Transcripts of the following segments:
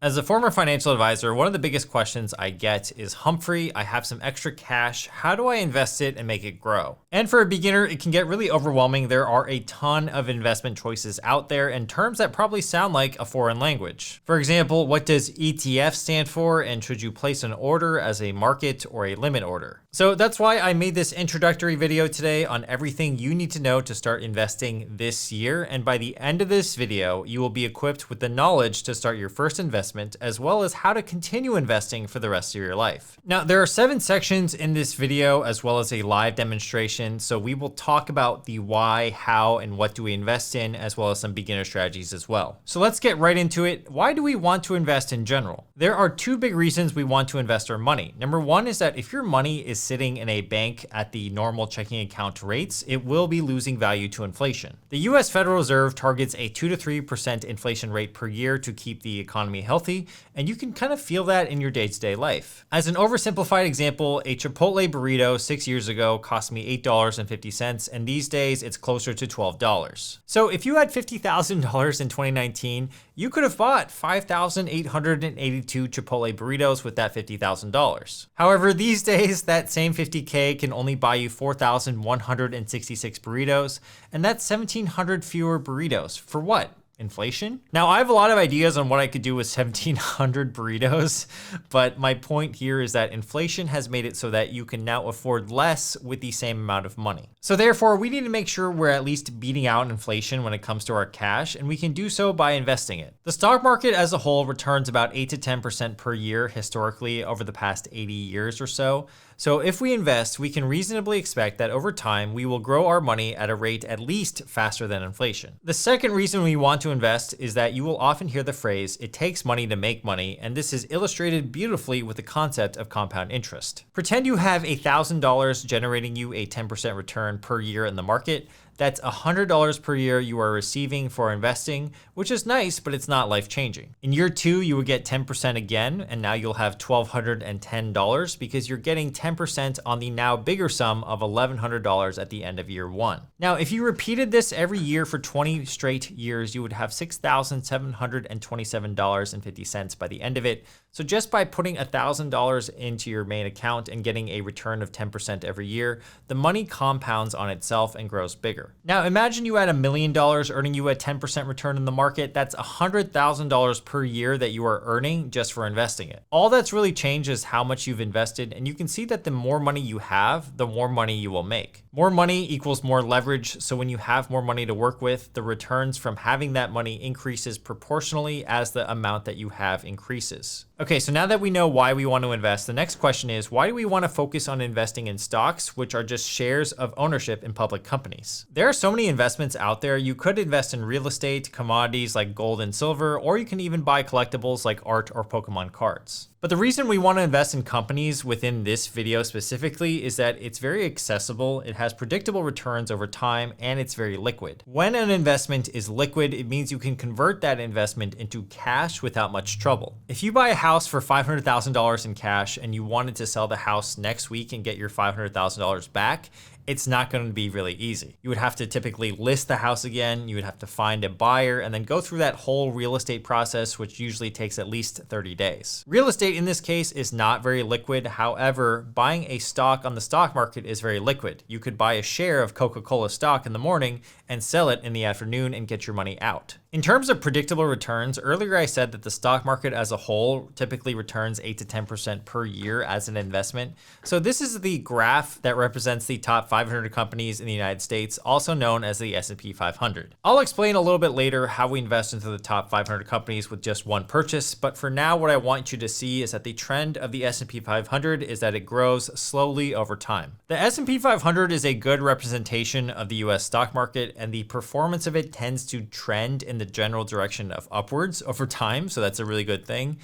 As a former financial advisor, one of the biggest questions I get is, Humphrey, I have some extra cash. How do I invest it and make it grow? And for a beginner, it can get really overwhelming. There are a ton of investment choices out there and terms that probably sound like a foreign language. For example, what does ETF stand for? And should you place an order as a market or a limit order? So that's why I made this introductory video today on everything you need to know to start investing this year. And by the end of this video, you will be equipped with the knowledge to start your first investment, as well as how to continue investing for the rest of your life. Now, there are 7 sections in this video, as well as a live demonstration. So we will talk about the why, how, and what do we invest in, as well as some beginner strategies as well. So let's get right into it. Why do we want to invest in general? There are 2 big reasons we want to invest our money. Number 1 is that if your money is sitting in a bank at the normal checking account rates, it will be losing value to inflation. The US Federal Reserve targets a 2 to 3% inflation rate per year to keep the economy healthy, and you can kind of feel that in your day-to-day life. As an oversimplified example, a Chipotle burrito 6 years ago cost me $8.50, and these days it's closer to $12. So if you had $50,000 in 2019, you could have bought 5,882 Chipotle burritos with that $50,000. However, these days, that same 50K can only buy you 4,166 burritos, and that's 1,700 fewer burritos. For what? Inflation? Now, I have a lot of ideas on what I could do with 1,700 burritos, but my point here is that inflation has made it so that you can now afford less with the same amount of money. So therefore, we need to make sure we're at least beating out inflation when it comes to our cash, and we can do so by investing it. The stock market as a whole returns about 8 to 10% per year historically over the past 80 years or so. So if we invest, we can reasonably expect that over time, we will grow our money at a rate at least faster than inflation. The second reason we want to invest is that you will often hear the phrase, it takes money to make money, and this is illustrated beautifully with the concept of compound interest. Pretend you have $1,000 generating you a 10% return per year in the market. That's $100 per year you are receiving for investing, which is nice, but it's not life-changing. In year 2, you would get 10% again, and now you'll have $1,210 because you're getting 10% on the now bigger sum of $1,100 at the end of year 1. Now, if you repeated this every year for 20 straight years, you would have $6,727.50 by the end of it. So just by putting $1,000 into your main account and getting a return of 10% every year, the money compounds on itself and grows bigger. Now imagine you had $1 million earning you a 10% return in the market. That's $100,000 per year that you are earning just for investing it. All that's really changed is how much you've invested, and you can see that the more money you have, the more money you will make. More money equals more leverage, so when you have more money to work with, the returns from having that money increases proportionally as the amount that you have increases. Okay, so now that we know why we want to invest, the next question is, why do we want to focus on investing in stocks, which are just shares of ownership in public companies? There are so many investments out there. You could invest in real estate, commodities like gold and silver, or you can even buy collectibles like art or Pokemon cards. But the reason we want to invest in companies within this video specifically is that it's very accessible, it has predictable returns over time, and it's very liquid. When an investment is liquid, it means you can convert that investment into cash without much trouble. If you buy a house for $500,000 in cash and you wanted to sell the house next week and get your $500,000 back, it's not going to be really easy. You would have to typically list the house again, you would have to find a buyer, and then go through that whole real estate process, which usually takes at least 30 days. Real estate in this case is not very liquid. However, buying a stock on the stock market is very liquid. You could buy a share of Coca-Cola stock in the morning and sell it in the afternoon and get your money out. In terms of predictable returns, earlier I said that the stock market as a whole typically returns 8 to 10% per year as an investment. So this is the graph that represents the top 500 companies in the United States, also known as the S&P 500. I'll explain a little bit later how we invest into the top 500 companies with just one purchase, but for now what I want you to see is that the trend of the S&P 500 is that it grows slowly over time. The S&P 500 is a good representation of the US stock market, and the performance of it tends to trend in the general direction of upwards over time, so that's a really good thing.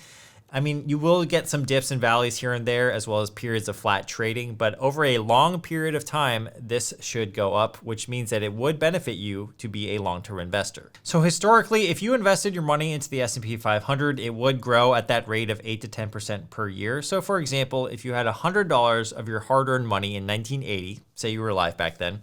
I mean, you will get some dips and valleys here and there, as well as periods of flat trading, but over a long period of time, this should go up, which means that it would benefit you to be a long-term investor. So historically, if you invested your money into the S&P 500, it would grow at that rate of 8 to 10% per year. So for example, if you had $100 of your hard-earned money in 1980, say you were alive back then,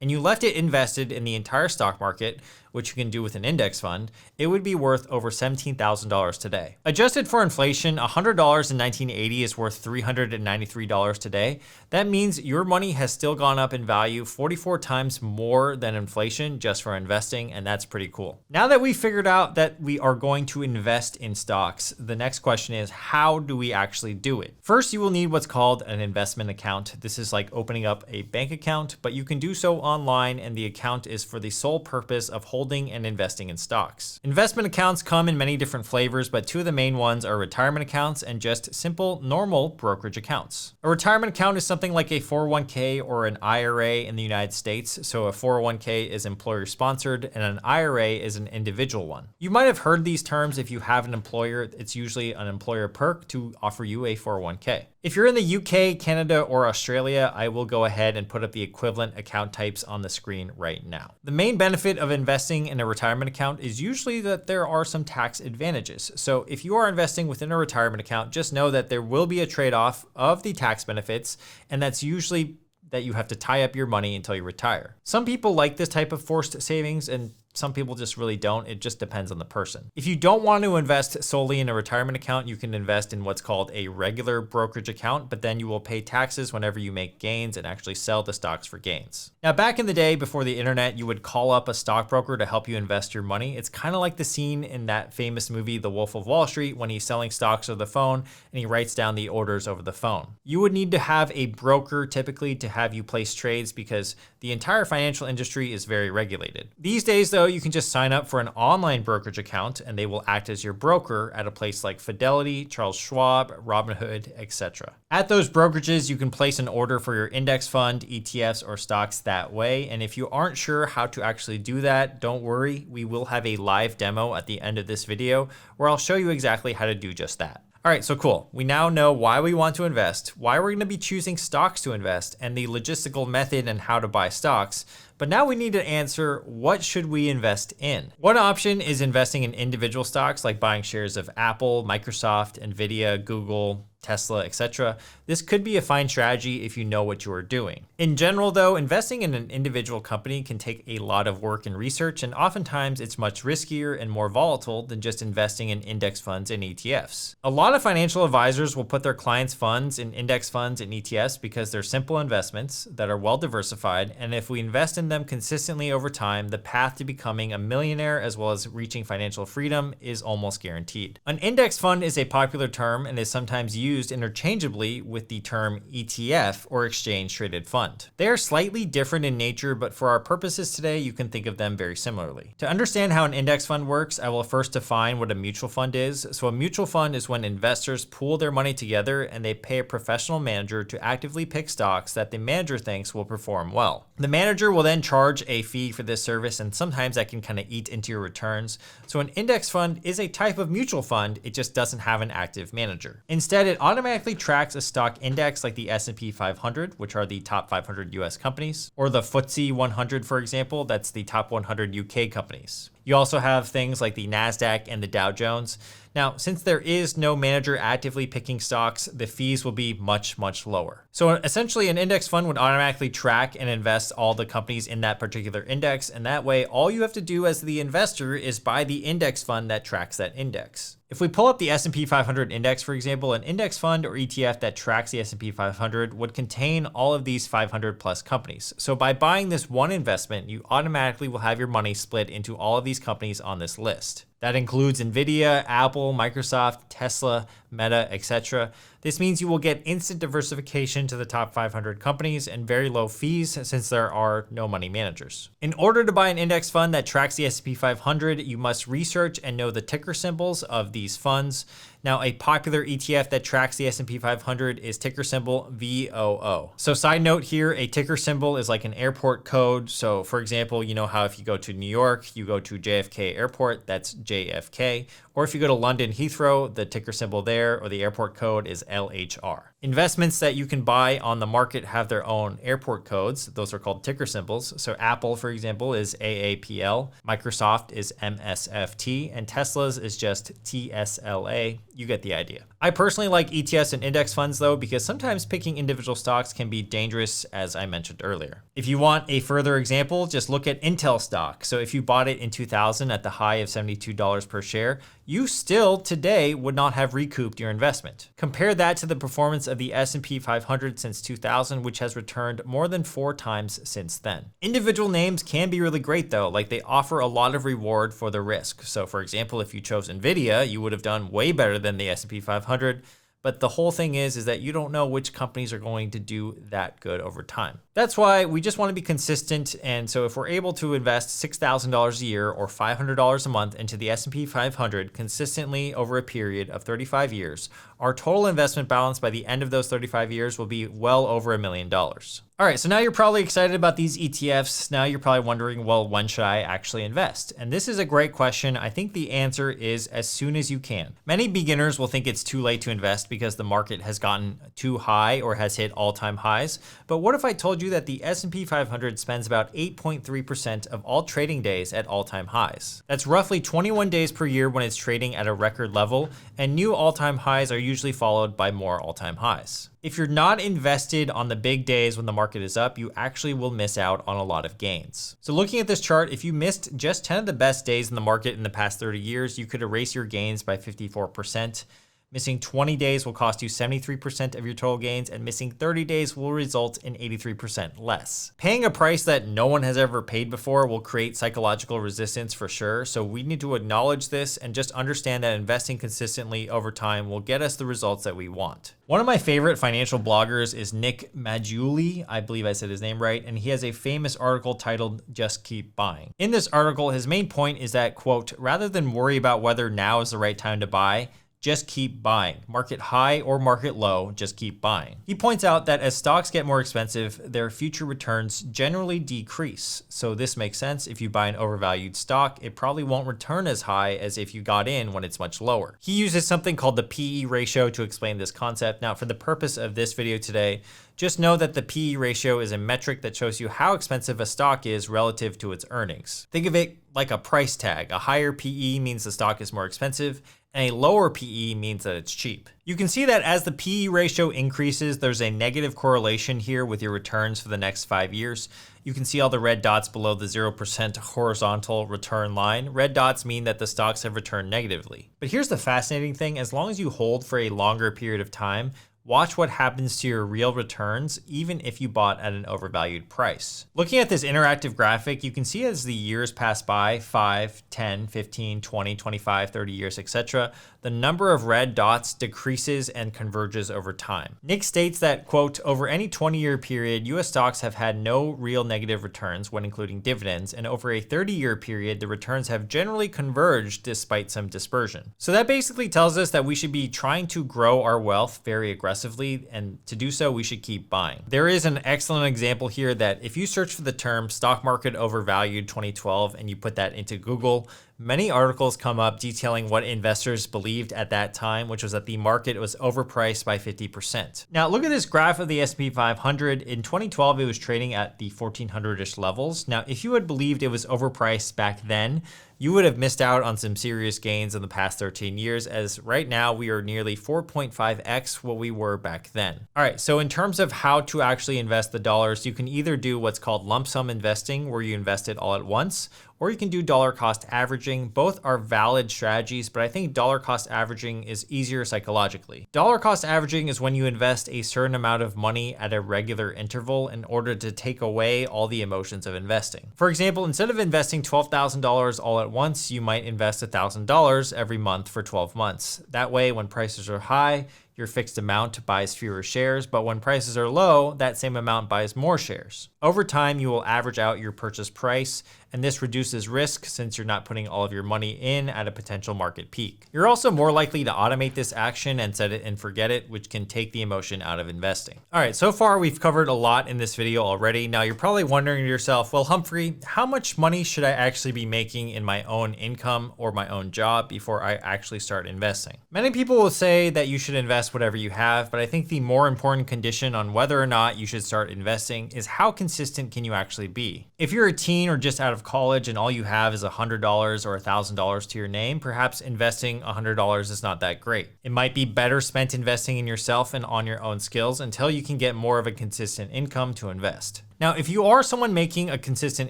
and you left it invested in the entire stock market, which you can do with an index fund, it would be worth over $17,000 today. Adjusted for inflation, $100 in 1980 is worth $393 today. That means your money has still gone up in value 44 times more than inflation just for investing, and that's pretty cool. Now that we figured out that we are going to invest in stocks, the next question is, how do we actually do it? First, you will need what's called an investment account. This is like opening up a bank account, but you can do so online, and the account is for the sole purpose of holding and investing in stocks. Investment accounts come in many different flavors, but two of the main ones are retirement accounts and just simple, normal brokerage accounts. A retirement account is something like a 401k or an IRA in the United States. So a 401k is employer sponsored and an IRA is an individual one. You might have heard these terms if you have an employer. It's usually an employer perk to offer you a 401k. If you're in the UK, Canada, or Australia, I will go ahead and put up the equivalent account types on the screen right now. The main benefit of investing in a retirement account is usually that there are some tax advantages. So if you are investing within a retirement account, just know that there will be a trade-off of the tax benefits, and that's usually that you have to tie up your money until you retire. Some people like this type of forced savings, and some people just really don't. It just depends on the person. If you don't want to invest solely in a retirement account, you can invest in what's called a regular brokerage account, but then you will pay taxes whenever you make gains and actually sell the stocks for gains. Now, back in the day before the internet, you would call up a stockbroker to help you invest your money. It's kind of like the scene in that famous movie, The Wolf of Wall Street, when he's selling stocks over the phone and he writes down the orders over the phone. You would need to have a broker typically to have you place trades because the entire financial industry is very regulated. These days, though, you can just sign up for an online brokerage account and they will act as your broker at a place like Fidelity, Charles Schwab, Robinhood, etc. At those brokerages, you can place an order for your index fund, ETFs, or stocks that way. And if you aren't sure how to actually do that, don't worry. We will have a live demo at the end of this video where I'll show you exactly how to do just that. All right, so cool. We now know why we want to invest, why we're going to be choosing stocks to invest, and the logistical method and how to buy stocks. But now we need to answer, what should we invest in? One option is investing in individual stocks, like buying shares of Apple, Microsoft, Nvidia, Google, Tesla, etc. This could be a fine strategy if you know what you are doing. In general, though, investing in an individual company can take a lot of work and research, and oftentimes it's much riskier and more volatile than just investing in index funds and ETFs. A lot of financial advisors will put their clients' funds in index funds and ETFs because they're simple investments that are well diversified, and if we invest in them consistently over time, the path to becoming a millionaire as well as reaching financial freedom is almost guaranteed. An index fund is a popular term and is sometimes used interchangeably with the term ETF or exchange traded fund. They are slightly different in nature, but for our purposes today, you can think of them very similarly. To understand how an index fund works, I will first define what a mutual fund is. So a mutual fund is when investors pool their money together and they pay a professional manager to actively pick stocks that the manager thinks will perform well. The manager will then charge a fee for this service, and sometimes that can kind of eat into your returns. So an index fund is a type of mutual fund, it just doesn't have an active manager. Instead, it automatically tracks a stock index like the S&P 500, which are the top 500 US companies, or the FTSE 100, for example, that's the top 100 UK companies. You also have things like the NASDAQ and the Dow Jones. Now, since there is no manager actively picking stocks, the fees will be much, much lower. So essentially, an index fund would automatically track and invest all the companies in that particular index, and that way, all you have to do as the investor is buy the index fund that tracks that index. If we pull up the S&P 500 index, for example, an index fund or ETF that tracks the S&P 500 would contain all of these 500 plus companies. So by buying this one investment, you automatically will have your money split into all of these companies on this list. That includes Nvidia, Apple, Microsoft, Tesla, Meta, etc. This means you will get instant diversification to the top 500 companies and very low fees since there are no money managers. In order to buy an index fund that tracks the S&P 500, you must research and know the ticker symbols of these funds. Now, a popular ETF that tracks the S&P 500 is ticker symbol VOO. So side note here, a ticker symbol is like an airport code. So for example, you know how if you go to New York, you go to JFK Airport, that's JFK. Or if you go to London Heathrow, the ticker symbol there or the airport code is LHR. Investments that you can buy on the market have their own airport codes. Those are called ticker symbols. So Apple, for example, is AAPL, Microsoft is MSFT, and Tesla's is just TSLA. You get the idea. I personally like ETFs and index funds though, because sometimes picking individual stocks can be dangerous, as I mentioned earlier. If you want a further example, just look at Intel stock. So if you bought it in 2000 at the high of $72 per share, you still today would not have recouped your investment. Compare that to the performance of the S&P 500 since 2000, which has returned more than 4 times since then. Individual names can be really great though, like they offer a lot of reward for the risk. So for example, if you chose Nvidia, you would have done way better than the S&P 500. But the whole thing is that you don't know which companies are going to do that good over time. That's why we just want to be consistent. And so if we're able to invest $6,000 a year or $500 a month into the S&P 500 consistently over a period of 35 years, our total investment balance by the end of those 35 years will be well over $1 million. All right, so now you're probably excited about these ETFs. Now you're probably wondering, well, when should I actually invest? And this is a great question. I think the answer is as soon as you can. Many beginners will think it's too late to invest because the market has gotten too high or has hit all-time highs. But what if I told you that the S&P 500 spends about 8.3% of all trading days at all-time highs? That's roughly 21 days per year when it's trading at a record level, and new all-time highs are usually followed by more all-time highs. If you're not invested on the big days when the market is up, you actually will miss out on a lot of gains. So looking at this chart, if you missed just 10 of the best days in the market in the past 30 years, you could erase your gains by 54%. Missing 20 days will cost you 73% of your total gains, and missing 30 days will result in 83% less. Paying a price that no one has ever paid before will create psychological resistance for sure, so we need to acknowledge this and just understand that investing consistently over time will get us the results that we want. One of my favorite financial bloggers is Nick Maggiulli, I believe I said his name right, and he has a famous article titled "Just Keep Buying." In this article, his main point is that, quote, rather than worry about whether now is the right time to buy, just keep buying. Market high or market low, just keep buying. He points out that as stocks get more expensive, their future returns generally decrease. So this makes sense. If you buy an overvalued stock, it probably won't return as high as if you got in when it's much lower. He uses something called the PE ratio to explain this concept. Now, for the purpose of this video today, just know that the PE ratio is a metric that shows you how expensive a stock is relative to its earnings. Think of it like a price tag. A higher PE means the stock is more expensive, and a lower PE means that it's cheap. You can see that as the PE ratio increases, there's a negative correlation here with your returns for the next 5 years. You can see all the red dots below the 0% horizontal return line. Red dots mean that the stocks have returned negatively. But here's the fascinating thing. As long as you hold for a longer period of time, watch what happens to your real returns, even if you bought at an overvalued price. Looking at this interactive graphic, you can see as the years pass by, 5, 10, 15, 20, 25, 30 years, etc., the number of red dots decreases and converges over time. Nick states that, quote, over any 20-year period, US stocks have had no real negative returns when including dividends, and over a 30-year period, the returns have generally converged despite some dispersion. So that basically tells us that we should be trying to grow our wealth very aggressively, and to do so, we should keep buying. There is an excellent example here that if you search for the term stock market overvalued 2012 and you put that into Google, many articles come up detailing what investors believed at that time, which was that the market was overpriced by 50%. Now look at this graph of the S&P 500. In 2012, it was trading at the 1400-ish levels. Now, if you had believed it was overpriced back then, you would have missed out on some serious gains in the past 13 years, as right now we are nearly 4.5x what we were back then. All right, so in terms of how to actually invest the dollars, you can either do what's called lump sum investing, where you invest it all at once, or you can do dollar cost averaging. Both are valid strategies, but I think dollar cost averaging is easier psychologically. Dollar cost averaging is when you invest a certain amount of money at a regular interval in order to take away all the emotions of investing. For example, instead of investing $12,000 all at once, you might invest $1,000 every month for 12 months. That way, when prices are high, your fixed amount buys fewer shares, but when prices are low, that same amount buys more shares. Over time, you will average out your purchase price, and this reduces risk since you're not putting all of your money in at a potential market peak. You're also more likely to automate this action and set it and forget it, which can take the emotion out of investing. All right, so far we've covered a lot in this video already. Now you're probably wondering to yourself, well, Humphrey, how much money should I actually be making in my own income or my own job before I actually start investing? Many people will say that you should invest invest whatever you have, but I think the more important condition on whether or not you should start investing is how consistent can you actually be. If you're a teen or just out of college and all you have is $100 or $1,000 to your name, perhaps investing $100 is not that great. It might be better spent investing in yourself and on your own skills until you can get more of a consistent income to invest. Now, if you are someone making a consistent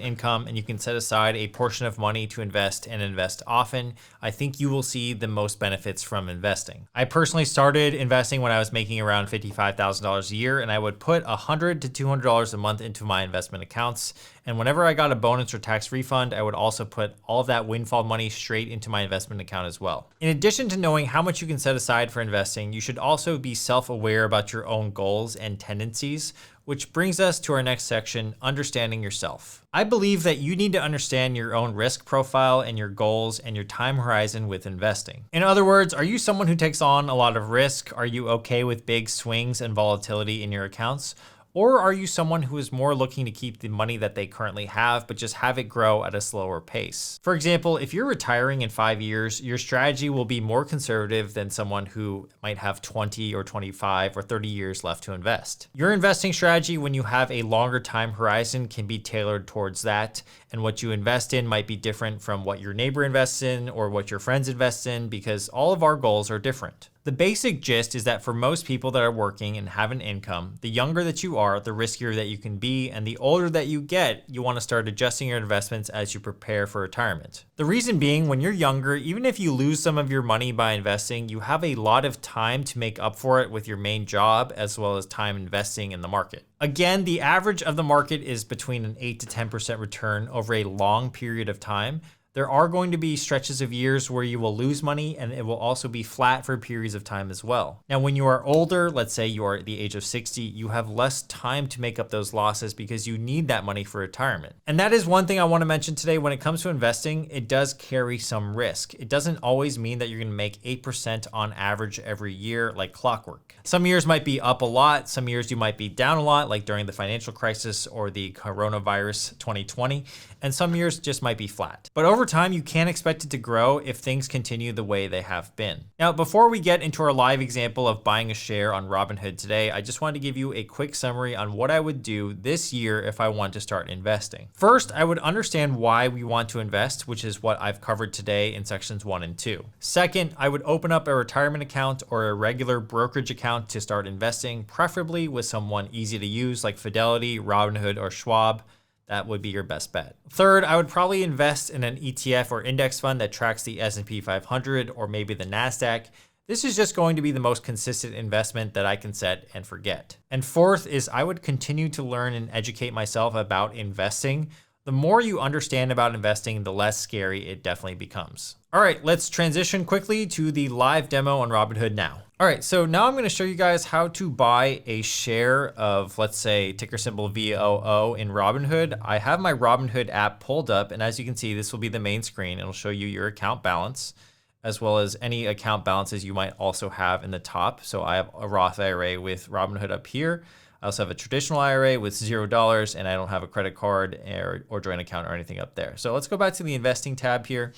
income and you can set aside a portion of money to invest and invest often, I think you will see the most benefits from investing. I personally started investing when I was making around $55,000 a year, and I would put $100 to $200 a month into my investment accounts. And whenever I got a bonus or tax refund, I would also put all of that windfall money straight into my investment account as well. In addition to knowing how much you can set aside for investing, you should also be self-aware about your own goals and tendencies, which brings us to our next section, understanding yourself. I believe that you need to understand your own risk profile and your goals and your time horizon with investing. In other words, are you someone who takes on a lot of risk? Are you okay with big swings and volatility in your accounts? Or are you someone who is more looking to keep the money that they currently have, but just have it grow at a slower pace? For example, if you're retiring in 5 years, your strategy will be more conservative than someone who might have 20 or 25 or 30 years left to invest. Your investing strategy when you have a longer time horizon can be tailored towards that, and what you invest in might be different from what your neighbor invests in or what your friends invest in, because all of our goals are different. The basic gist is that for most people that are working and have an income, the younger that you are, the riskier that you can be, and the older that you get, you want to start adjusting your investments as you prepare for retirement. The reason being, when you're younger, even if you lose some of your money by investing, you have a lot of time to make up for it with your main job, as well as time investing in the market. Again, the average of the market is between an 8 to 10% return over a long period of time. There are going to be stretches of years where you will lose money, and it will also be flat for periods of time as well. Now, when you are older, let's say you are at the age of 60, you have less time to make up those losses because you need that money for retirement. And that is one thing I want to mention today. When it comes to investing, it does carry some risk. It doesn't always mean that you're going to make 8% on average every year like clockwork. Some years might be up a lot. Some years you might be down a lot, like during the financial crisis or the coronavirus 2020. And some years just might be flat. But over time, you can expect it to grow if things continue the way they have been. Now, before we get into our live example of buying a share on Robinhood today, I just wanted to give you a quick summary on what I would do this year if I want to start investing. First, I would understand why we want to invest, which is what I've covered today in sections 1 and 2. Second, I would open up a retirement account or a regular brokerage account to start investing, preferably with someone easy to use like Fidelity, Robinhood, or Schwab. That would be your best bet. Third, I would probably invest in an ETF or index fund that tracks the S&P 500 or maybe the NASDAQ. This is just going to be the most consistent investment that I can set and forget. And fourth is I would continue to learn and educate myself about investing. The more you understand about investing, the less scary it definitely becomes. All right, let's transition quickly to the live demo on Robinhood now. All right, so now I'm gonna show you guys how to buy a share of, let's say, ticker symbol VOO in Robinhood. I have my Robinhood app pulled up, and as you can see, this will be the main screen. It'll show you your account balance, as well as any account balances you might also have in the top. So I have a Roth IRA with Robinhood up here. I also have a traditional IRA with $0, and I don't have a credit card or joint account or anything up there. So let's go back to the investing tab here.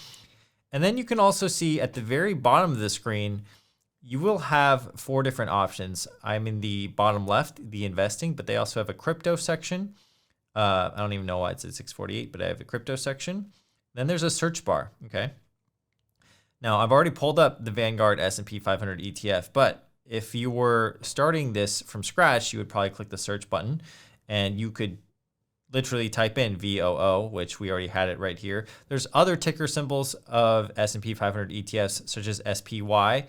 And then you can also see at the very bottom of the screen, you will have 4 different options. I'm in the bottom left, the investing, but they also have a crypto section. I don't even know why it's at 648, but I have a crypto section. Then there's a search bar, okay? Now I've already pulled up the Vanguard S&P 500 ETF, but if you were starting this from scratch, you would probably click the search button and you could literally type in VOO, which we already had it right here. There's other ticker symbols of S&P 500 ETFs, such as SPY.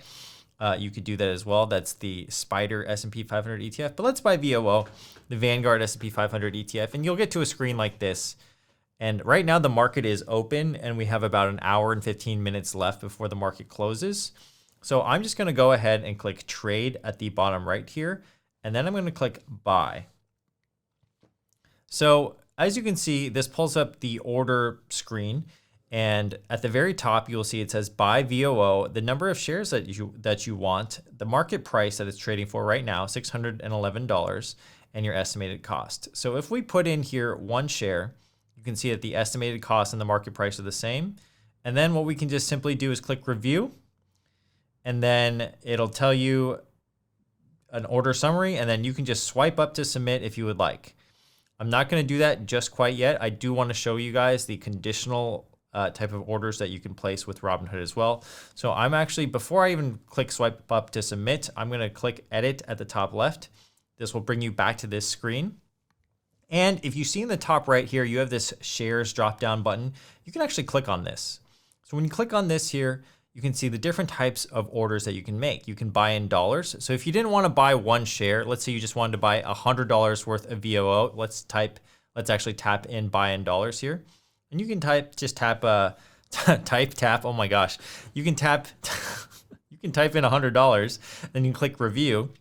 You could do that as well. That's the Spider S&P 500 ETF. But let's buy VOO, the Vanguard S&P 500 ETF, and you'll get to a screen like this. And right now the market is open, and we have about an hour and 15 minutes left before the market closes. So I'm just going to go ahead and click Trade at the bottom right here, and then I'm going to click Buy. So as you can see, this pulls up the order screen, and at the very top, you'll see it says buy VOO, the number of shares that you want, the market price that it's trading for right now, $611, and your estimated cost. So if we put in here 1 share, you can see that the estimated cost and the market price are the same. And then what we can just simply do is click Review, and then it'll tell you an order summary, and then you can just swipe up to submit if you would like. I'm not going to do that just quite yet. I do want to show you guys the conditional type of orders that you can place with Robinhood as well. So I'm actually, before I even click swipe up to submit, I'm going to click edit at the top left. This will bring you back to this screen. And if you see in the top right here, you have this shares drop down button. You can actually click on this. So when you click on this here, you can see the different types of orders that you can make. You can buy in dollars. So if you didn't want to buy one share, let's say you just wanted to buy $100 worth of VOO, let's actually tap in buy in dollars here. And you can tap, oh my gosh. You can type in $100, then you can click review.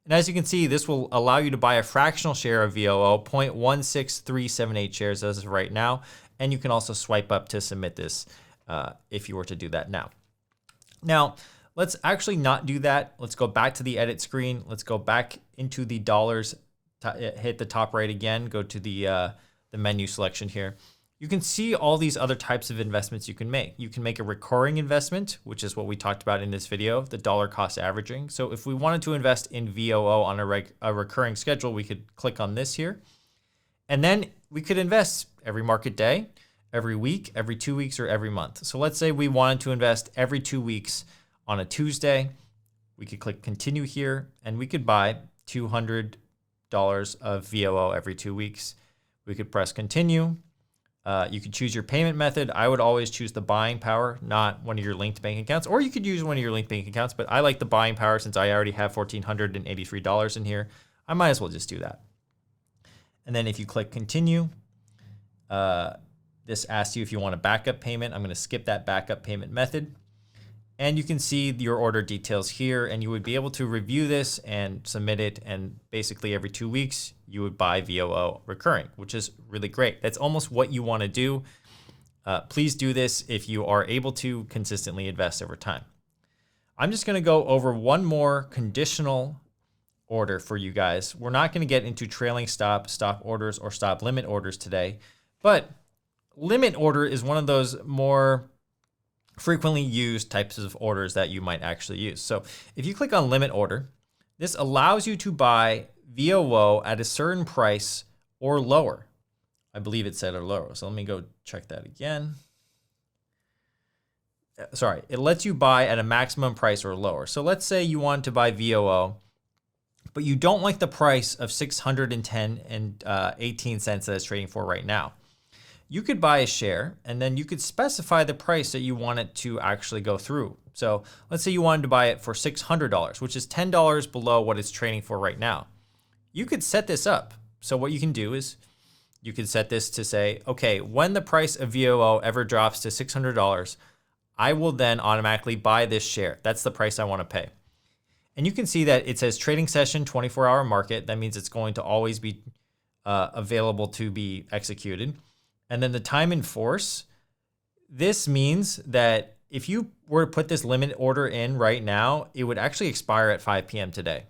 And as you can see, this will allow you to buy a fractional share of VOO, 0.16378 shares as of right now. And you can also swipe up to submit this if you were to do that now. Now, let's actually not do that. Let's go back to the edit screen. Let's go back into the dollars, hit the top right again, go to the menu selection here. You can see all these other types of investments you can make. You can make a recurring investment, which is what we talked about in this video, the dollar cost averaging. So if we wanted to invest in VOO on a recurring schedule, we could click on this here. And then we could invest every market day, every week, every 2 weeks, or every month. So let's say we wanted to invest every 2 weeks on a Tuesday. We could click continue here, and we could buy $200 of VOO every 2 weeks. We could press continue. You could choose your payment method. I would always choose the buying power, not one of your linked bank accounts, or you could use one of your linked bank accounts, but I like the buying power since I already have $1,483 in here. I might as well just do that. And then if you click continue, this asks you if you want a backup payment. I'm going to skip that backup payment method. And you can see your order details here, and you would be able to review this and submit it. And basically every 2 weeks, you would buy VOO recurring, which is really great. That's almost what you want to do. Please do this if you are able to consistently invest over time. I'm just going to go over one more conditional order for you guys. We're not going to get into trailing stop orders, or stop limit orders today, but limit order is one of those more frequently used types of orders that you might actually use. So if you click on limit order, this allows you to buy VOO at a certain price or lower. I believe it said or lower. So let me go check that again. Sorry, it lets you buy at a maximum price or lower. So let's say you want to buy VOO, but you don't like the price of 610.18 cents that it's trading for right now. You could buy a share, and then you could specify the price that you want it to actually go through. So let's say you wanted to buy it for $600, which is $10 below what it's trading for right now. You could set this up. So what you can do is you can set this to say, okay, when the price of VOO ever drops to $600, I will then automatically buy this share. That's the price I want to pay. And you can see that it says trading session, 24-hour market. That means it's going to always be available to be executed. And then the time in force, this means that if you were to put this limit order in right now, it would actually expire at 5 p.m. today.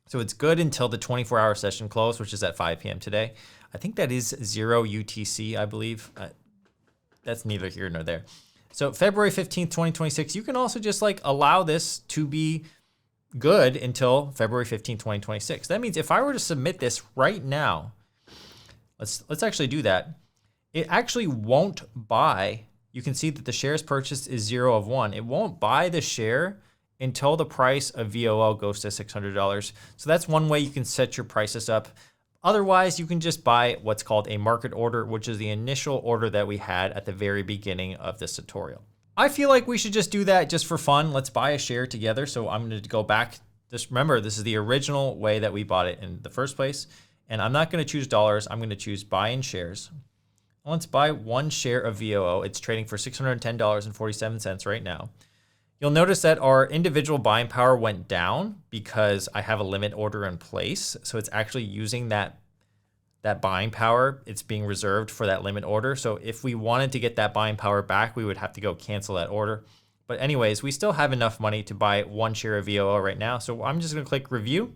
So it's good until the 24-hour session close, which is at 5 p.m. today. I think that is 0 UTC, I believe. That's neither here nor there. So February 15th, 2026, you can also just allow this to be good until February 15th, 2026. That means if I were to submit this right now, let's actually do that. It actually won't buy. You can see that the shares purchased is 0 of 1. It won't buy the share until the price of VOO goes to $600. So that's one way you can set your prices up. Otherwise, you can just buy what's called a market order, which is the initial order that we had at the very beginning of this tutorial. I feel like we should just do that just for fun. Let's buy a share together. So I'm going to go back. Just remember, this is the original way that we bought it in the first place. And I'm not going to choose dollars. I'm going to choose buy in shares. Let's buy one share of VOO. It's trading for $610.47 right now. You'll notice that our individual buying power went down because I have a limit order in place. So it's actually using that buying power. It's being reserved for that limit order. So if we wanted to get that buying power back, we would have to go cancel that order. But anyways, we still have enough money to buy one share of VOO right now. So I'm just going to click review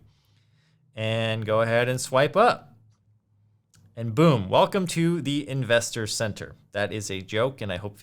and go ahead and swipe up. And boom, welcome to the Investor Center. That is a joke, and I hope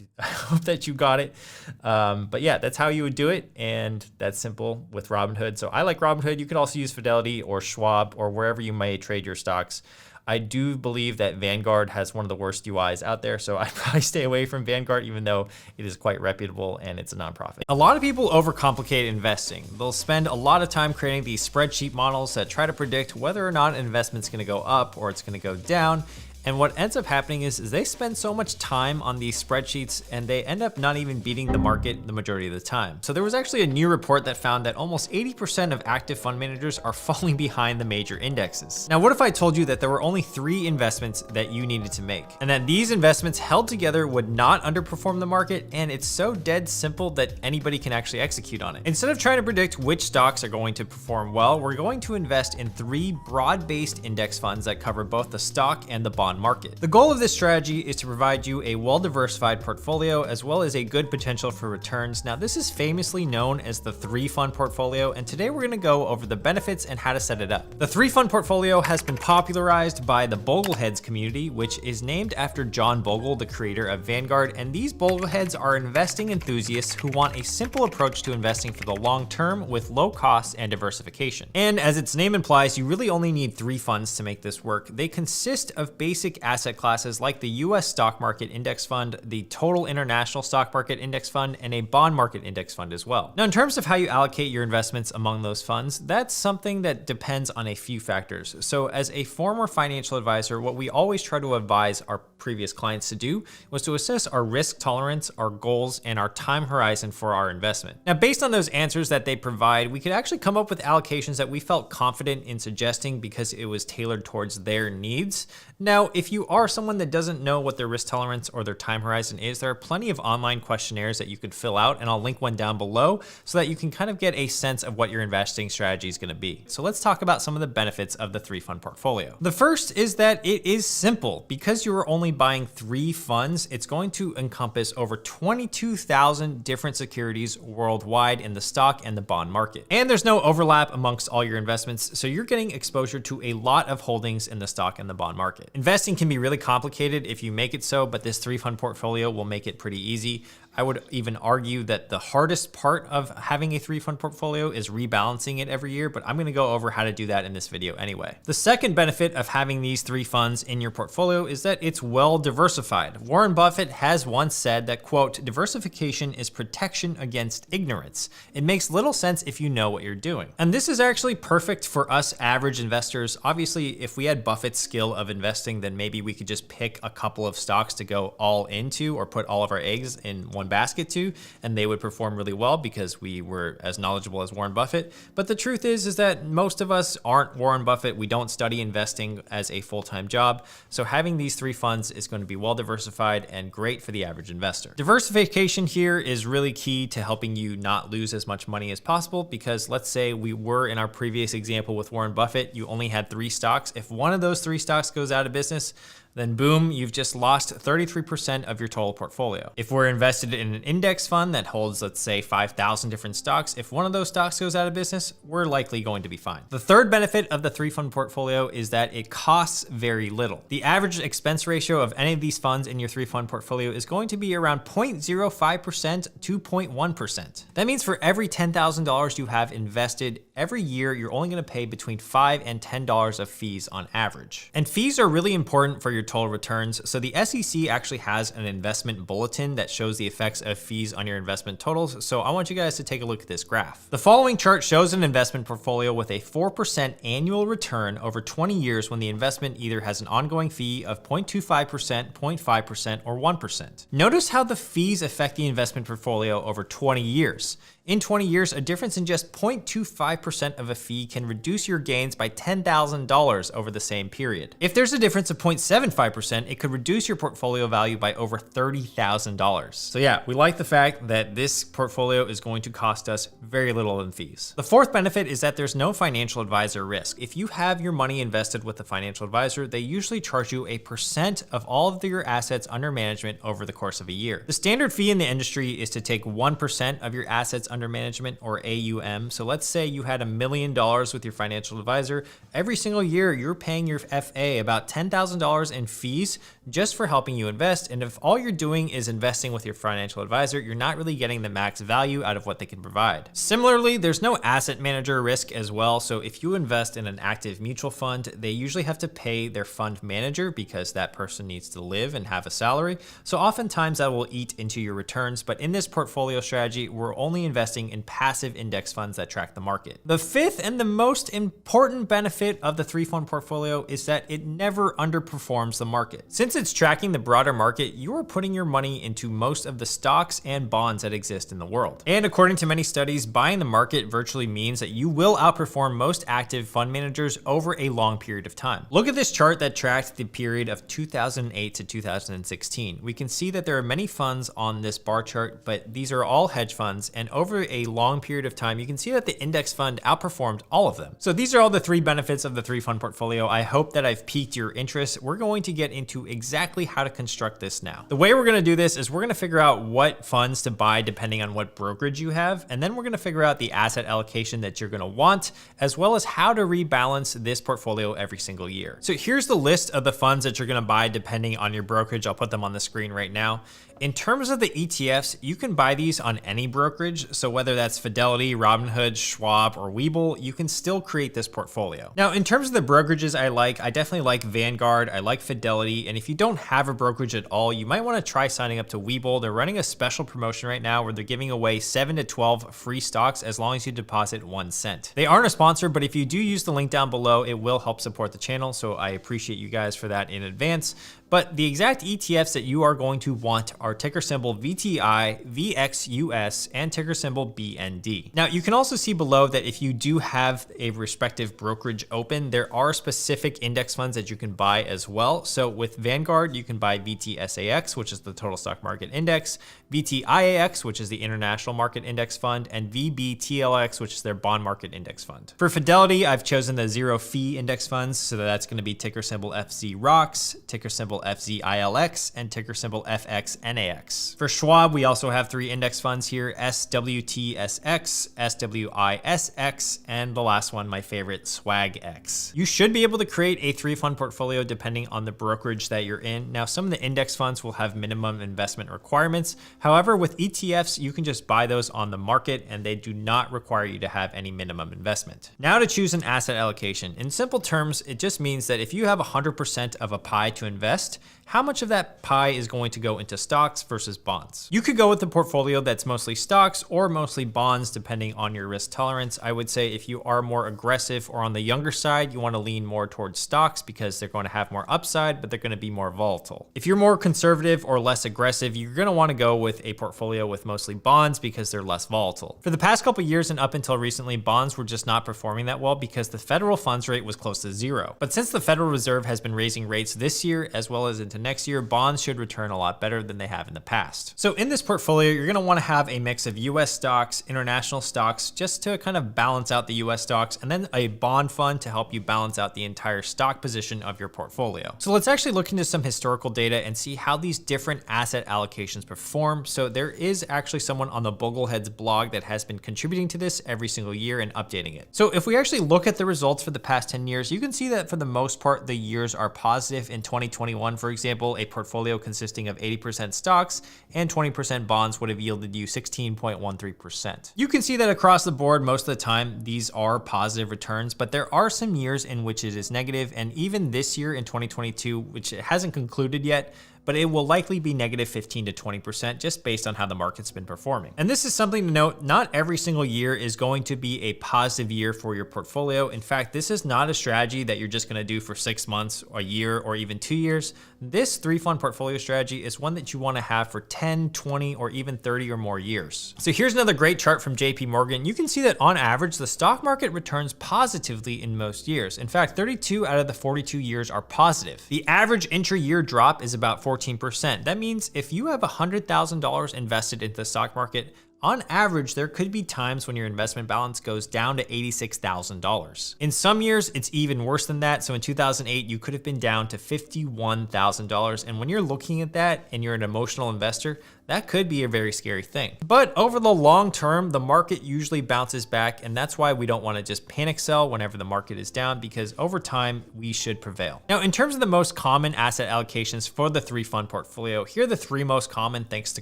that you got it. But yeah, that's how you would do it, and that's simple with Robinhood. So I like Robinhood. You could also use Fidelity or Schwab or wherever you may trade your stocks. I do believe that Vanguard has one of the worst UIs out there, so I'd probably stay away from Vanguard, even though it is quite reputable and it's a nonprofit. A lot of people overcomplicate investing. They'll spend a lot of time creating these spreadsheet models that try to predict whether or not an investment's gonna go up or it's gonna go down. And what ends up happening is they spend so much time on these spreadsheets and they end up not even beating the market the majority of the time. So there was actually a new report that found that almost 80% of active fund managers are falling behind the major indexes. Now, what if I told you that there were only 3 investments that you needed to make, and that these investments held together would not underperform the market, and it's so dead simple that anybody can actually execute on it? Instead of trying to predict which stocks are going to perform well, we're going to invest in 3 broad-based index funds that cover both the stock and the bond market. The goal of this strategy is to provide you a well-diversified portfolio as well as a good potential for returns. Now, this is famously known as the 3-fund portfolio, and today we're going to go over the benefits and how to set it up. The 3-fund portfolio has been popularized by the Bogleheads community, which is named after John Bogle, the creator of Vanguard, and these Bogleheads are investing enthusiasts who want a simple approach to investing for the long term with low costs and diversification. And as its name implies, you really only need 3 funds to make this work. They consist of basic asset classes like the US Stock Market Index Fund, the Total International Stock Market Index Fund, and a Bond Market Index Fund as well. Now, in terms of how you allocate your investments among those funds, that's something that depends on a few factors. So as a former financial advisor, what we always try to advise our previous clients to do was to assess our risk tolerance, our goals, and our time horizon for our investment. Now, based on those answers that they provide, we could actually come up with allocations that we felt confident in suggesting because it was tailored towards their needs. Now, if you are someone that doesn't know what their risk tolerance or their time horizon is, there are plenty of online questionnaires that you could fill out, and I'll link one down below so that you can kind of get a sense of what your investing strategy is going to be. So let's talk about some of the benefits of the 3-fund portfolio. The first is that it is simple. Because you are only buying 3 funds, it's going to encompass over 22,000 different securities worldwide in the stock and the bond market. And there's no overlap amongst all your investments, so you're getting exposure to a lot of holdings in the stock and the bond market. Investing can be really complicated if you make it so, but this 3-fund portfolio will make it pretty easy. I would even argue that the hardest part of having a 3-fund portfolio is rebalancing it every year, but I'm gonna go over how to do that in this video anyway. The second benefit of having these 3 funds in your portfolio is that it's well diversified. Warren Buffett has once said that, quote, "Diversification is protection against ignorance. It makes little sense if you know what you're doing." And this is actually perfect for us average investors. Obviously, if we had Buffett's skill of investing, then maybe we could just pick a couple of stocks to go all into or put all of our eggs in one basket to, and they would perform really well because we were as knowledgeable as Warren Buffett. But the truth is that most of us aren't Warren Buffett. We don't study investing as a full-time job. So having these 3 funds is going to be well diversified and great for the average investor. Diversification here is really key to helping you not lose as much money as possible, because let's say we were in our previous example with Warren Buffett, you only had 3 stocks. If one of those 3 stocks goes out of business, then boom, you've just lost 33% of your total portfolio. If we're invested in an index fund that holds, let's say, 5,000 different stocks, if one of those stocks goes out of business, we're likely going to be fine. The third benefit of the 3-fund portfolio is that it costs very little. The average expense ratio of any of these funds in your 3-fund portfolio is going to be around 0.05% to 0.1%. That means for every $10,000 you have invested, every year you're only going to pay between $5 and $10 of fees on average. And fees are really important for your total returns. So the SEC actually has an investment bulletin that shows the effects of fees on your investment totals. So I want you guys to take a look at this graph. The following chart shows an investment portfolio with a 4% annual return over 20 years when the investment either has an ongoing fee of 0.25%, 0.5%, or 1%. Notice how the fees affect the investment portfolio over 20 years. In 20 years, a difference in just 0.25% of a fee can reduce your gains by $10,000 over the same period. If there's a difference of 0.75%, it could reduce your portfolio value by over $30,000. So yeah, we like the fact that this portfolio is going to cost us very little in fees. The fourth benefit is that there's no financial advisor risk. If you have your money invested with a financial advisor, they usually charge you a percent of all of your assets under management over the course of a year. The standard fee in the industry is to take 1% of your assets under management, or AUM. So let's say you had $1 million with your financial advisor. Every single year, you're paying your FA about $10,000 in fees just for helping you invest. And if all you're doing is investing with your financial advisor, you're not really getting the max value out of what they can provide. Similarly, there's no asset manager risk as well. So if you invest in an active mutual fund, they usually have to pay their fund manager because that person needs to live and have a salary. So oftentimes that will eat into your returns. But in this portfolio strategy, we're only investing in passive index funds that track the market. The fifth and the most important benefit of the 3-fund portfolio is that it never underperforms the market. Since it's tracking the broader market, you are putting your money into most of the stocks and bonds that exist in the world. And according to many studies, buying the market virtually means that you will outperform most active fund managers over a long period of time. Look at this chart that tracked the period of 2008 to 2016. We can see that there are many funds on this bar chart, but these are all hedge funds. And over a long period of time, you can see that the index fund outperformed all of them. So these are all the 3 benefits of the 3-fund portfolio. I hope that I've piqued your interest. We're going to get into exactly how to construct this now. The way we're going to do this is we're going to figure out what funds to buy depending on what brokerage you have. And then we're going to figure out the asset allocation that you're going to want, as well as how to rebalance this portfolio every single year. So here's the list of the funds that you're going to buy depending on your brokerage. I'll put them on the screen right now. In terms of the ETFs, you can buy these on any brokerage. So whether that's Fidelity, Robinhood, Schwab, or Webull, you can still create this portfolio. Now, in terms of the brokerages I definitely like Vanguard, I like Fidelity. And if you don't have a brokerage at all, you might want to try signing up to Webull. They're running a special promotion right now where they're giving away 7 to 12 free stocks as long as you deposit 1 cent. They aren't a sponsor, but if you do use the link down below, it will help support the channel. So I appreciate you guys for that in advance. But the exact ETFs that you are going to want are ticker symbol VTI, VXUS, and ticker symbol BND. Now, you can also see below that if you do have a respective brokerage open, there are specific index funds that you can buy as well. So with Vanguard, you can buy VTSAX, which is the total stock market index, VTIAX, which is the international market index fund, and VBTLX, which is their bond market index fund. For Fidelity, I've chosen the zero fee index funds. So that's going to be ticker symbol FZROX, ticker symbol FZILX, and ticker symbol FXNAX. For Schwab, we also have 3 index funds here, SWTSX, SWISX, and the last one, my favorite, SWAGX. You should be able to create a 3-fund portfolio depending on the brokerage that you're in. Now, some of the index funds will have minimum investment requirements. However, with ETFs, you can just buy those on the market and they do not require you to have any minimum investment. Now to choose an asset allocation. In simple terms, it just means that if you have 100% of a pie to invest, how much of that pie is going to go into stocks versus bonds? You could go with a portfolio that's mostly stocks or mostly bonds, depending on your risk tolerance. I would say if you are more aggressive or on the younger side, you want to lean more towards stocks because they're going to have more upside, but they're going to be more volatile. If you're more conservative or less aggressive, you're going to want to go with a portfolio with mostly bonds because they're less volatile. For the past couple years and up until recently, bonds were just not performing that well because the federal funds rate was close to 0. But since the Federal Reserve has been raising rates this year as well as into next year, bonds should return a lot better than they have in the past. So in this portfolio, you're going to want to have a mix of US stocks, international stocks, just to kind of balance out the US stocks, and then a bond fund to help you balance out the entire stock position of your portfolio. So let's actually look into some historical data and see how these different asset allocations perform. So there is actually someone on the Bogleheads blog that has been contributing to this every single year and updating it. So if we actually look at the results for the past 10 years, you can see that for the most part, the years are positive. In 2021, for example, a portfolio consisting of 80% stocks and 20% bonds would have yielded you 16.13%. You can see that across the board, most of the time, these are positive returns, but there are some years in which it is negative, and even this year in 2022, which it hasn't concluded yet, but it will likely be negative 15 to 20% just based on how the market's been performing. And this is something to note, not every single year is going to be a positive year for your portfolio. In fact, this is not a strategy that you're just gonna do for 6 months, a year, or even 2 years. This 3-fund portfolio strategy is one that you wanna have for 10, 20, or even 30 or more years. So here's another great chart from JP Morgan. You can see that on average, the stock market returns positively in most years. In fact, 32 out of the 42 years are positive. The average intra-year drop is about 14%. That means if you have $100,000 invested into the stock market, on average, there could be times when your investment balance goes down to $86,000. In some years, it's even worse than that. So in 2008, you could have been down to $51,000. And when you're looking at that and you're an emotional investor, that could be a very scary thing. But over the long term, the market usually bounces back, and that's why we don't want to just panic sell whenever the market is down, because over time we should prevail. Now, in terms of the most common asset allocations for the 3-fund portfolio, here are the 3 most common thanks to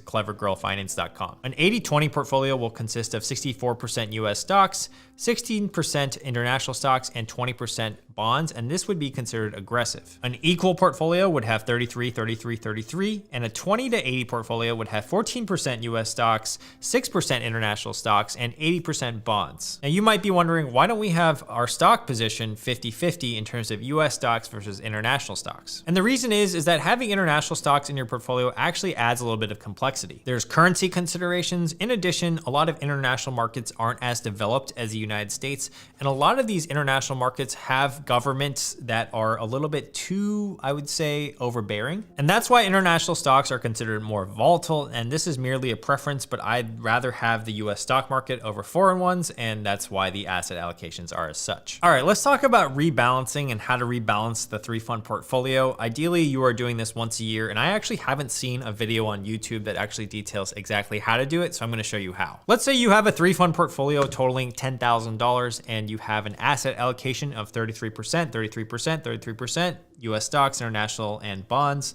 clevergirlfinance.com. An 80-20 portfolio will consist of 64% US stocks, 16% international stocks, and 20% bonds, and this would be considered aggressive. An equal portfolio would have 33, 33, 33, and a 20 to 80 portfolio would have 14% US stocks, 6% international stocks, and 80% bonds. Now you might be wondering, why don't we have our stock position 50-50 in terms of US stocks versus international stocks? And the reason is that having international stocks in your portfolio actually adds a little bit of complexity. There's currency considerations. In addition, a lot of international markets aren't as developed as the United States, and a lot of these international markets have governments that are a little bit too, I would say, overbearing. And that's why international stocks are considered more volatile, and this is merely a preference, but I'd rather have the US stock market over foreign ones, and that's why the asset allocations are as such. All right, let's talk about rebalancing and how to rebalance the 3-fund portfolio. Ideally, you are doing this once a year, and I actually haven't seen a video on YouTube that actually details exactly how to do it, so I'm gonna show you how. Let's say you have a 3-fund portfolio totaling $10,000, and you have an asset allocation of 33%, 33%, 33%, US stocks, international, and bonds.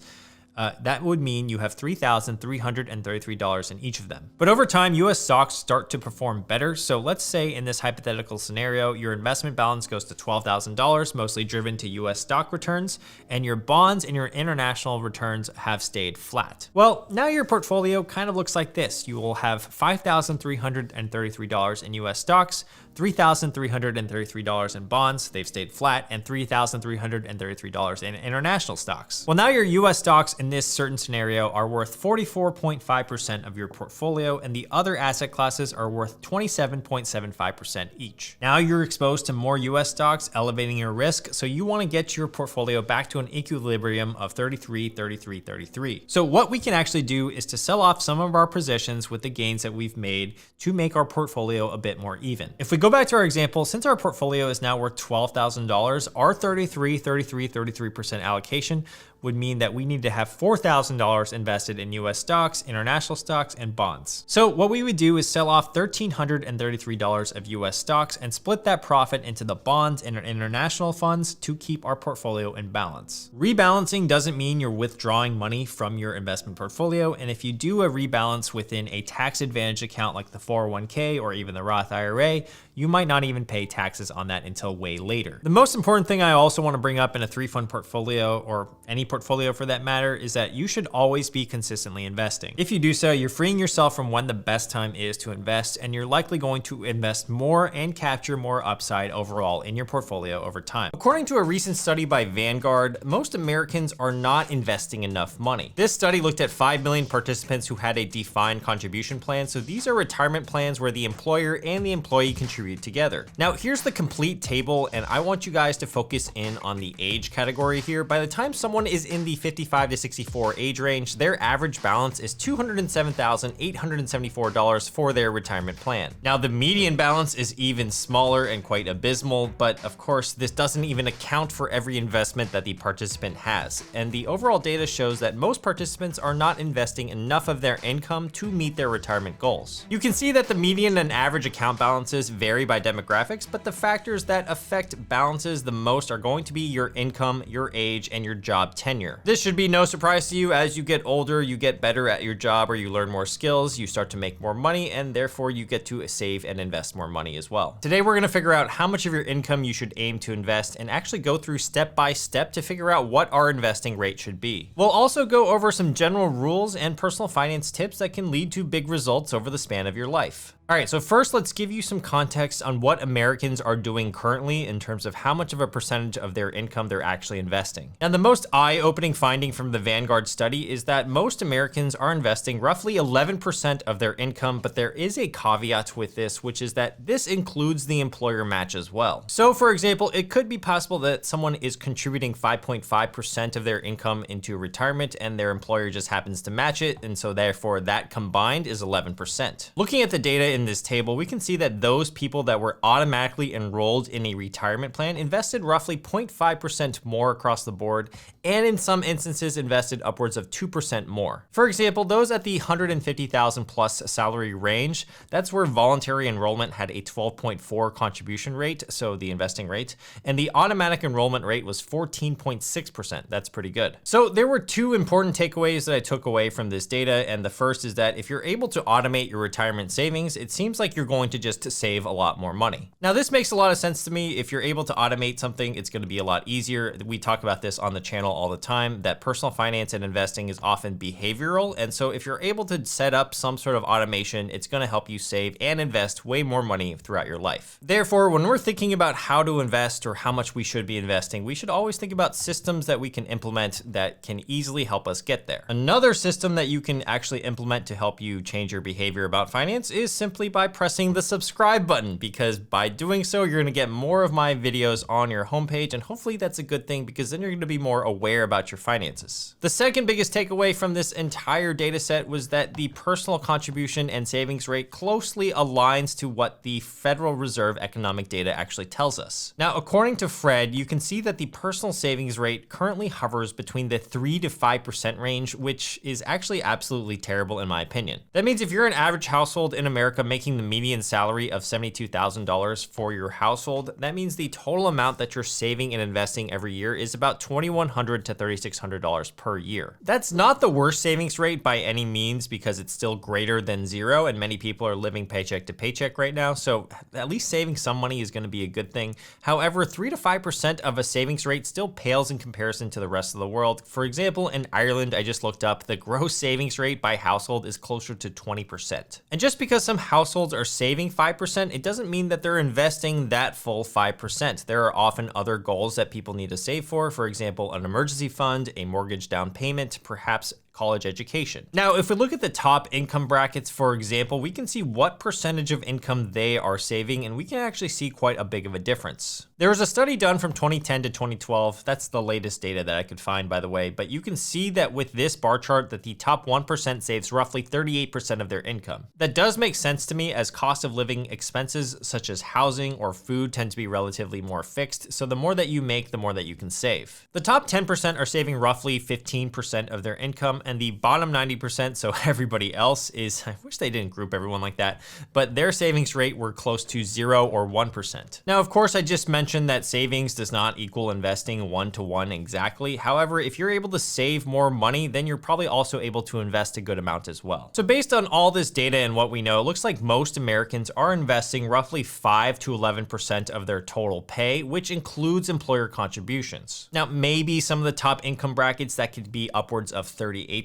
That would mean you have $3,333 in each of them. But over time, US stocks start to perform better. So let's say in this hypothetical scenario, your investment balance goes to $12,000, mostly driven to US stock returns, and your bonds and your international returns have stayed flat. Well, now your portfolio kind of looks like this. You will have $5,333 in US stocks, $3,333 in bonds, they've stayed flat, and $3,333 in international stocks. Well, now your US stocks in this certain scenario are worth 44.5% of your portfolio, and the other asset classes are worth 27.75% each. Now you're exposed to more US stocks, elevating your risk, so you want to get your portfolio back to an equilibrium of 33, 33, 33. So what we can actually do is to sell off some of our positions with the gains that we've made to make our portfolio a bit more even. If we go back to our example, since our portfolio is now worth $12,000, our 33, 33, 33% allocation would mean that we need to have $4,000 invested in US stocks, international stocks, and bonds. So what we would do is sell off $1,333 of US stocks and split that profit into the bonds and international funds to keep our portfolio in balance. Rebalancing doesn't mean you're withdrawing money from your investment portfolio, and if you do a rebalance within a tax advantage account like the 401k or even the Roth IRA, you might not even pay taxes on that until way later. The most important thing I also want to bring up in a 3-fund portfolio, or any portfolio for that matter, is that you should always be consistently investing. If you do so, you're freeing yourself from when the best time is to invest, and you're likely going to invest more and capture more upside overall in your portfolio over time. According to a recent study by Vanguard, most Americans are not investing enough money. This study looked at 5 million participants who had a defined contribution plan. So these are retirement plans where the employer and the employee contribute together. Now here's the complete table, and I want you guys to focus in on the age category here. By the time someone is in the 55 to 64 age range, their average balance is $207,874 for their retirement plan. Now the median balance is even smaller and quite abysmal, but of course this doesn't even account for every investment that the participant has. And the overall data shows that most participants are not investing enough of their income to meet their retirement goals. You can see that the median and average account balances vary by demographics, but the factors that affect balances the most are going to be your income, your age, and your job tenure. This should be no surprise to you. As you get older, you get better at your job, or you learn more skills, you start to make more money, and therefore you get to save and invest more money as well. Today we're going to figure out how much of your income you should aim to invest, and actually go through step by step to figure out what our investing rate should be. We'll also go over some general rules and personal finance tips that can lead to big results over the span of your life. All right, so first let's give you some context on what Americans are doing currently in terms of how much of a percentage of their income they're actually investing. And the most eye-opening finding from the Vanguard study is that most Americans are investing roughly 11% of their income, but there is a caveat with this, which is that this includes the employer match as well. So for example, it could be possible that someone is contributing 5.5% of their income into retirement and their employer just happens to match it, and so therefore that combined is 11%. Looking at the data in this table, we can see that those people that were automatically enrolled in a retirement plan invested roughly 0.5% more across the board, and in some instances invested upwards of 2% more. For example, those at the 150,000 plus salary range, that's where voluntary enrollment had a 12.4 contribution rate, so the investing rate, and the automatic enrollment rate was 14.6%. That's pretty good. So there were two important takeaways that I took away from this data, and the first is that if you're able to automate your retirement savings, it seems like you're going to just save a lot more money. Now, this makes a lot of sense to me. If you're able to automate something, it's going to be a lot easier. We talk about this on the channel all the time, that personal finance and investing is often behavioral. And so if you're able to set up some sort of automation, it's going to help you save and invest way more money throughout your life. Therefore, when we're thinking about how to invest or how much we should be investing, we should always think about systems that we can implement that can easily help us get there. Another system that you can actually implement to help you change your behavior about finance is simply by pressing the subscribe button, because by doing so, you're going to get more of my videos on your homepage, and hopefully that's a good thing because then you're going to be more aware about your finances. The second biggest takeaway from this entire data set was that the personal contribution and savings rate closely aligns to what the Federal Reserve economic data actually tells us. Now, according to Fred, you can see that the personal savings rate currently hovers between the 3 to 5% range, which is actually absolutely terrible in my opinion. That means if you're an average household in America making the median salary of $72,000 for your household, that means the total amount that you're saving and investing every year is about $2,100 to $3,600 per year. That's not the worst savings rate by any means, because it's still greater than zero, and many people are living paycheck to paycheck right now, so at least saving some money is going to be a good thing. However, 3 to 5% of a savings rate still pales in comparison to the rest of the world. For example, in Ireland, I just looked up, the gross savings rate by household is closer to 20%. And just because some households are saving 5%, it doesn't mean that they're investing that full 5%. There are often other goals that people need to save for example, an emergency fund, a mortgage down payment, perhaps college education. Now, if we look at the top income brackets, for example, we can see what percentage of income they are saving, and we can actually see quite a big of a difference. There was a study done from 2010 to 2012. That's the latest data that I could find, by the way, but you can see that with this bar chart that the top 1% saves roughly 38% of their income. That does make sense to me, as cost of living expenses such as housing or food tend to be relatively more fixed, so the more that you make, the more that you can save. The top 10% are saving roughly 15% of their income, and the bottom 90%, so everybody else, is, I wish they didn't group everyone like that, but their savings rate were close to 0 or 1%. Now, of course, I just mentioned that savings does not equal investing one-to-one exactly. However, if you're able to save more money, then you're probably also able to invest a good amount as well. So based on all this data and what we know, it looks like most Americans are investing roughly 5 to 11% of their total pay, which includes employer contributions. Now, maybe some of the top income brackets, that could be upwards of 38%,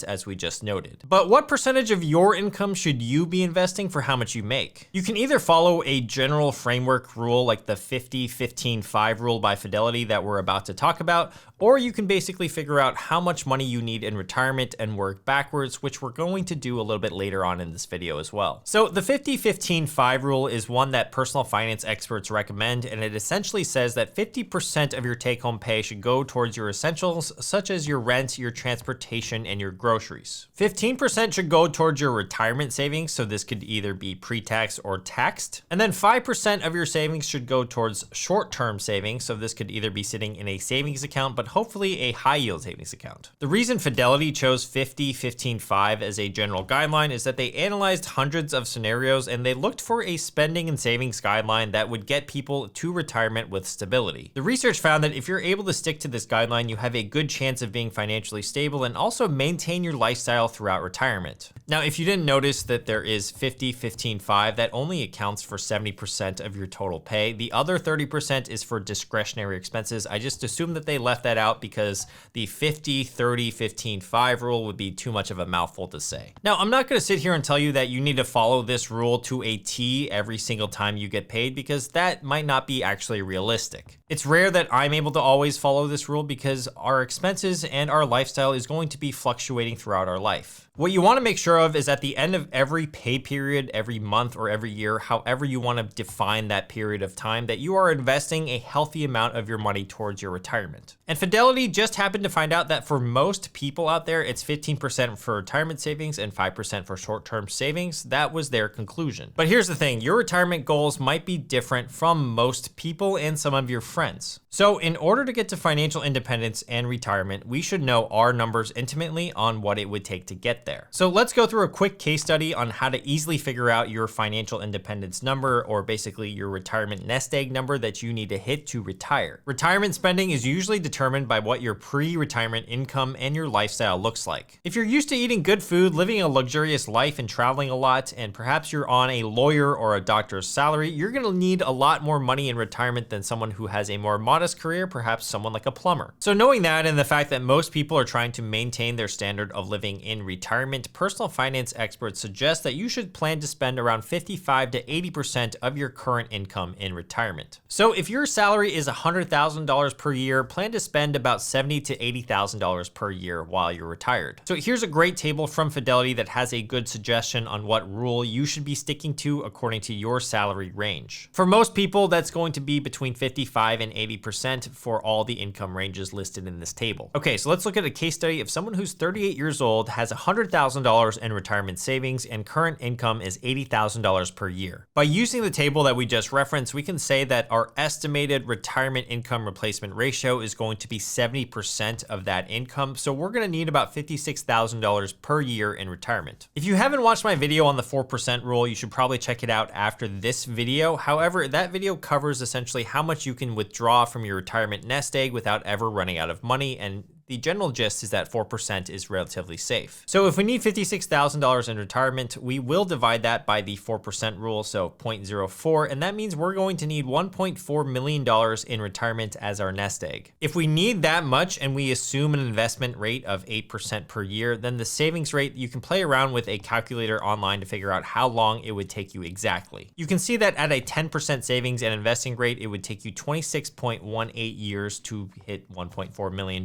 as we just noted. But what percentage of your income should you be investing for how much you make? You can either follow a general framework rule like the 50-15-5 rule by Fidelity that we're about to talk about, or you can basically figure out how much money you need in retirement and work backwards, which we're going to do a little bit later on in this video as well. So the 50-15-5 rule is one that personal finance experts recommend, and it essentially says that 50% of your take-home pay should go towards your essentials, such as your rent, your transportation, and your groceries. 15% should go towards your retirement savings, so this could either be pre-tax or taxed. And then 5% of your savings should go towards short-term savings, so this could either be sitting in a savings account, but hopefully a high-yield savings account. The reason Fidelity chose 50-15-5 as a general guideline is that they analyzed hundreds of scenarios, and they looked for a spending and savings guideline that would get people to retirement with stability. The research found that if you're able to stick to this guideline, you have a good chance of being financially stable and also maintain your lifestyle throughout retirement. Now, if you didn't notice that there is 50-15-5, that only accounts for 70% of your total pay. The other 30% is for discretionary expenses. I just assumed that they left that out because the 50-30-15-5 rule would be too much of a mouthful to say. Now, I'm not going to sit here and tell you that you need to follow this rule to a T every single time you get paid, because that might not be actually realistic. It's rare that I'm able to always follow this rule because our expenses and our lifestyle is going to be fluctuating throughout our life. What you want to make sure of is at the end of every pay period, every month or every year, however you want to define that period of time, that you are investing a healthy amount of your money towards your retirement. And Fidelity just happened to find out that for most people out there, it's 15% for retirement savings and 5% for short-term savings. That was their conclusion. But here's the thing, your retirement goals might be different from most people and some of your friends. So in order to get to financial independence and retirement, we should know our numbers intimately on what it would take to get there. So let's go through a quick case study on how to easily figure out your financial independence number, or basically your retirement nest egg number that you need to hit to retire. Retirement spending is usually determined by what your pre-retirement income and your lifestyle looks like. If you're used to eating good food, living a luxurious life and traveling a lot, and perhaps you're on a lawyer or a doctor's salary, you're gonna need a lot more money in retirement than someone who has a more modest career, perhaps someone like a plumber. So knowing that and the fact that most people are trying to maintain their standard of living in retirement, personal finance experts suggest that you should plan to spend around 55 to 80% of your current income in retirement. So if your salary is $100,000 per year, plan to spend about $70,000 to $80,000 per year while you're retired. So here's a great table from Fidelity that has a good suggestion on what rule you should be sticking to according to your salary range. For most people, that's going to be between 55 and 80% for all the income ranges listed in this table. Okay, so let's look at a case study of someone who's 38 years old, has $100,000 in retirement savings, and current income is $80,000 per year. By using the table that we just referenced, we can say that our estimated retirement income replacement ratio is going to be 70% of that income. So we're gonna need about $56,000 per year in retirement. If you haven't watched my video on the 4% rule, you should probably check it out after this video. However, that video covers essentially how much you can withdraw from your retirement nest egg without ever running out of money, and the general gist is that 4% is relatively safe. So if we need $56,000 in retirement, we will divide that by the 4% rule, so 0.04, and that means we're going to need $1.4 million in retirement as our nest egg. If we need that much and we assume an investment rate of 8% per year, then the savings rate, you can play around with a calculator online to figure out how long it would take you exactly. You can see that at a 10% savings and investing rate, it would take you 26.18 years to hit $1.4 million.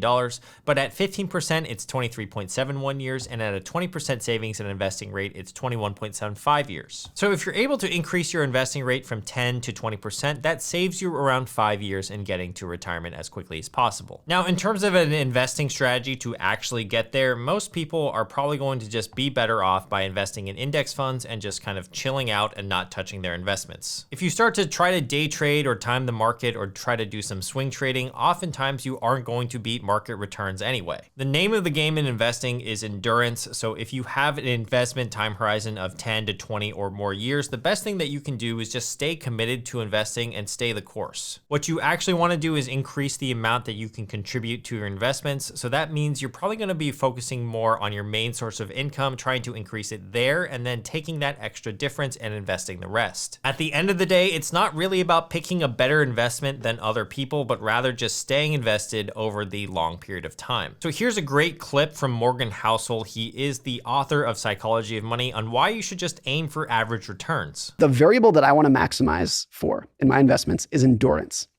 But at 15%, it's 23.71 years, and at a 20% savings and investing rate, it's 21.75 years. So if you're able to increase your investing rate from 10 to 20%, that saves you around 5 years in getting to retirement as quickly as possible. Now, in terms of an investing strategy to actually get there, most people are probably going to just be better off by investing in index funds and just kind of chilling out and not touching their investments. If you start to try to day trade or time the market or try to do some swing trading, oftentimes you aren't going to beat market returns anyway. The name of the game in investing is endurance. So if you have an investment time horizon of 10 to 20 or more years, the best thing that you can do is just stay committed to investing and stay the course. What you actually want to do is increase the amount that you can contribute to your investments. So that means you're probably going to be focusing more on your main source of income, trying to increase it there, and then taking that extra difference and investing the rest. At the end of the day, it's not really about picking a better investment than other people, but rather just staying invested over the long period of time. So here's a great clip from Morgan Housel. He is the author of Psychology of Money on why you should just aim for average returns. The variable that I want to maximize for in my investments is endurance.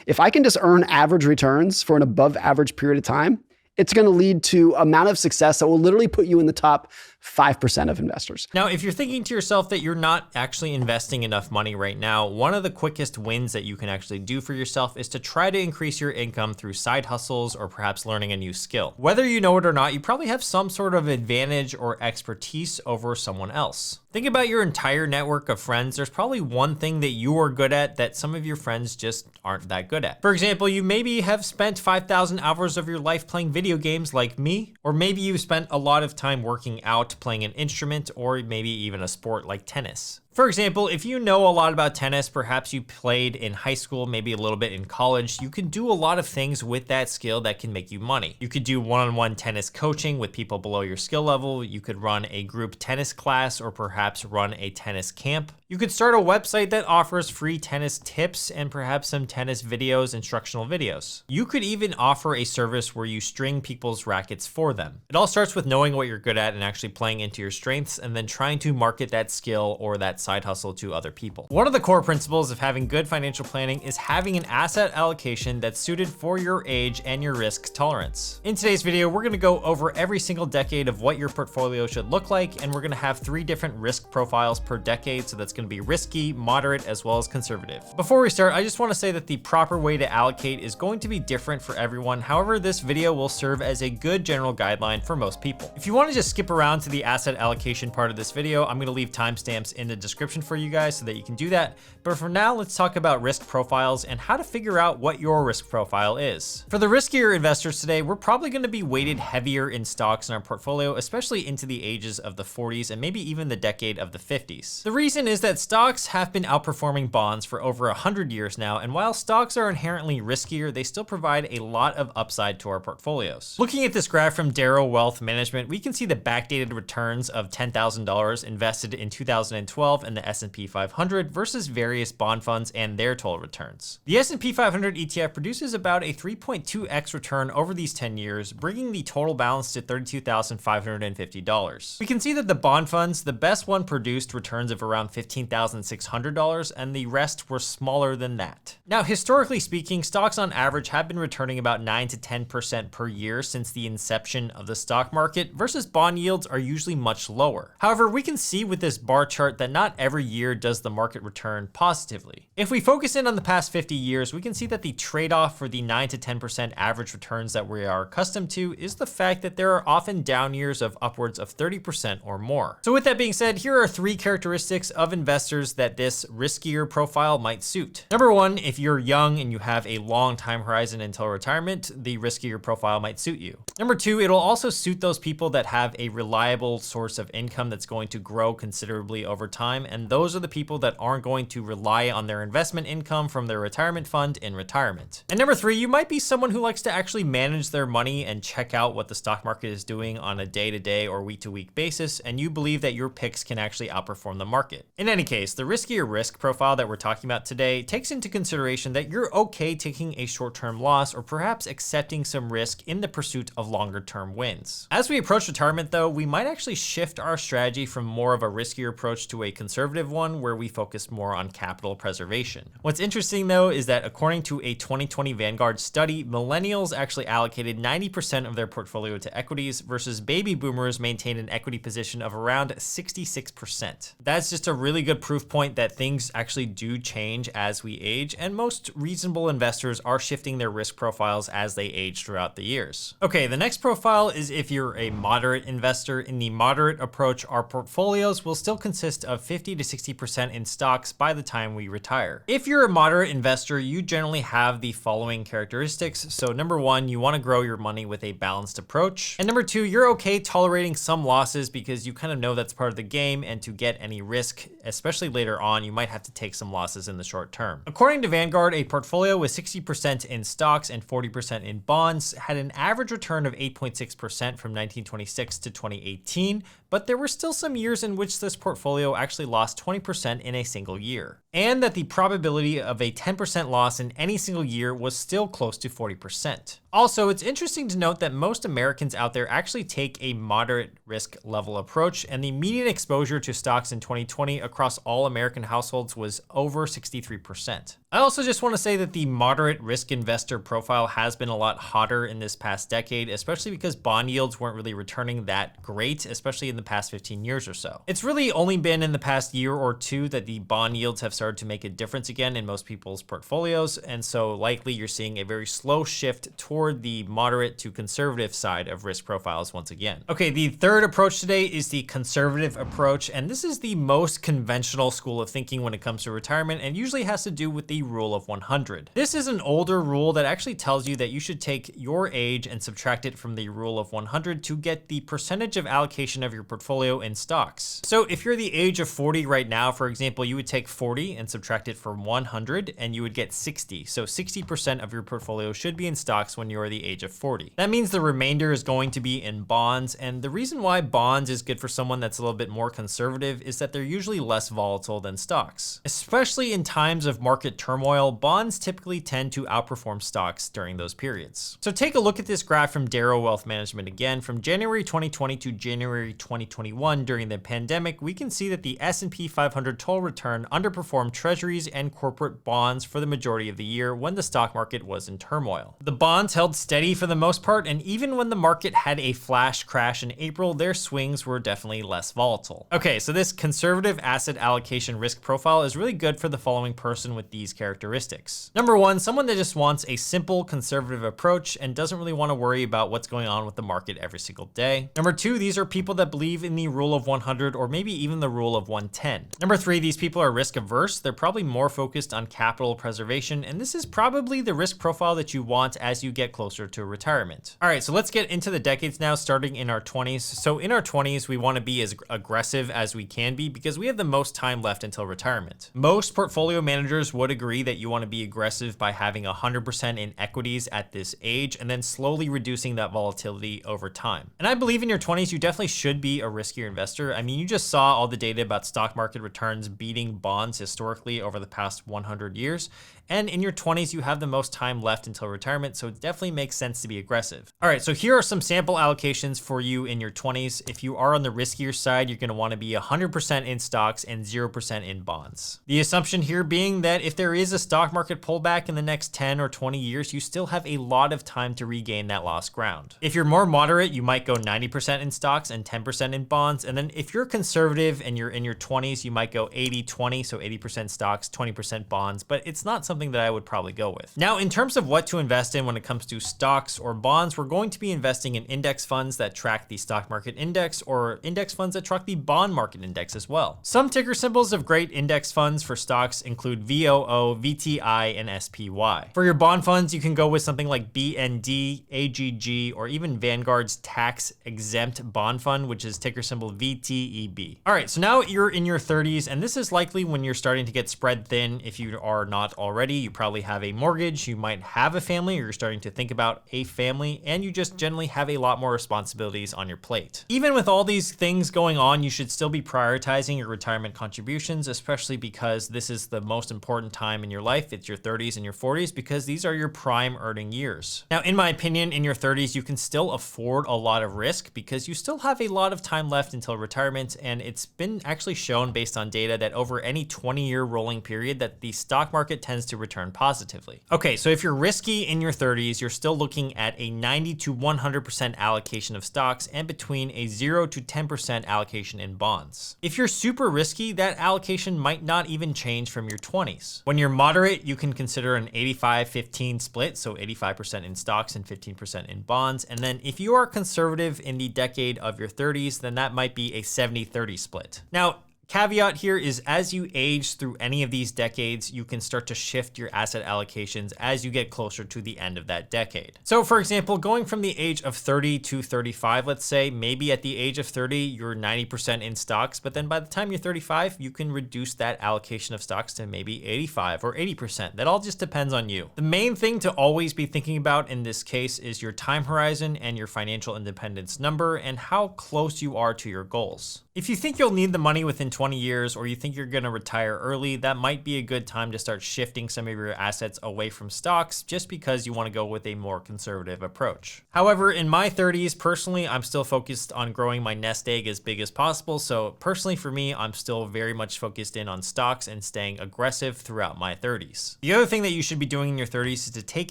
If I can just earn average returns for an above average period of time, it's going to lead to an amount of success that will literally put you in the top 5% of investors. Now, if you're thinking to yourself that you're not actually investing enough money right now, one of the quickest wins that you can actually do for yourself is to try to increase your income through side hustles or perhaps learning a new skill. Whether you know it or not, you probably have some sort of advantage or expertise over someone else. Think about your entire network of friends. There's probably one thing that you are good at that some of your friends just aren't that good at. For example, you maybe have spent 5,000 hours of your life playing video games like me, or maybe you've spent a lot of time working out, playing an instrument, or maybe even a sport like tennis. For example, if you know a lot about tennis, perhaps you played in high school, maybe a little bit in college, you can do a lot of things with that skill that can make you money. You could do one-on-one tennis coaching with people below your skill level. You could run a group tennis class or perhaps run a tennis camp. You could start a website that offers free tennis tips and perhaps some tennis videos, instructional videos. You could even offer a service where you string people's rackets for them. It all starts with knowing what you're good at and actually playing into your strengths and then trying to market that skill or that side hustle to other people. One of the core principles of having good financial planning is having an asset allocation that's suited for your age and your risk tolerance. In today's video, we're gonna go over every single decade of what your portfolio should look like, and we're gonna have 3 different risk profiles per decade, so that's gonna be risky, moderate, as well as conservative. Before we start, I just wanna say that the proper way to allocate is going to be different for everyone. However, this video will serve as a good general guideline for most people. If you wanna just skip around to the asset allocation part of this video, I'm gonna leave timestamps in the description for you guys so that you can do that. But for now, let's talk about risk profiles and how to figure out what your risk profile is. For the riskier investors today, we're probably gonna be weighted heavier in stocks in our portfolio, especially into the ages of the 40s and maybe even the decade of the 50s. The reason is that stocks have been outperforming bonds for over 100 years now, and while stocks are inherently riskier, they still provide a lot of upside to our portfolios. Looking at this graph from Darrow Wealth Management, we can see the backdated returns of $10,000 invested in 2012 in the S&P 500 versus various bond funds and their total returns. The S&P 500 ETF produces about a 3.2x return over these 10 years, bringing the total balance to $32,550. We can see that the bond funds, the best one produced returns of around $15,600, and the rest were smaller than that. Now, historically speaking, stocks on average have been returning about 9 to 10% per year since the inception of the stock market, versus bond yields are usually much lower. However, we can see with this bar chart that not every year does the market return positively. If we focus in on the past 50 years, we can see that the trade-off for the 9 to 10% average returns that we are accustomed to is the fact that there are often down years of upwards of 30% or more. So with that being said, here are 3 characteristics of investors that this riskier profile might suit. Number 1, if you're young and you have a long time horizon until retirement, the riskier profile might suit you. Number 2, it'll also suit those people that have a reliable source of income that's going to grow considerably over time, and those are the people that aren't going to rely on their investment income from their retirement fund in retirement. And number 3, you might be someone who likes to actually manage their money and check out what the stock market is doing on a day-to-day or week-to-week basis, and you believe that your picks can actually outperform the market. In any case, the riskier risk profile that we're talking about today takes into consideration that you're okay taking a short-term loss or perhaps accepting some risk in the pursuit of longer-term wins. As we approach retirement though, we might actually shift our strategy from more of a riskier approach to a conservative one where we focus more on capital preservation. What's interesting though is that according to a 2020 Vanguard study, millennials actually allocated 90% of their portfolio to equities versus baby boomers maintained an equity position of around 66%. That's just a really good proof point that things actually do change as we age, and most reasonable investors are shifting their risk profiles as they age throughout the years. Okay, the next profile is if you're a moderate investor. In the moderate approach, our portfolios will still consist of 50 to 60% in stocks by the time we retire. If you're a moderate investor, you generally have the following characteristics. So number 1, you want to grow your money with a balanced approach. And number 2, you're okay tolerating some losses because you kind of know that's part of the game, and to get any risk, especially later on, you might have to take some losses in the short term. According to Vanguard, a portfolio with 60% in stocks and 40% in bonds had an average return of 8.6% from 1926 to 2018, but there were still some years in which this portfolio actually lost 20% in a single year, and that the probability of a 10% loss in any single year was still close to 40%. Also, it's interesting to note that most Americans out there actually take a moderate risk level approach, and the median exposure to stocks in 2020 across all American households was over 63%. I also just want to say that the moderate risk investor profile has been a lot hotter in this past decade, especially because bond yields weren't really returning that great, especially in the past 15 years or so. It's really only been in the past year or 2 that the bond yields have started to make a difference again in most people's portfolios, and so likely you're seeing a very slow shift toward the moderate to conservative side of risk profiles once again. Okay, the third approach today is the conservative approach, and this is the most conventional school of thinking when it comes to retirement, and usually has to do with the rule of 100. This is an older rule that actually tells you that you should take your age and subtract it from the rule of 100 to get the percentage of allocation of your portfolio in stocks. So if you're the age of 40 right now, for example, you would take 40 and subtract it from 100 and you would get 60. So 60% of your portfolio should be in stocks when when you're the age of 40. That means the remainder is going to be in bonds, and the reason why bonds is good for someone that's a little bit more conservative is that they're usually less volatile than stocks. Especially in times of market turmoil, bonds typically tend to outperform stocks during those periods. So take a look at this graph from Darrow Wealth Management again. From January 2020 to January 2021 during the pandemic, we can see that the S&P 500 total return underperformed treasuries and corporate bonds for the majority of the year when the stock market was in turmoil. The bonds held steady for the most part, and even when the market had a flash crash in April, their swings were definitely less volatile. Okay, so this conservative asset allocation risk profile is really good for the following person with these characteristics. Number one, someone that just wants a simple conservative approach and doesn't really want to worry about what's going on with the market every single day. Number two, these are people that believe in the rule of 100 or maybe even the rule of 110. Number three, these people are risk averse. They're probably more focused on capital preservation, and this is probably the risk profile that you want as you get closer to retirement. All right, so let's get into the decades now, starting in our 20s. So in our 20s, we want to be as aggressive as we can be because we have the most time left until retirement. Most portfolio managers would agree that you want to be aggressive by having 100% in equities at this age and then slowly reducing that volatility over time. And I believe in your 20s, you definitely should be a riskier investor. I mean, you just saw all the data about stock market returns beating bonds historically over the past 100 years. And in your 20s, you have the most time left until retirement, so it definitely makes sense to be aggressive. All right, so here are some sample allocations for you in your 20s. If you are on the riskier side, you're gonna wanna be 100% in stocks and 0% in bonds. The assumption here being that if there is a stock market pullback in the next 10 or 20 years, you still have a lot of time to regain that lost ground. If you're more moderate, you might go 90% in stocks and 10% in bonds. And then if you're conservative and you're in your 20s, you might go 80-20, so 80% stocks, 20% bonds, but it's not something that I would probably go with. Now, in terms of what to invest in when it comes to stocks or bonds, we're going to be investing in index funds that track the stock market index or index funds that track the bond market index as well. Some ticker symbols of great index funds for stocks include VOO, VTI, and SPY. For your bond funds, you can go with something like BND, AGG, or even Vanguard's tax exempt bond fund, which is ticker symbol VTEB. All right, so now you're in your 30s, and this is likely when you're starting to get spread thin. If you are not already, you probably have a mortgage, you might have a family, or you're starting to think about a family, and you just generally have a lot more responsibilities on your plate. Even with all these things going on, you should still be prioritizing your retirement contributions, especially because this is the most important time in your life. It's your 30s and your 40s because these are your prime earning years. Now, in my opinion, in your 30s, you can still afford a lot of risk because you still have a lot of time left until retirement, and it's been actually shown based on data that over any 20-year rolling period that the stock market tends to return positively. Okay, so if you're risky in your 30s, you're still looking at a 90 to 100% allocation of stocks and between a 0 to 10% allocation in bonds. If you're super risky, that allocation might not even change from your 20s. When you're moderate, you can consider an 85-15 split, so 85% in stocks and 15% in bonds. And then if you are conservative in the decade of your 30s, then that might be a 70-30 split. Now, caveat here is as you age through any of these decades, you can start to shift your asset allocations as you get closer to the end of that decade. So for example, going from the age of 30 to 35, let's say, maybe at the age of 30, you're 90% in stocks, but then by the time you're 35, you can reduce that allocation of stocks to maybe 85 or 80%. That all just depends on you. The main thing to always be thinking about in this case is your time horizon and your financial independence number and how close you are to your goals. If you think you'll need the money within 20 years or you think you're gonna retire early, that might be a good time to start shifting some of your assets away from stocks just because you wanna go with a more conservative approach. However, in my 30s, personally, I'm still focused on growing my nest egg as big as possible. So personally for me, I'm still very much focused in on stocks and staying aggressive throughout my 30s. The other thing that you should be doing in your 30s is to take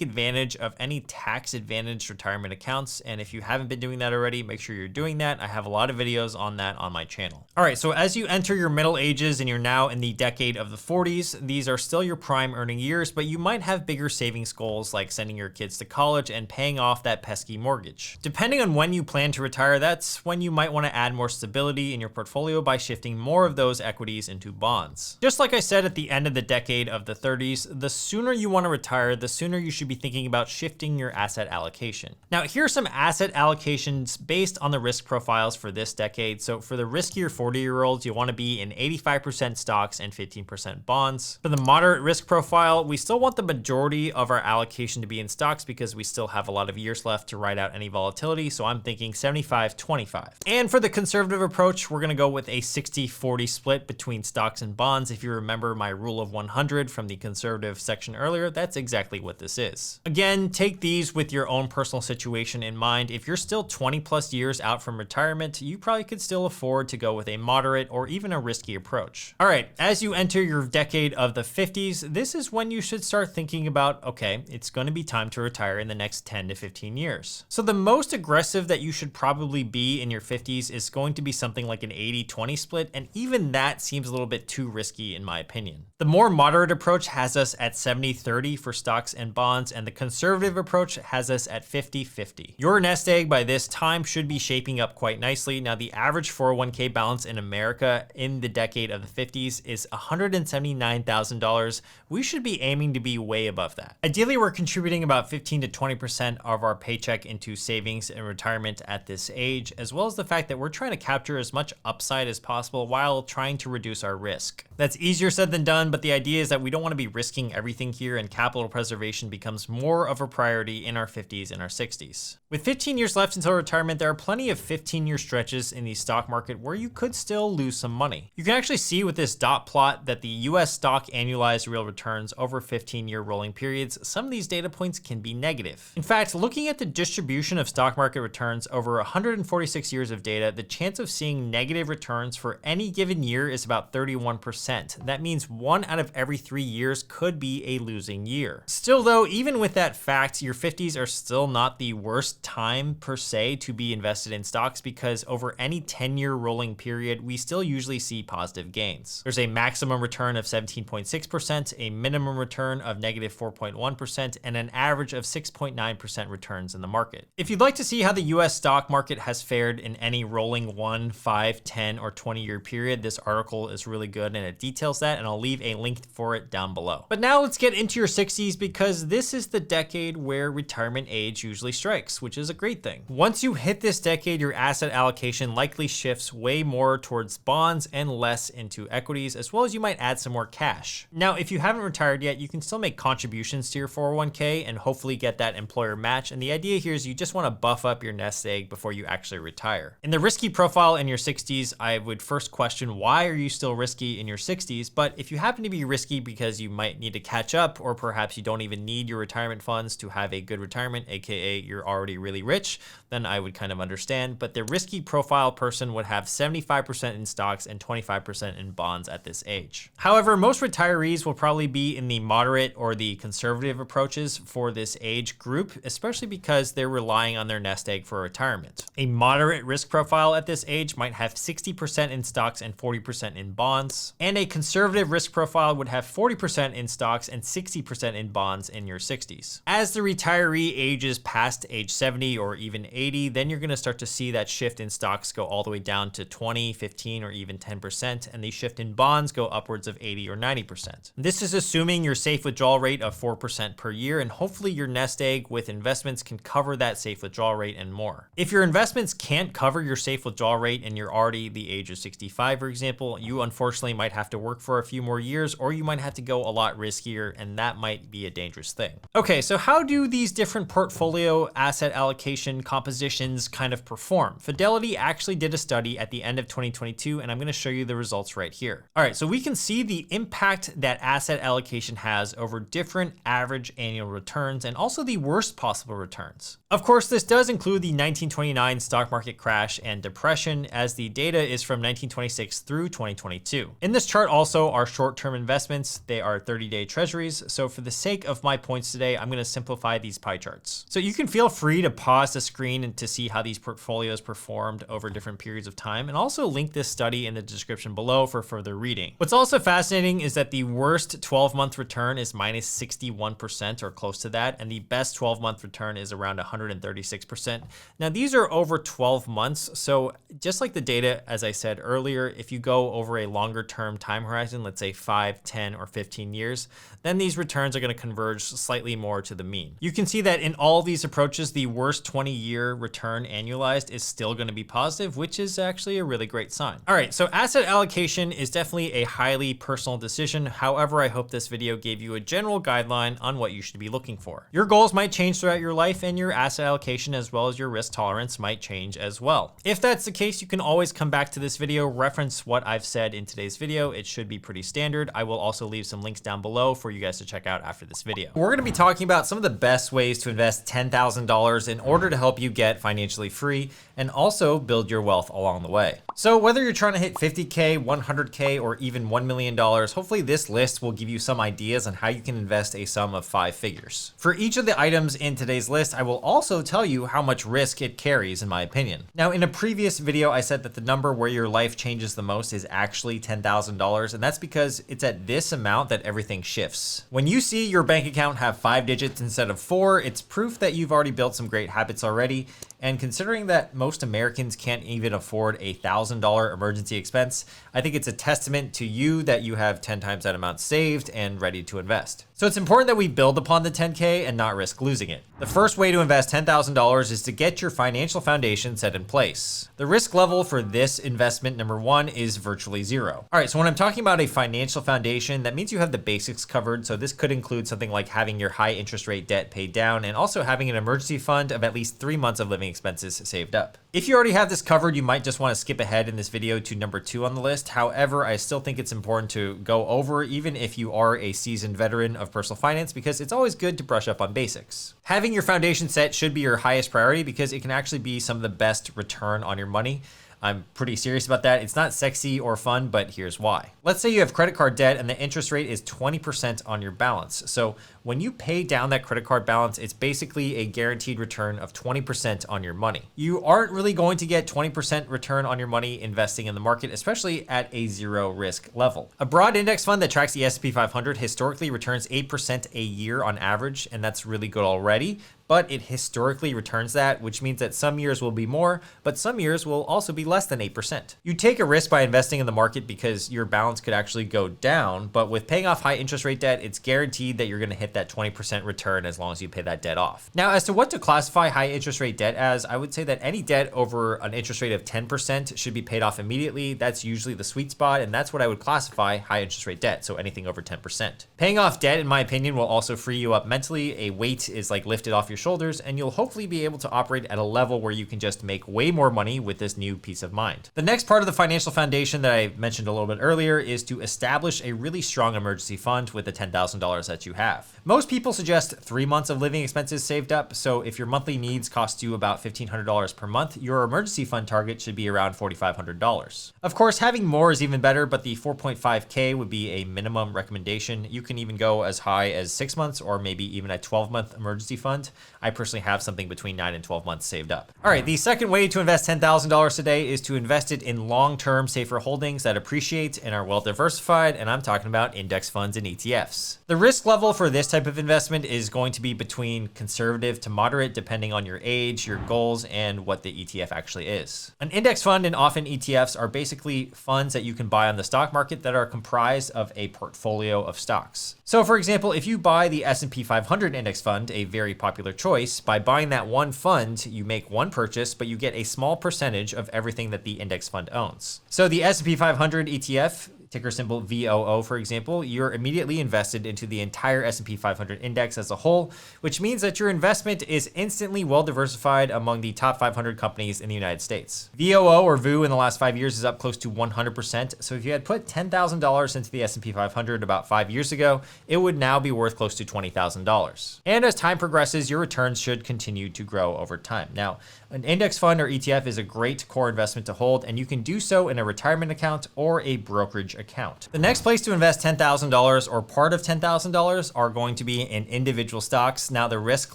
advantage of any tax advantaged retirement accounts. And if you haven't been doing that already, make sure you're doing that. I have a lot of videos on that on my channel. All right, so as you enter your middle ages and you're now in the decade of the 40s, these are still your prime earning years, but you might have bigger savings goals like sending your kids to college and paying off that pesky mortgage. Depending on when you plan to retire, that's when you might want to add more stability in your portfolio by shifting more of those equities into bonds. Just like I said at the end of the decade of the 30s, the sooner you want to retire, the sooner you should be thinking about shifting your asset allocation. Now, here are some asset allocations based on the risk profiles for this decade. So for the risk riskier 40-year-olds, you want to be in 85% stocks and 15% bonds. For the moderate risk profile, we still want the majority of our allocation to be in stocks because we still have a lot of years left to ride out any volatility. So I'm thinking 75-25. And for the conservative approach, we're going to go with a 60-40 split between stocks and bonds. If you remember my rule of 100 from the conservative section earlier, that's exactly what this is. Again, take these with your own personal situation in mind. If you're still 20 plus years out from retirement, you probably could still afford to go with a moderate or even a risky approach. All right, as you enter your decade of the 50s, this is when you should start thinking about, okay, it's going to be time to retire in the next 10 to 15 years. So the most aggressive that you should probably be in your 50s is going to be something like an 80-20 split, and even that seems a little bit too risky in my opinion. The more moderate approach has us at 70-30 for stocks and bonds, and the conservative approach has us at 50-50. Your nest egg by this time should be shaping up quite nicely. Now, the average 401k balance in America in the decade of the 50s is $179,000. We should be aiming to be way above that. Ideally, we're contributing about 15 to 20% of our paycheck into savings and retirement at this age, as well as the fact that we're trying to capture as much upside as possible while trying to reduce our risk. That's easier said than done, but the idea is that we don't want to be risking everything here, and capital preservation becomes more of a priority in our 50s and our 60s. With 15 years left until retirement, there are plenty of 15-year stretches in the stock market where you could still lose some money. You can actually see with this dot plot that the US stock annualized real returns over 15-year rolling periods, some of these data points can be negative. In fact, looking at the distribution of stock market returns over 146 years of data, the chance of seeing negative returns for any given year is about 31%. That means 1 out of every 3 years could be a losing year. Still though, even with that fact, your 50s are still not the worst time per se to be invested in stocks, because over any 10-year rolling period, we still usually see positive gains. There's a maximum return of 17.6%, a minimum return of negative 4.1%, and an average of 6.9% returns in the market. If you'd like to see how the US stock market has fared in any rolling 1, 5, 10, or 20-year period, this article is really good and it details that, and I'll leave a link for it down below. But now let's get into your 60s, because this is the decade where retirement age usually strikes, which is a great thing. Once you hit this decade, your asset allocation likely shifts way more towards bonds and less into equities, as well as you might add some more cash. Now, if you haven't retired yet, you can still make contributions to your 401k and hopefully get that employer match. And the idea here is you just want to buff up your nest egg before you actually retire. In the risky profile in your 60s, I would first question, why are you still risky in your 60s? But if you happen to be risky because you might need to catch up, or perhaps you don't even need your retirement funds to have a good retirement, aka you're already really rich, then I would kind of understand. But the risky profile person would have 75% in stocks and 25% in bonds at this age. However, most retirees will probably be in the moderate or the conservative approaches for this age group, especially because they're relying on their nest egg for retirement. A moderate risk profile at this age might have 60% in stocks and 40% in bonds, and a conservative risk profile would have 40% in stocks and 60% in bonds in your 60s. As the retiree ages past age 70 or even 80, then you're going to start to see that shift in stocks go all the way down to 20, 15, or even 10%, and the shift in bonds go upwards of 80 or 90%. This is assuming your safe withdrawal rate of 4% per year, and hopefully your nest egg with investments can cover that safe withdrawal rate and more. If your investments can't cover your safe withdrawal rate and you're already the age of 65, for example, you unfortunately might have to work for a few more years, or you might have to go a lot riskier, and that might be a dangerous thing. Okay, so how do these different portfolio asset allocation compositions kind of perform? Fidelity actually did a study at the end of 2022, and I'm going to show you the results right here. All right, so we can see the impact that asset allocation has over different average annual returns and also the worst possible returns. Of course, this does include the 1929 stock market crash and depression, as the data is from 1926 through 2022. In this chart also are short-term investments. They are 30-day treasuries. So for the sake of my points today, I'm going to simplify these pie charts. So you can feel free to pause the screen and to see how these portfolios performed over different periods of time, and also link this study in the description below for further reading. What's also fascinating is that the worst 12-month return is minus 61% or close to that, and the best 12-month return is around 136%. Now these are over 12 months, so just like the data, as I said earlier, if you go over a longer term time horizon, let's say 5, 10, or 15 years, then these returns are going to converge slightly more to the mean. You can see that in all these approaches, the worst 20-year return annualized is still going to be positive, which is actually actually a really great sign. All right, so asset allocation is definitely a highly personal decision. However, I hope this video gave you a general guideline on what you should be looking for. Your goals might change throughout your life, and your asset allocation as well as your risk tolerance might change as well. If that's the case, you can always come back to this video, reference what I've said in today's video. It should be pretty standard. I will also leave some links down below for you guys to check out after this video. We're gonna be talking about some of the best ways to invest $10,000 in order to help you get financially free and also build your wealth along the way. So whether you're trying to hit 50K, 100K, or even $1 million, hopefully this list will give you some ideas on how you can invest a sum of 5 figures. For each of the items in today's list, I will also tell you how much risk it carries, in my opinion. Now, in a previous video, I said that the number where your life changes the most is actually $10,000, and that's because it's at this amount that everything shifts. When you see your bank account have 5 digits instead of 4, it's proof that you've already built some great habits already. And considering that most Americans can't even afford a $1,000 emergency expense, I think it's a testament to you that you have 10 times that amount saved and ready to invest. So it's important that we build upon the 10K and not risk losing it. The first way to invest $10,000 is to get your financial foundation set in place. The risk level for this investment, number 1, is virtually 0. All right, so when I'm talking about a financial foundation, that means you have the basics covered. So this could include something like having your high interest rate debt paid down and also having an emergency fund of at least 3 months of living expenses saved up. If you already have this covered, you might just want to skip ahead in this video to number 2 on the list. However, I still think it's important to go over even if you are a seasoned veteran of personal finance, because it's always good to brush up on basics. Having your foundation set should be your highest priority because it can actually be some of the best return on your money. I'm pretty serious about that. It's not sexy or fun, but here's why. Let's say you have credit card debt and the interest rate is 20% on your balance. So when you pay down that credit card balance, it's basically a guaranteed return of 20% on your money. You aren't really going to get 20% return on your money investing in the market, especially at a 0 risk level. A broad index fund that tracks the S&P 500 historically returns 8% a year on average, and that's really good already. But it historically returns that, which means that some years will be more, but some years will also be less than 8%. You take a risk by investing in the market because your balance could actually go down, but with paying off high interest rate debt, it's guaranteed that you're gonna hit that 20% return as long as you pay that debt off. Now, as to what to classify high interest rate debt as, I would say that any debt over an interest rate of 10% should be paid off immediately. That's usually the sweet spot, and that's what I would classify high interest rate debt, so anything over 10%. Paying off debt, in my opinion, will also free you up mentally. A weight is like lifted off your shoulders, and you'll hopefully be able to operate at a level where you can just make way more money with this new peace of mind. The next part of the financial foundation that I mentioned a little bit earlier is to establish a really strong emergency fund with the $10,000 that you have. Most people suggest 3 months of living expenses saved up, so if your monthly needs cost you about $1,500 per month, your emergency fund target should be around $4,500. Of course, having more is even better, but the 4.5K would be a minimum recommendation. You can even go as high as 6 months or maybe even a 12-month emergency fund. I personally have something between 9 and 12 months saved up. All right, the second way to invest $10,000 today is to invest it in long-term safer holdings that appreciate and are well diversified, and I'm talking about index funds and ETFs. The risk level for this type of investment is going to be between conservative to moderate depending on your age, your goals, and what the ETF actually is. An index fund and often ETFs are basically funds that you can buy on the stock market that are comprised of a portfolio of stocks. So for example, if you buy the S&P 500 index fund, a very popular choice, by buying that one fund, you make one purchase, but you get a small percentage of everything that the index fund owns. So the S&P 500 ETF, ticker symbol VOO, for example, you're immediately invested into the entire S&P 500 index as a whole, which means that your investment is instantly well diversified among the top 500 companies in the United States. VOO or VOO in the last 5 years is up close to 100%. So if you had put $10,000 into the S&P 500 about 5 years ago, it would now be worth close to $20,000. And as time progresses, your returns should continue to grow over time. Now, an index fund or ETF is a great core investment to hold, and you can do so in a retirement account or a brokerage account. The next place to invest $10,000 or part of $10,000 are going to be in individual stocks. Now, the risk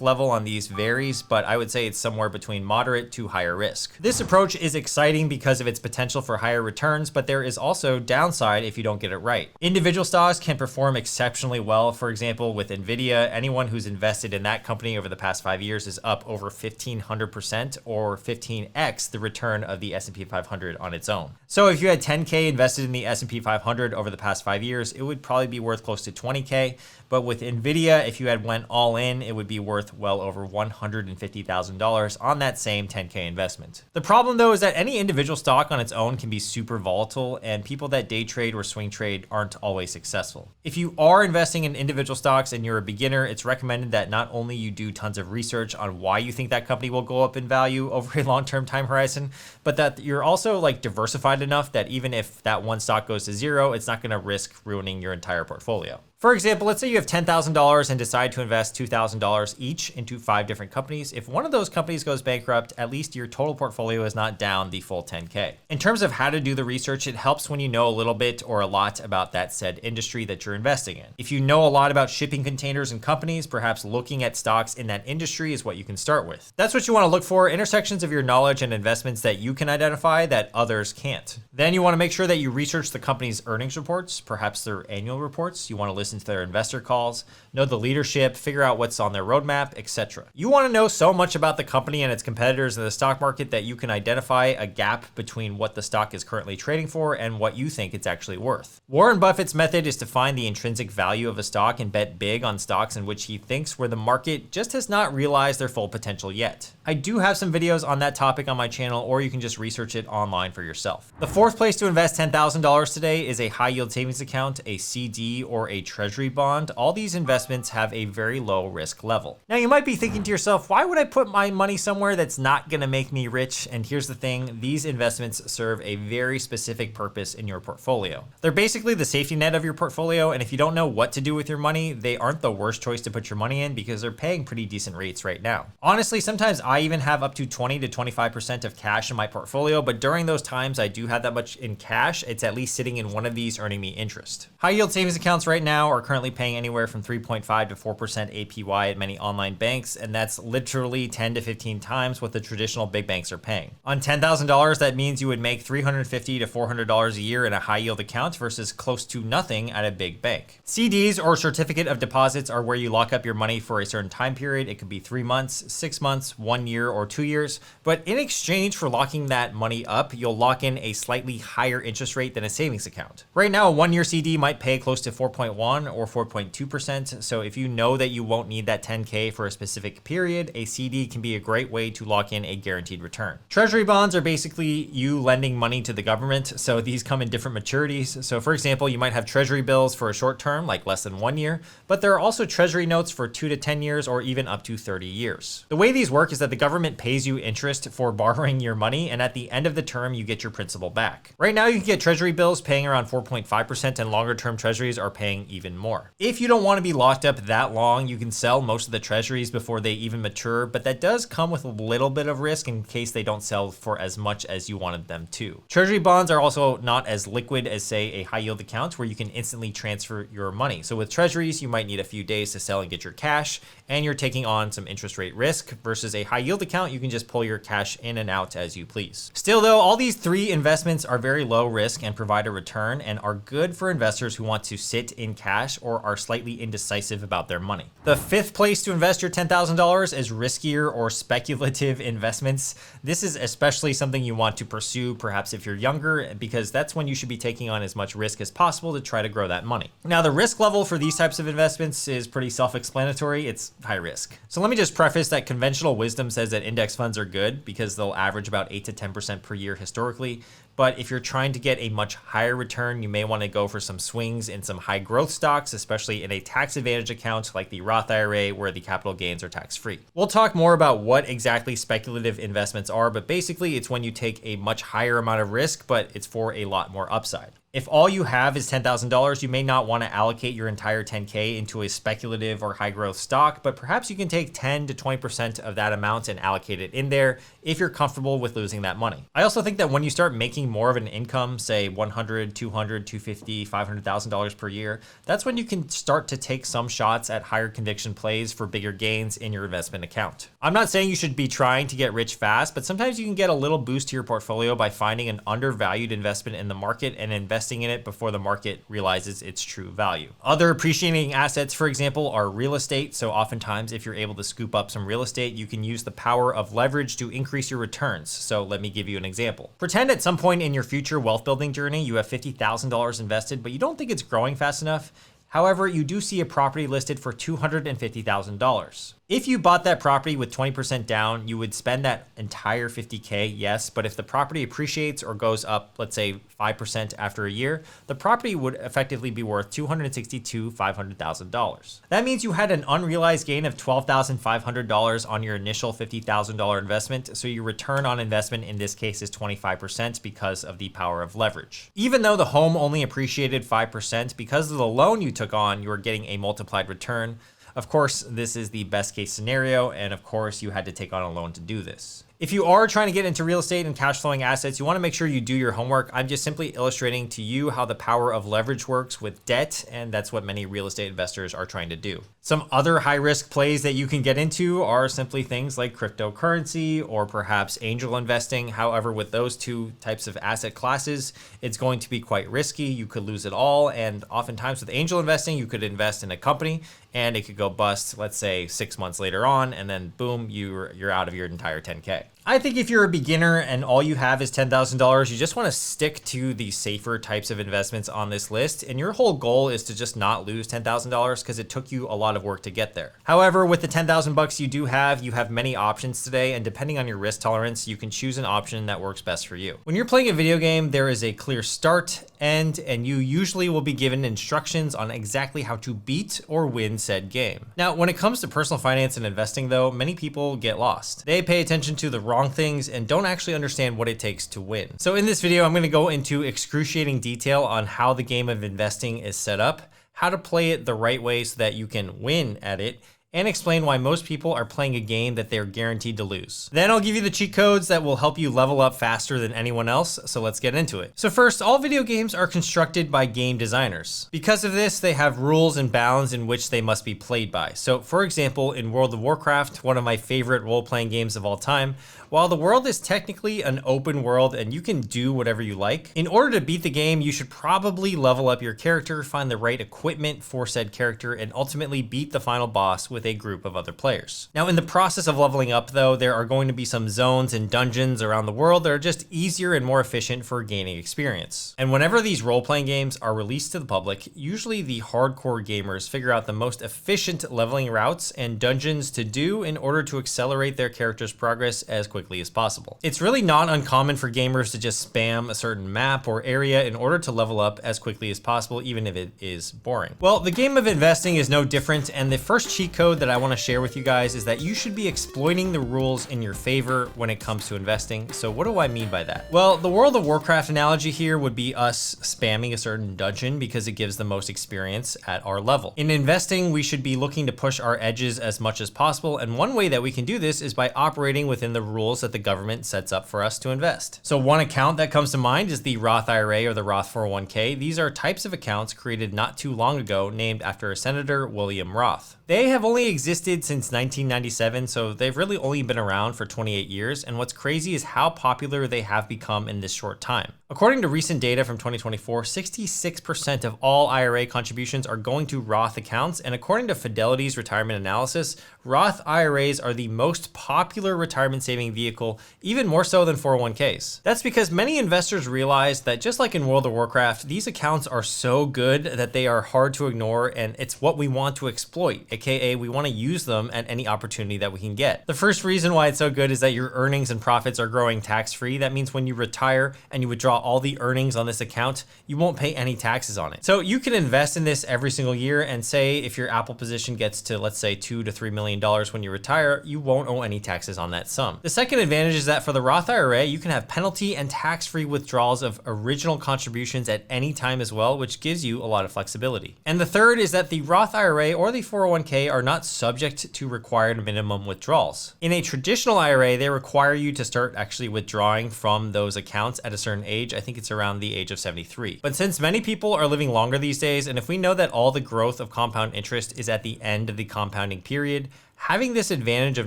level on these varies, but I would say it's somewhere between moderate to higher risk. This approach is exciting because of its potential for higher returns, but there is also downside if you don't get it right. Individual stocks can perform exceptionally well. For example, with Nvidia, anyone who's invested in that company over the past 5 years is up over 1,500% or 15x the return of the S&P 500 on its own. So if you had 10K invested in the S&P 500 500 over the past 5 years, it would probably be worth close to 20K. But with Nvidia, if you had went all in, it would be worth well over $150,000 on that same 10K investment. The problem though is that any individual stock on its own can be super volatile, and people that day trade or swing trade aren't always successful. If you are investing in individual stocks and you're a beginner, it's recommended that not only you do tons of research on why you think that company will go up in value over a long-term time horizon, but that you're also diversified enough that even if that one stock goes to zero, it's not going to risk ruining your entire portfolio. For example, let's say you have $10,000 and decide to invest $2,000 each into 5 different companies. If one of those companies goes bankrupt, at least your total portfolio is not down the full 10K. In terms of how to do the research, it helps when you know a little bit or a lot about that said industry that you're investing in. If you know a lot about shipping containers and companies, perhaps looking at stocks in that industry is what you can start with. That's what you want to look for, intersections of your knowledge and investments that you can identify that others can't. Then you want to make sure that you research the company's earnings reports, perhaps their annual reports. You want to listen to their investor calls, know the leadership, figure out what's on their roadmap, etc. You want to know so much about the company and its competitors in the stock market that you can identify a gap between what the stock is currently trading for and what you think it's actually worth. Warren Buffett's method is to find the intrinsic value of a stock and bet big on stocks in which he thinks where the market just has not realized their full potential yet. I do have some videos on that topic on my channel, or you can just research it online for yourself. The fourth place to invest $10,000 today is a high yield savings account, a CD, or a treasury bond. All these investments have a very low risk level. Now you might be thinking to yourself, why would I put my money somewhere that's not gonna make me rich? And here's the thing, these investments serve a very specific purpose in your portfolio. They're basically the safety net of your portfolio, and if you don't know what to do with your money, they aren't the worst choice to put your money in because they're paying pretty decent rates right now. Honestly, sometimes I even have up to 20 to 25% of cash in my portfolio, but during those times I do have that much in cash, it's at least sitting in one of these earning me interest. High yield savings accounts right now are currently paying anywhere from 3.5 to 4% APY at many online banks, and that's literally 10 to 15 times what the traditional big banks are paying. On $10,000, that means you would make $350 to $400 a year in a high yield account versus close to nothing at a big bank. CDs, or certificate of deposits, are where you lock up your money for a certain time period. It could be 3 months, 6 months, 1 year, or 2 years. But in exchange for locking that money up, you'll lock in a slightly higher interest rate than a savings account. Right now, a 1-year CD might pay close to 4.1 or 4.2%. So if you know that you won't need that 10K for a specific period, a CD can be a great way to lock in a guaranteed return. Treasury bonds are basically you lending money to the government. So these come in different maturities. So for example, you might have treasury bills for a short term, like less than 1 year, but there are also treasury notes for 2 to 10 years or even up to 30 years. The way these work is that the government pays you interest for borrowing your money, and at the end of the term, you get your principal back. Right now, you can get treasury bills paying around 4.5%, and longer term treasuries are paying even more. If you don't want to be locked up that long, you can sell most of the treasuries before they even mature, but that does come with a little bit of risk in case they don't sell for as much as you wanted them to. Treasury bonds are also not as liquid as, say, a high yield account where you can instantly transfer your money. So with treasuries, you might need a few days to sell and get your cash, and you're taking on some interest rate risk, versus a high yield account, you can just pull your cash in and out as you please. Still though, all these 3 investments are very low risk and provide a return and are good for investors who want to sit in cash or are slightly indecisive about their money. The 5th place to invest your $10,000 is riskier or speculative investments. This is especially something you want to pursue perhaps if you're younger, because that's when you should be taking on as much risk as possible to try to grow that money. Now, the risk level for these types of investments is pretty self-explanatory. It's high risk. So let me just preface that conventional wisdom says that index funds are good because they'll average about 8 to 10% per year historically. But if you're trying to get a much higher return, you may want to go for some swings in some high growth stocks, especially in a tax advantage account like the Roth IRA, where the capital gains are tax free. We'll talk more about what exactly speculative investments are, but basically it's when you take a much higher amount of risk, but it's for a lot more upside. If all you have is $10,000, you may not want to allocate your entire 10K into a speculative or high growth stock, but perhaps you can take 10 to 20% of that amount and allocate it in there if you're comfortable with losing that money. I also think that when you start making more of an income, say $100, $200, $250, $500,000 per year, that's when you can start to take some shots at higher conviction plays for bigger gains in your investment account. I'm not saying you should be trying to get rich fast, but sometimes you can get a little boost to your portfolio by finding an undervalued investment in the market and investing investing in it before the market realizes its true value. Other appreciating assets, for example, are real estate. So oftentimes, if you're able to scoop up some real estate, you can use the power of leverage to increase your returns. So let me give you an example. Pretend at some point in your future wealth building journey, you have $50,000 invested, but you don't think it's growing fast enough. However, you do see a property listed for $250,000. If you bought that property with 20% down, you would spend that entire 50K, yes, but if the property appreciates or goes up, let's say 5% after a year, the property would effectively be worth $262,500. That means you had an unrealized gain of $12,500 on your initial $50,000 investment, so your return on investment in this case is 25% because of the power of leverage. Even though the home only appreciated 5%, because of the loan you took on, you are getting a multiplied return. Of course, this is the best case scenario, and of course, you had to take on a loan to do this. If you are trying to get into real estate and cash flowing assets, you want to make sure you do your homework. I'm just simply illustrating to you how the power of leverage works with debt, and that's what many real estate investors are trying to do. Some other high risk plays that you can get into are simply things like cryptocurrency or perhaps angel investing. However, with those two types of asset classes, it's going to be quite risky. You could lose it all. And oftentimes with angel investing, you could invest in a company and it could go bust, let's say 6 months later on, and then boom, you're out of your entire 10K. I think if you're a beginner and all you have is $10,000, you just want to stick to the safer types of investments on this list. And your whole goal is to just not lose $10,000 because it took you a lot of work to get there. However, with the 10,000 bucks you have many options today. And depending on your risk tolerance, you can choose an option that works best for you. When you're playing a video game, there is a clear start, end, and you usually will be given instructions on exactly how to beat or win said game. Now, when it comes to personal finance and investing though, many people get lost. They pay attention to the wrong things and don't actually understand what it takes to win. So in this video, I'm going to go into excruciating detail on how the game of investing is set up, how to play it the right way so that you can win at it, and explain why most people are playing a game that they're guaranteed to lose. Then I'll give you the cheat codes that will help you level up faster than anyone else, so let's get into it. So first, all video games are constructed by game designers. Because of this, they have rules and bounds in which they must be played by. So for example, in World of Warcraft, one of my favorite role-playing games of all time, while the world is technically an open world and you can do whatever you like, in order to beat the game, you should probably level up your character, find the right equipment for said character, and ultimately beat the final boss with a group of other players. Now, in the process of leveling up though, there are going to be some zones and dungeons around the world that are just easier and more efficient for gaining experience. And whenever these role-playing games are released to the public, usually the hardcore gamers figure out the most efficient leveling routes and dungeons to do in order to accelerate their character's progress as quickly as possible. It's really not uncommon for gamers to just spam a certain map or area in order to level up as quickly as possible, even if it is boring. Well, the game of investing is no different, and the first cheat code that I want to share with you guys is that you should be exploiting the rules in your favor when it comes to investing. So what do I mean by that? Well, the World of Warcraft analogy here would be us spamming a certain dungeon because it gives the most experience at our level. In investing, we should be looking to push our edges as much as possible, and one way that we can do this is by operating within the rules that the government sets up for us to invest. So one account that comes to mind is the Roth IRA or the Roth 401k. These are types of accounts created not too long ago named after a Senator William Roth. They have only existed since 1997, so they've really only been around for 28 years, and what's crazy is how popular they have become in this short time. According to recent data from 2024, 66% of all IRA contributions are going to Roth accounts, and according to Fidelity's retirement analysis, Roth IRAs are the most popular retirement saving vehicle, even more so than 401ks. That's because many investors realize that just like in World of Warcraft, these accounts are so good that they are hard to ignore, and it's what we want to exploit, aka we want to use them at any opportunity that we can get. The first reason why it's so good is that your earnings and profits are growing tax-free. That means when you retire and you withdraw all the earnings on this account, you won't pay any taxes on it. So you can invest in this every single year, and say if your Apple position gets to, let's say, $2 to $3 million when you retire, you won't owe any taxes on that sum. The second advantage is that for the Roth IRA, you can have penalty and tax-free withdrawals of original contributions at any time as well, which gives you a lot of flexibility. And the third is that the Roth IRA or the 401k are not subject to required minimum withdrawals. In a traditional IRA, they require you to start actually withdrawing from those accounts at a certain age. I think it's around the age of 73. But since many people are living longer these days, and if we know that all the growth of compound interest is at the end of the compounding period, Having this advantage of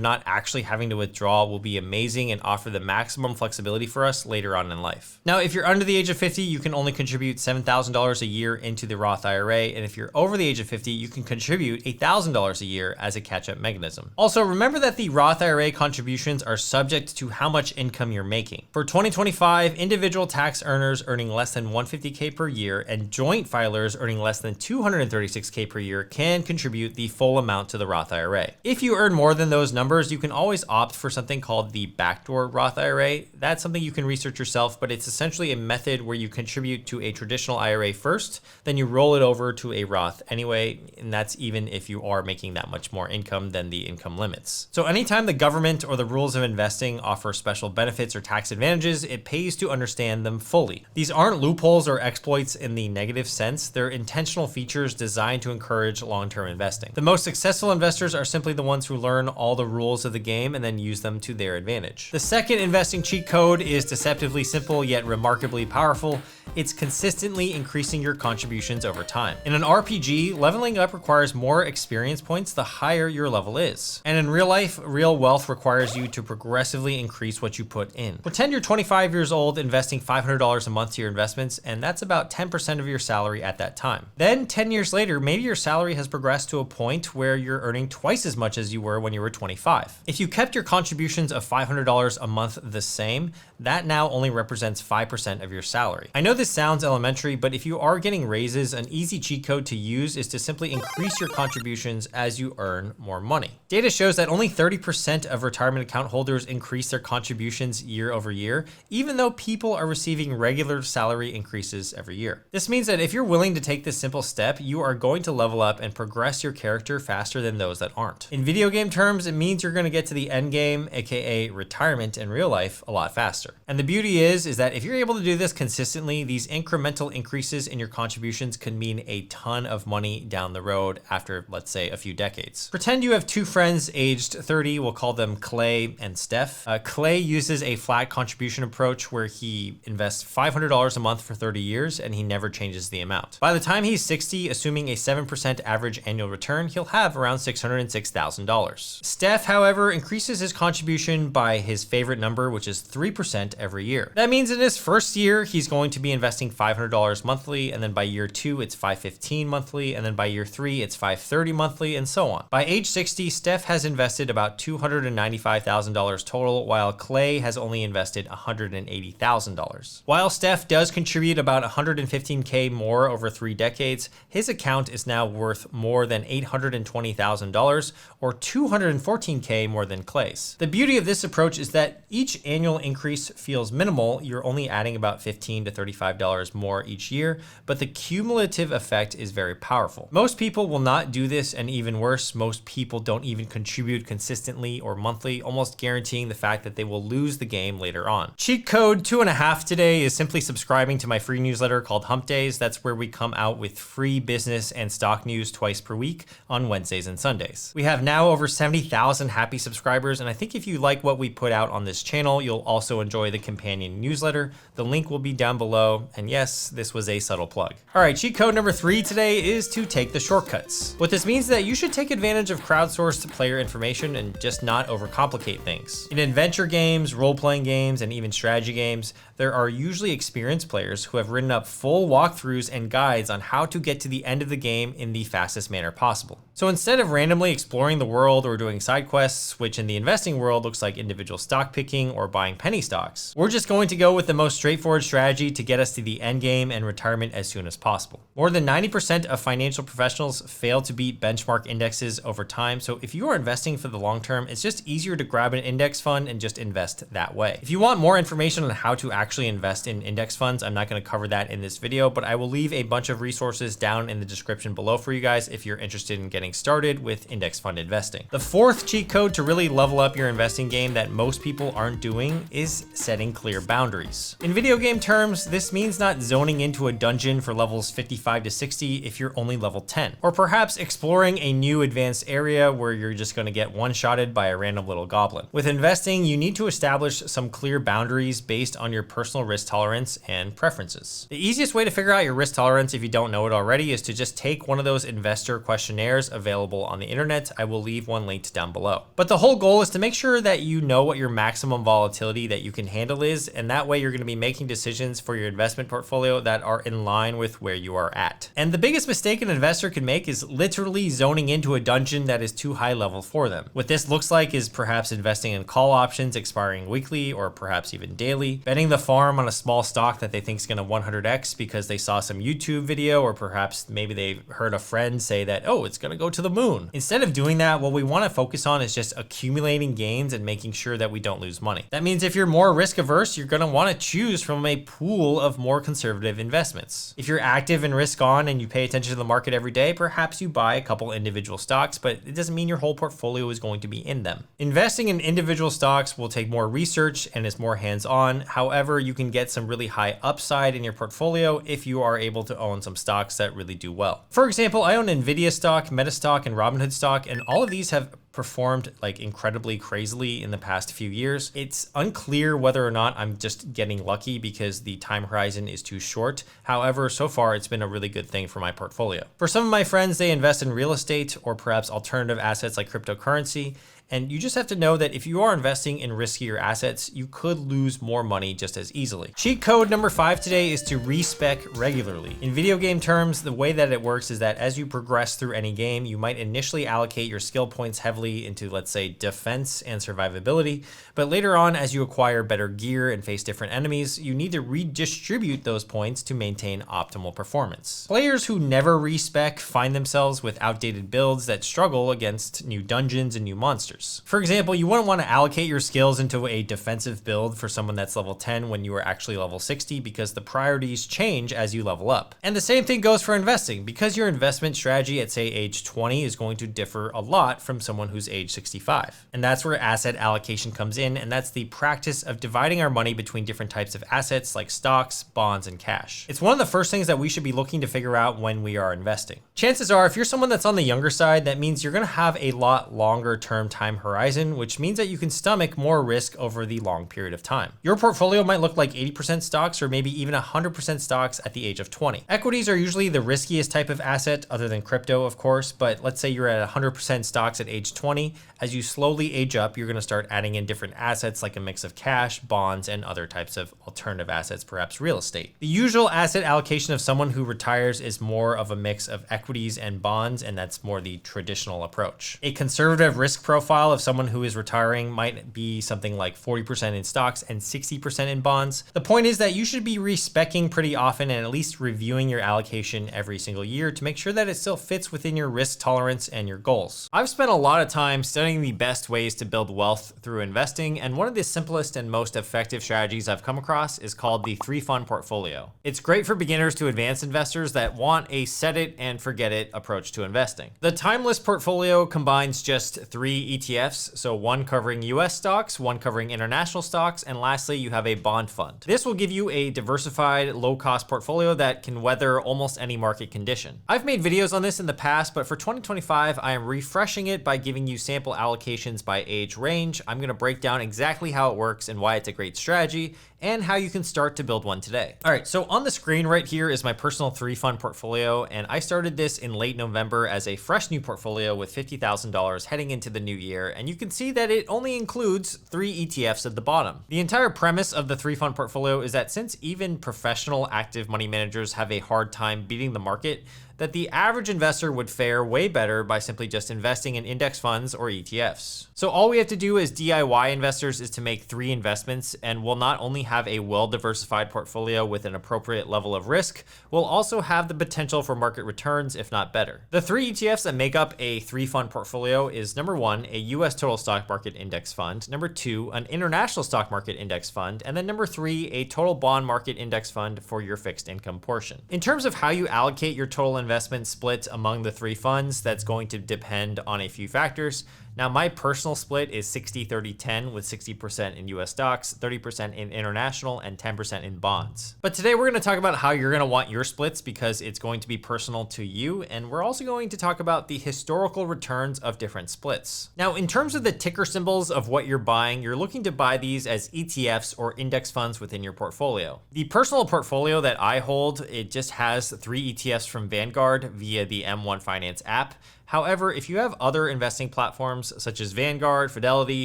not actually having to withdraw will be amazing and offer the maximum flexibility for us later on in life. Now, if you're under the age of 50, you can only contribute $7,000 a year into the Roth IRA, and if you're over the age of 50, you can contribute $8,000 a year as a catch-up mechanism. Also, remember that the Roth IRA contributions are subject to how much income you're making. For 2025, individual tax earners earning less than $150K per year and joint filers earning less than $236K per year can contribute the full amount to the Roth IRA. If you earn more than those numbers, you can always opt for something called the backdoor Roth IRA. That's something you can research yourself, but it's essentially a method where you contribute to a traditional IRA first, then you roll it over to a Roth anyway, and that's even if you are making that much more income than the income limits. So anytime the government or the rules of investing offer special benefits or tax advantages, it pays to understand them fully. These aren't loopholes or exploits in the negative sense. They're intentional features designed to encourage long-term investing. The most successful investors are simply the ones who learn all the rules of the game and then use them to their advantage. The second investing cheat code is deceptively simple yet remarkably powerful. It's consistently increasing your contributions over time. In an RPG, leveling up requires more experience points the higher your level is. And in real life, real wealth requires you to progressively increase what you put in. Pretend you're 25 years old investing $500 a month to your investments, and that's about 10% of your salary at that time. Then 10 years later, maybe your salary has progressed to a point where you're earning twice as much as you were when you were 25. If you kept your contributions of $500 a month the same, that now only represents 5% of your salary. I know this sounds elementary, but if you are getting raises, an easy cheat code to use is to simply increase your contributions as you earn more money. Data shows that only 30% of retirement account holders increase their contributions year over year, even though people are receiving regular salary increases every year. This means that if you're willing to take this simple step, you are going to level up and progress your character faster than those that aren't. In video game terms, it means you're going to get to the end game, aka retirement in real life, a lot faster. And the beauty is that if you're able to do this consistently, these incremental increases in your contributions can mean a ton of money down the road after, let's say, a few decades. Pretend you have two friends aged 30, we'll call them Clay and Steph. Clay uses a flat contribution approach where he invests $500 a month for 30 years and he never changes the amount. By the time he's 60, assuming a 7% average annual return, he'll have around $606,000. Steph, however, increases his contribution by his favorite number, which is 3% every year. That means in his first year, he's going to be investing $500 monthly, and then by year 2, it's $515 monthly, and then by year 3, it's $530 monthly, and so on. By age 60, Steph has invested about $295,000 total, while Clay has only invested $180,000. While Steph does contribute about $115K more over 3 decades, his account is now worth more than $820,000, or $214K more than Clay's. The beauty of this approach is that each annual increase feels minimal. You're only adding about $15 to $35 more each year, but the cumulative effect is very powerful. Most people will not do this, and even worse, most people don't even contribute consistently or monthly, almost guaranteeing the fact that they will lose the game later on. Cheat code 2.5 today is simply subscribing to my free newsletter called Hump Days. That's where we come out with free business and stock news twice per week on Wednesdays and Sundays. We have now over 70,000 happy subscribers, and I think if you like what we put out on this channel, you'll also enjoy the companion newsletter. The link will be down below, and yes, this was a subtle plug. All right, cheat code number 3 today is to take the shortcuts. What this means is that you should take advantage of crowdsourced player information and just not overcomplicate things. In adventure games, role-playing games, and even strategy games, there are usually experienced players who have written up full walkthroughs and guides on how to get to the end of the game in the fastest manner possible. So instead of randomly exploring the world or doing side quests, which in the investing world looks like individual stock picking or buying penny stocks, we're just going to go with the most straightforward strategy to get us to the end game and retirement as soon as possible. More than 90% of financial professionals fail to beat benchmark indexes over time, so if you are investing for the long term, it's just easier to grab an index fund and just invest that way. If you want more information on how to actually invest in index funds, I'm not going to cover that in this video, but I will leave a bunch of resources down in the description below for you guys if you're interested in getting started with index fund investing. The fourth cheat code to really level up your investing game that most people aren't doing is setting clear boundaries. In video game terms, this means not zoning into a dungeon for levels 55 to 60 if you're only level 10, or perhaps exploring a new advanced area where you're just going to get one-shotted by a random little goblin. With investing, you need to establish some clear boundaries based on your personal risk tolerance and preferences. The easiest way to figure out your risk tolerance if you don't know it already is to just take one of those investor questionnaires available on the internet. I will leave one linked down below. But the whole goal is to make sure that you know what your maximum volatility that you can handle is, and that way you're going to be making decisions for your investment portfolio that are in line with where you are at. And the biggest mistake an investor can make is literally zoning into a dungeon that is too high level for them. What this looks like is perhaps investing in call options expiring weekly or perhaps even daily, betting the farm on a small stock that they think is going to 100x because they saw some YouTube video, or perhaps maybe they heard a friend say that, oh, it's going to go to the moon. Instead of doing that, what we want to focus on is just accumulating gains and making sure that we don't lose money. That means if you're more risk averse, you're going to want to choose from a pool of more conservative investments. If you're active and risk on and you pay attention to the market every day, perhaps you buy a couple individual stocks, but it doesn't mean your whole portfolio is going to be in them. Investing in individual stocks will take more research and is more hands-on. However, you can get some really high upside in your portfolio if you are able to own some stocks that really do well. For example, I own Nvidia stock, Meta stock, and Robinhood stock, and all of these have performed like incredibly crazily in the past few years. It's unclear whether or not I'm just getting lucky because the time horizon is too short. However, so far it's been a really good thing for my portfolio. For some of my friends, they invest in real estate or perhaps alternative assets like cryptocurrency. And you just have to know that if you are investing in riskier assets, you could lose more money just as easily. Cheat code number 5 today is to respec regularly. In video game terms, the way that it works is that as you progress through any game, you might initially allocate your skill points heavily into, let's say, defense and survivability. But later on, as you acquire better gear and face different enemies, you need to redistribute those points to maintain optimal performance. Players who never respec find themselves with outdated builds that struggle against new dungeons and new monsters. For example, you wouldn't want to allocate your skills into a defensive build for someone that's level 10 when you are actually level 60 because the priorities change as you level up. And the same thing goes for investing. Because your investment strategy at say age 20 is going to differ a lot from someone who's age 65. And that's where asset allocation comes in, and that's the practice of dividing our money between different types of assets like stocks, bonds, and cash. It's one of the first things that we should be looking to figure out when we are investing. Chances are, if you're someone that's on the younger side, that means you're going to have a lot longer term time horizon, which means that you can stomach more risk over the long period of time. Your portfolio might look like 80% stocks or maybe even 100% stocks at the age of 20. Equities are usually the riskiest type of asset other than crypto, of course, but let's say you're at 100% stocks at age 20. As you slowly age up, you're going to start adding in different assets like a mix of cash, bonds, and other types of alternative assets, perhaps real estate. The usual asset allocation of someone who retires is more of a mix of equities and bonds, and that's more the traditional approach. A conservative risk profile of someone who is retiring might be something like 40% in stocks and 60% in bonds. The point is that you should be respecing pretty often and at least reviewing your allocation every single year to make sure that it still fits within your risk tolerance and your goals. I've spent a lot of time studying the best ways to build wealth through investing, and one of the simplest and most effective strategies I've come across is called the 3-fund portfolio. It's great for beginners to advanced investors that want a set it and forget it approach to investing. The timeless portfolio combines just 3 ETFs, so one covering US stocks, one covering international stocks, and lastly, you have a bond fund. This will give you a diversified, low-cost portfolio that can weather almost any market condition. I've made videos on this in the past, but for 2025, I am refreshing it by giving you sample allocations by age range. I'm gonna break down exactly how it works and why it's a great strategy, and how you can start to build one today. All right, so on the screen right here is my personal 3-fund portfolio, and I started this in late November as a fresh new portfolio with $50,000 heading into the new year, and you can see that it only includes 3 ETFs at the bottom. The entire premise of the 3-fund portfolio is that since even professional active money managers have a hard time beating the market, that the average investor would fare way better by simply just investing in index funds or ETFs. So all we have to do as DIY investors is to make 3 investments, and we'll not only have a well-diversified portfolio with an appropriate level of risk, we'll also have the potential for market returns, if not better. The 3 ETFs that make up a 3-fund portfolio is number 1, a US total stock market index fund, number 2, an international stock market index fund, and then number 3, a total bond market index fund for your fixed income portion. In terms of how you allocate your total investment split among the 3 funds, that's going to depend on a few factors. Now, my personal split is 60-30-10 with 60% in US stocks, 30% in international, and 10% in bonds. But today we're gonna talk about how you're gonna want your splits because it's going to be personal to you, and we're also going to talk about the historical returns of different splits. Now, in terms of the ticker symbols of what you're buying, you're looking to buy these as ETFs or index funds within your portfolio. The personal portfolio that I hold, it just has 3 ETFs from Vanguard via the M1 Finance app. However, if you have other investing platforms such as Vanguard, Fidelity,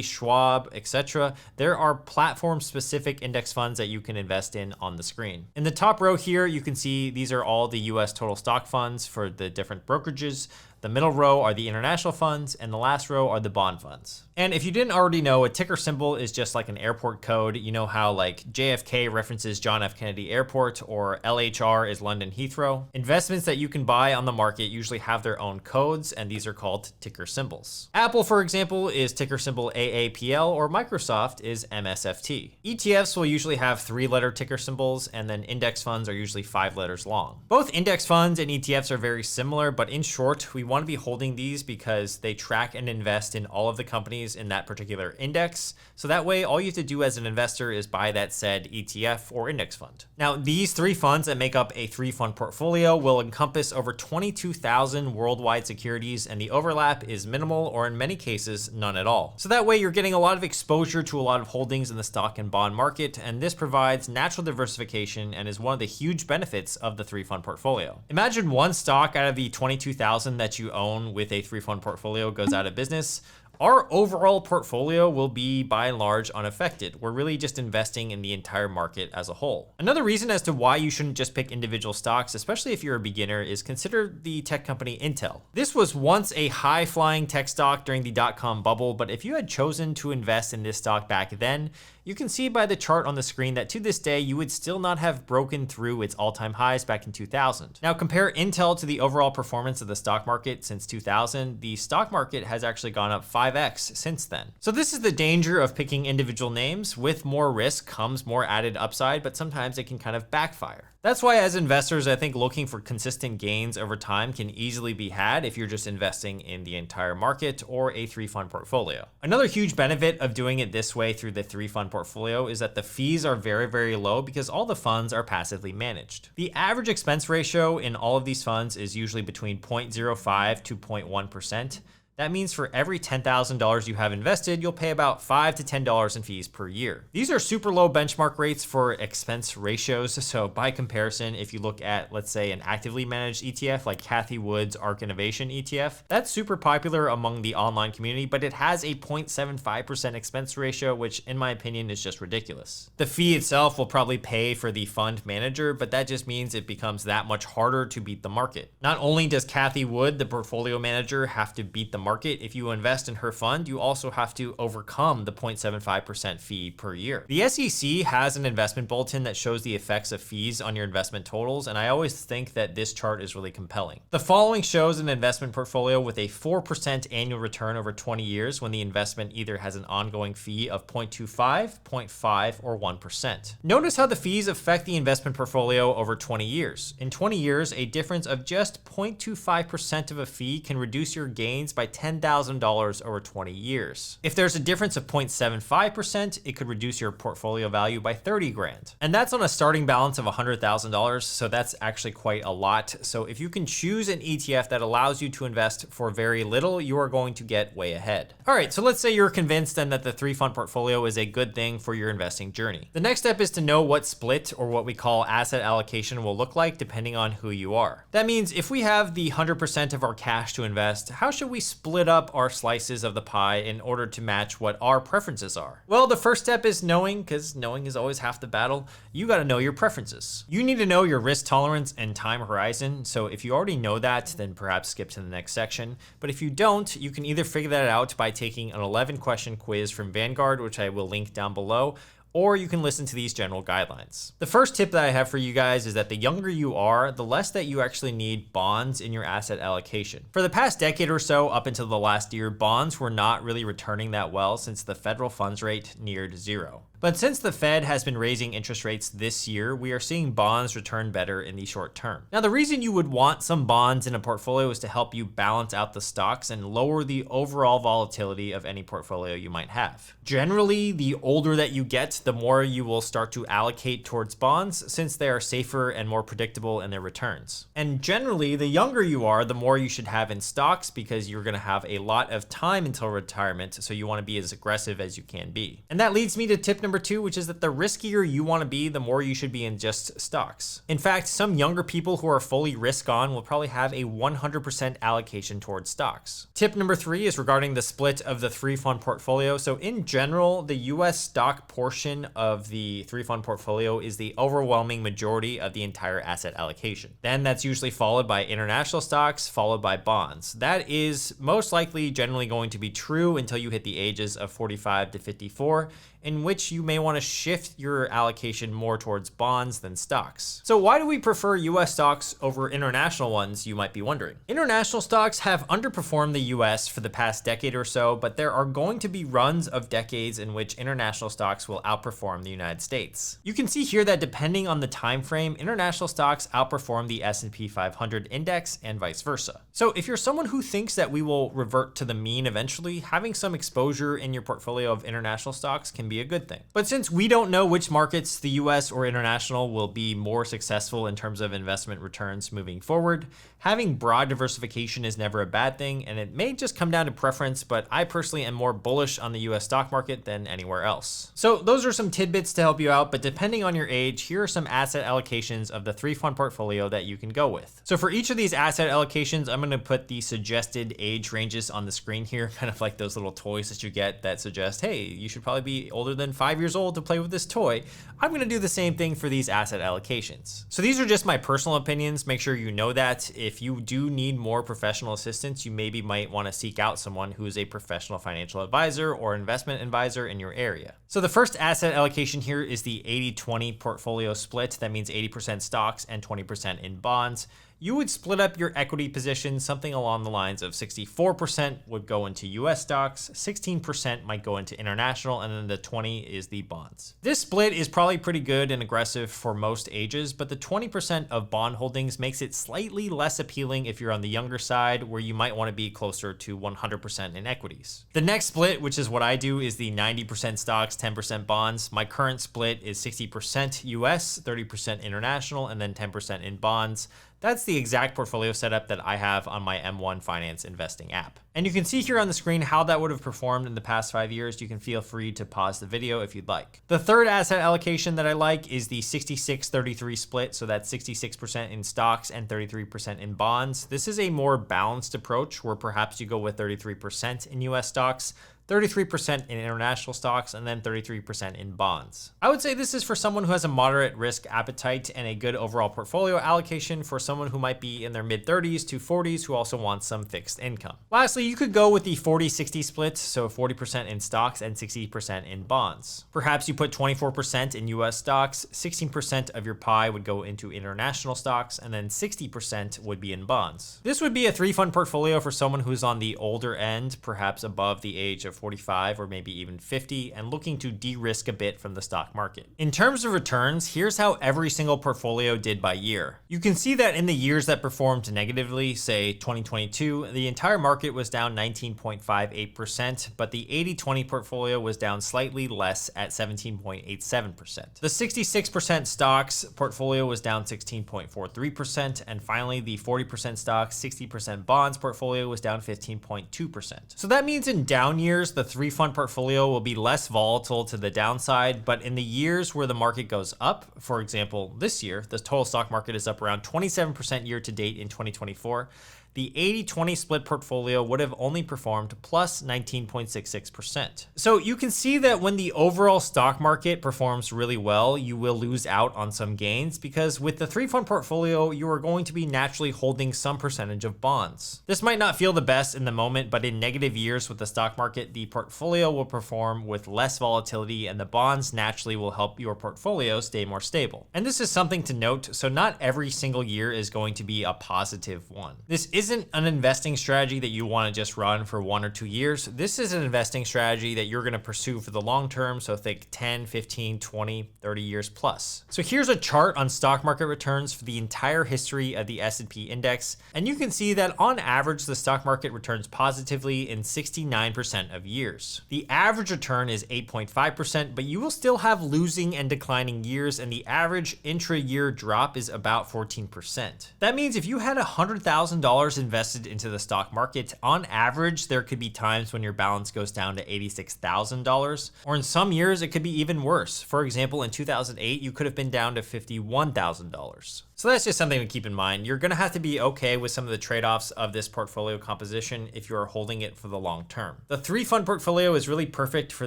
Schwab, etc., there are platform-specific index funds that you can invest in on the screen. In the top row here, you can see these are all the US total stock funds for the different brokerages. The middle row are the international funds, and the last row are the bond funds. And if you didn't already know, a ticker symbol is just like an airport code. You know how like JFK references John F. Kennedy Airport, or LHR is London Heathrow. Investments that you can buy on the market usually have their own codes, and these are called ticker symbols. Apple, for example, is ticker symbol AAPL, or Microsoft is MSFT. ETFs will usually have 3-letter ticker symbols, and then index funds are usually 5 letters long. Both index funds and ETFs are very similar, but in short, we want to be holding these because they track and invest in all of the companies in that particular index. So that way, all you have to do as an investor is buy that said ETF or index fund. Now, these 3 funds that make up a 3-fund portfolio will encompass over 22,000 worldwide securities, and the overlap is minimal, or in many cases, none at all. So that way, you're getting a lot of exposure to a lot of holdings in the stock and bond market, and this provides natural diversification and is one of the huge benefits of the 3-fund portfolio. Imagine one stock out of the 22,000 that you own with a 3-fund portfolio goes out of business. Our overall portfolio will be by and large unaffected. We're really just investing in the entire market as a whole. Another reason as to why you shouldn't just pick individual stocks, especially if you're a beginner, is consider the tech company Intel. This was once a high-flying tech stock during the dot-com bubble, but if you had chosen to invest in this stock back then, you can see by the chart on the screen that to this day, you would still not have broken through its all-time highs back in 2000. Now compare Intel to the overall performance of the stock market since 2000. The stock market has actually gone up 5x since then. So this is the danger of picking individual names. With more risk comes more added upside, but sometimes it can kind of backfire. That's why as investors, I think looking for consistent gains over time can easily be had if you're just investing in the entire market or a 3-fund portfolio. Another huge benefit of doing it this way through the 3-fund portfolio is that the fees are very, very low because all the funds are passively managed. The average expense ratio in all of these funds is usually between 0.05 to 0.1%. That means for every $10,000 you have invested, you'll pay about $5 to $10 in fees per year. These are super low benchmark rates for expense ratios. So by comparison, if you look at, let's say, an actively managed ETF like Cathie Wood's ARK Innovation ETF, that's super popular among the online community, but it has a 0.75% expense ratio, which in my opinion is just ridiculous. The fee itself will probably pay for the fund manager, but that just means it becomes that much harder to beat the market. Not only does Cathie Wood, the portfolio manager, have to beat the market, if you invest in her fund, you also have to overcome the 0.75% fee per year. The SEC has an investment bulletin that shows the effects of fees on your investment totals, and I always think that this chart is really compelling. The following shows an investment portfolio with a 4% annual return over 20 years when the investment either has an ongoing fee of 0.25, 0.5, or 1%. Notice how the fees affect the investment portfolio over 20 years. In 20 years, a difference of just 0.25% of a fee can reduce your gains by $10,000 over 20 years. If there's a difference of 0.75%, it could reduce your portfolio value by 30 grand. And that's on a starting balance of $100,000, so that's actually quite a lot. So if you can choose an ETF that allows you to invest for very little, you are going to get way ahead. All right, so let's say you're convinced then that the 3-fund portfolio is a good thing for your investing journey. The next step is to know what split, or what we call asset allocation, will look like depending on who you are. That means if we have the 100% of our cash to invest, how should we split up our slices of the pie in order to match what our preferences are? Well, the first step is knowing, because knowing is always half the battle. You got to know your preferences. You need to know your risk tolerance and time horizon. So if you already know that, then perhaps skip to the next section. But if you don't, you can either figure that out by taking an 11-question quiz from Vanguard, which I will link down below, or you can listen to these general guidelines. The first tip that I have for you guys is that the younger you are, the less that you actually need bonds in your asset allocation. For the past decade or so, up until the last year, bonds were not really returning that well since the federal funds rate neared zero. But since the Fed has been raising interest rates this year, we are seeing bonds return better in the short term. Now, the reason you would want some bonds in a portfolio is to help you balance out the stocks and lower the overall volatility of any portfolio you might have. Generally, the older that you get, the more you will start to allocate towards bonds since they are safer and more predictable in their returns. And generally, the younger you are, the more you should have in stocks because you're going to have a lot of time until retirement, so you want to be as aggressive as you can be. And that leads me to tip number 2, which is that the riskier you want to be, the more you should be in just stocks. In fact, some younger people who are fully risk on will probably have a 100% allocation towards stocks. Tip number 3 is regarding the split of the 3-fund portfolio. So in general, the US stock portion of the 3-fund portfolio is the overwhelming majority of the entire asset allocation. Then that's usually followed by international stocks, followed by bonds. That is most likely generally going to be true until you hit the ages of 45 to 54, in which you may want to shift your allocation more towards bonds than stocks. So why do we prefer US stocks over international ones, you might be wondering? International stocks have underperformed the US for the past decade or so, but there are going to be runs of decades in which international stocks will outperform the United States. You can see here that depending on the time frame, international stocks outperform the S&P 500 index and vice versa. So if you're someone who thinks that we will revert to the mean eventually, having some exposure in your portfolio of international stocks can be a good thing. But since we don't know which markets, the US or international, will be more successful in terms of investment returns moving forward, having broad diversification is never a bad thing, and it may just come down to preference, but I personally am more bullish on the US stock market than anywhere else. So those are some tidbits to help you out, but depending on your age, here are some asset allocations of the 3-fund portfolio that you can go with. So for each of these asset allocations, I'm going to put the suggested age ranges on the screen here, kind of like those little toys that you get that suggest, hey, you should probably be older than 5 years old to play with this toy. I'm going to do the same thing for these asset allocations. So these are just my personal opinions. Make sure you know that. If you do need more professional assistance, you maybe might want to seek out someone who is a professional financial advisor or investment advisor in your area. So the first asset allocation here is the 80-20 portfolio split. That means 80% stocks and 20% in bonds. You would split up your equity position something along the lines of 64% would go into US stocks, 16% might go into international, and then the 20 is the bonds. This split is probably pretty good and aggressive for most ages, but the 20% of bond holdings makes it slightly less appealing if you're on the younger side, where you might want to be closer to 100% in equities. The next split, which is what I do, is the 90% stocks, 10% bonds. My current split is 60% US, 30% international, and then 10% in bonds. That's the exact portfolio setup that I have on my M1 Finance investing app. And you can see here on the screen how that would have performed in the past 5 years. You can feel free to pause the video if you'd like. The third asset allocation that I like is the 66-33 split. So that's 66% in stocks and 33% in bonds. This is a more balanced approach where perhaps you go with 33% in US stocks, 33% in international stocks, and then 33% in bonds. I would say this is for someone who has a moderate risk appetite and a good overall portfolio allocation for someone who might be in their mid-30s to 40s who also wants some fixed income. Lastly, you could go with the 40-60 split, so 40% in stocks and 60% in bonds. Perhaps you put 24% in US stocks, 16% of your pie would go into international stocks, and then 60% would be in bonds. This would be a 3-fund portfolio for someone who's on the older end, perhaps above the age of 45 or maybe even 50, and looking to de-risk a bit from the stock market. In terms of returns, here's how every single portfolio did by year. You can see that in the years that performed negatively, say 2022, the entire market was down 19.58%, but the 80-20 portfolio was down slightly less at 17.87%. The 66% stocks portfolio was down 16.43%, and finally the 40% stocks, 60% bonds portfolio was down 15.2%. So that means in down years, the 3-fund portfolio will be less volatile to the downside, but in the years where the market goes up, for example, this year, the total stock market is up around 27% year to date in 2024, the 80-20 split portfolio would have only performed plus 19.66%. So you can see that when the overall stock market performs really well, you will lose out on some gains because with the 3-fund portfolio, you are going to be naturally holding some percentage of bonds. This might not feel the best in the moment, but in negative years with the stock market, the portfolio will perform with less volatility and the bonds naturally will help your portfolio stay more stable. And this is something to note, so not every single year is going to be a positive one. This isn't an investing strategy that you want to just run for 1 or 2 years. This is an investing strategy that you're going to pursue for the long term. So think 10, 15, 20, 30 years plus. So here's a chart on stock market returns for the entire history of the S&P index. And you can see that on average, the stock market returns positively in 69% of years. The average return is 8.5%, but you will still have losing and declining years, and the average intra-year drop is about 14%. That means if you had $100,000 invested into the stock market, on average, there could be times when your balance goes down to $86,000, or in some years, it could be even worse. For example, in 2008, you could have been down to $51,000. So that's just something to keep in mind. You're gonna have to be okay with some of the trade-offs of this portfolio composition if you are holding it for the long term. The 3-fund portfolio is really perfect for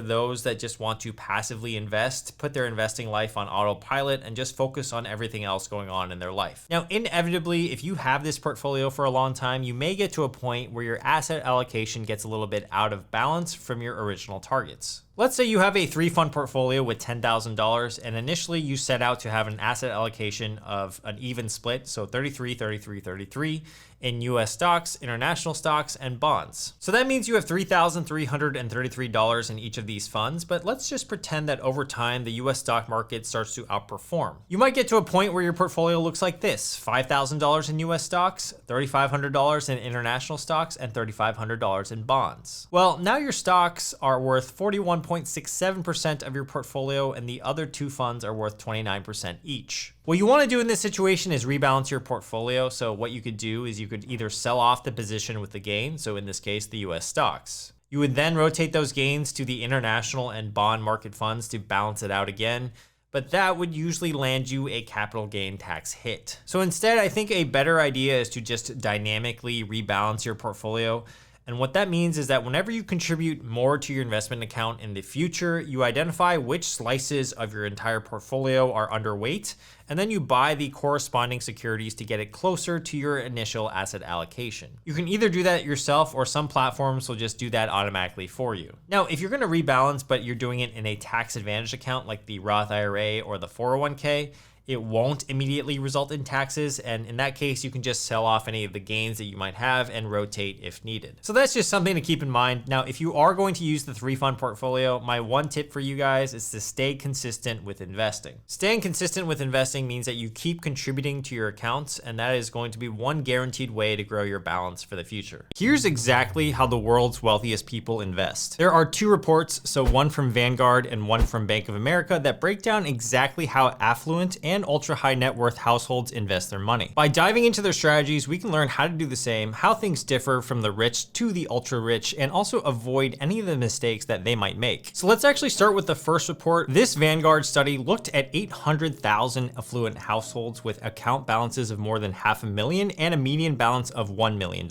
those that just want to passively invest, put their investing life on autopilot, and just focus on everything else going on in their life. Now, inevitably, if you have this portfolio for a long time, you may get to a point where your asset allocation gets a little bit out of balance from your original targets. Let's say you have a 3-fund portfolio with $10,000, and initially you set out to have an asset allocation of an even split, so 33, 33, 33 in US stocks, international stocks, and bonds. So that means you have $3,333 in each of these funds, but let's just pretend that over time the US stock market starts to outperform. You might get to a point where your portfolio looks like this: $5,000 in US stocks, $3,500 in international stocks, and $3,500 in bonds. Well, now your stocks are worth 41.67% of your portfolio, and the other 2 funds are worth 29% each. What you want to do in this situation is rebalance your portfolio. So what you could do is you could either sell off the position with the gain, so in this case, the US stocks. You would then rotate those gains to the international and bond market funds to balance it out again, but that would usually land you a capital gain tax hit. So instead, I think a better idea is to just dynamically rebalance your portfolio. And what that means is that whenever you contribute more to your investment account in the future, you identify which slices of your entire portfolio are underweight, and then you buy the corresponding securities to get it closer to your initial asset allocation. You can either do that yourself, or some platforms will just do that automatically for you. Now, if you're gonna rebalance, but you're doing it in a tax advantage account like the Roth IRA or the 401k, it won't immediately result in taxes, and in that case, you can just sell off any of the gains that you might have and rotate if needed. So that's just something to keep in mind. Now, if you are going to use the 3-fund portfolio, my one tip for you guys is to stay consistent with investing. Staying consistent with investing means that you keep contributing to your accounts, and that is going to be one guaranteed way to grow your balance for the future. Here's exactly how the world's wealthiest people invest. There are 2 reports, so one from Vanguard and one from Bank of America, that break down exactly how affluent and ultra high net worth households invest their money. By diving into their strategies, we can learn how to do the same, how things differ from the rich to the ultra rich, and also avoid any of the mistakes that they might make. So let's actually start with the first report. This Vanguard study looked at 800,000 affluent households with account balances of more than $500,000 and a median balance of $1 million.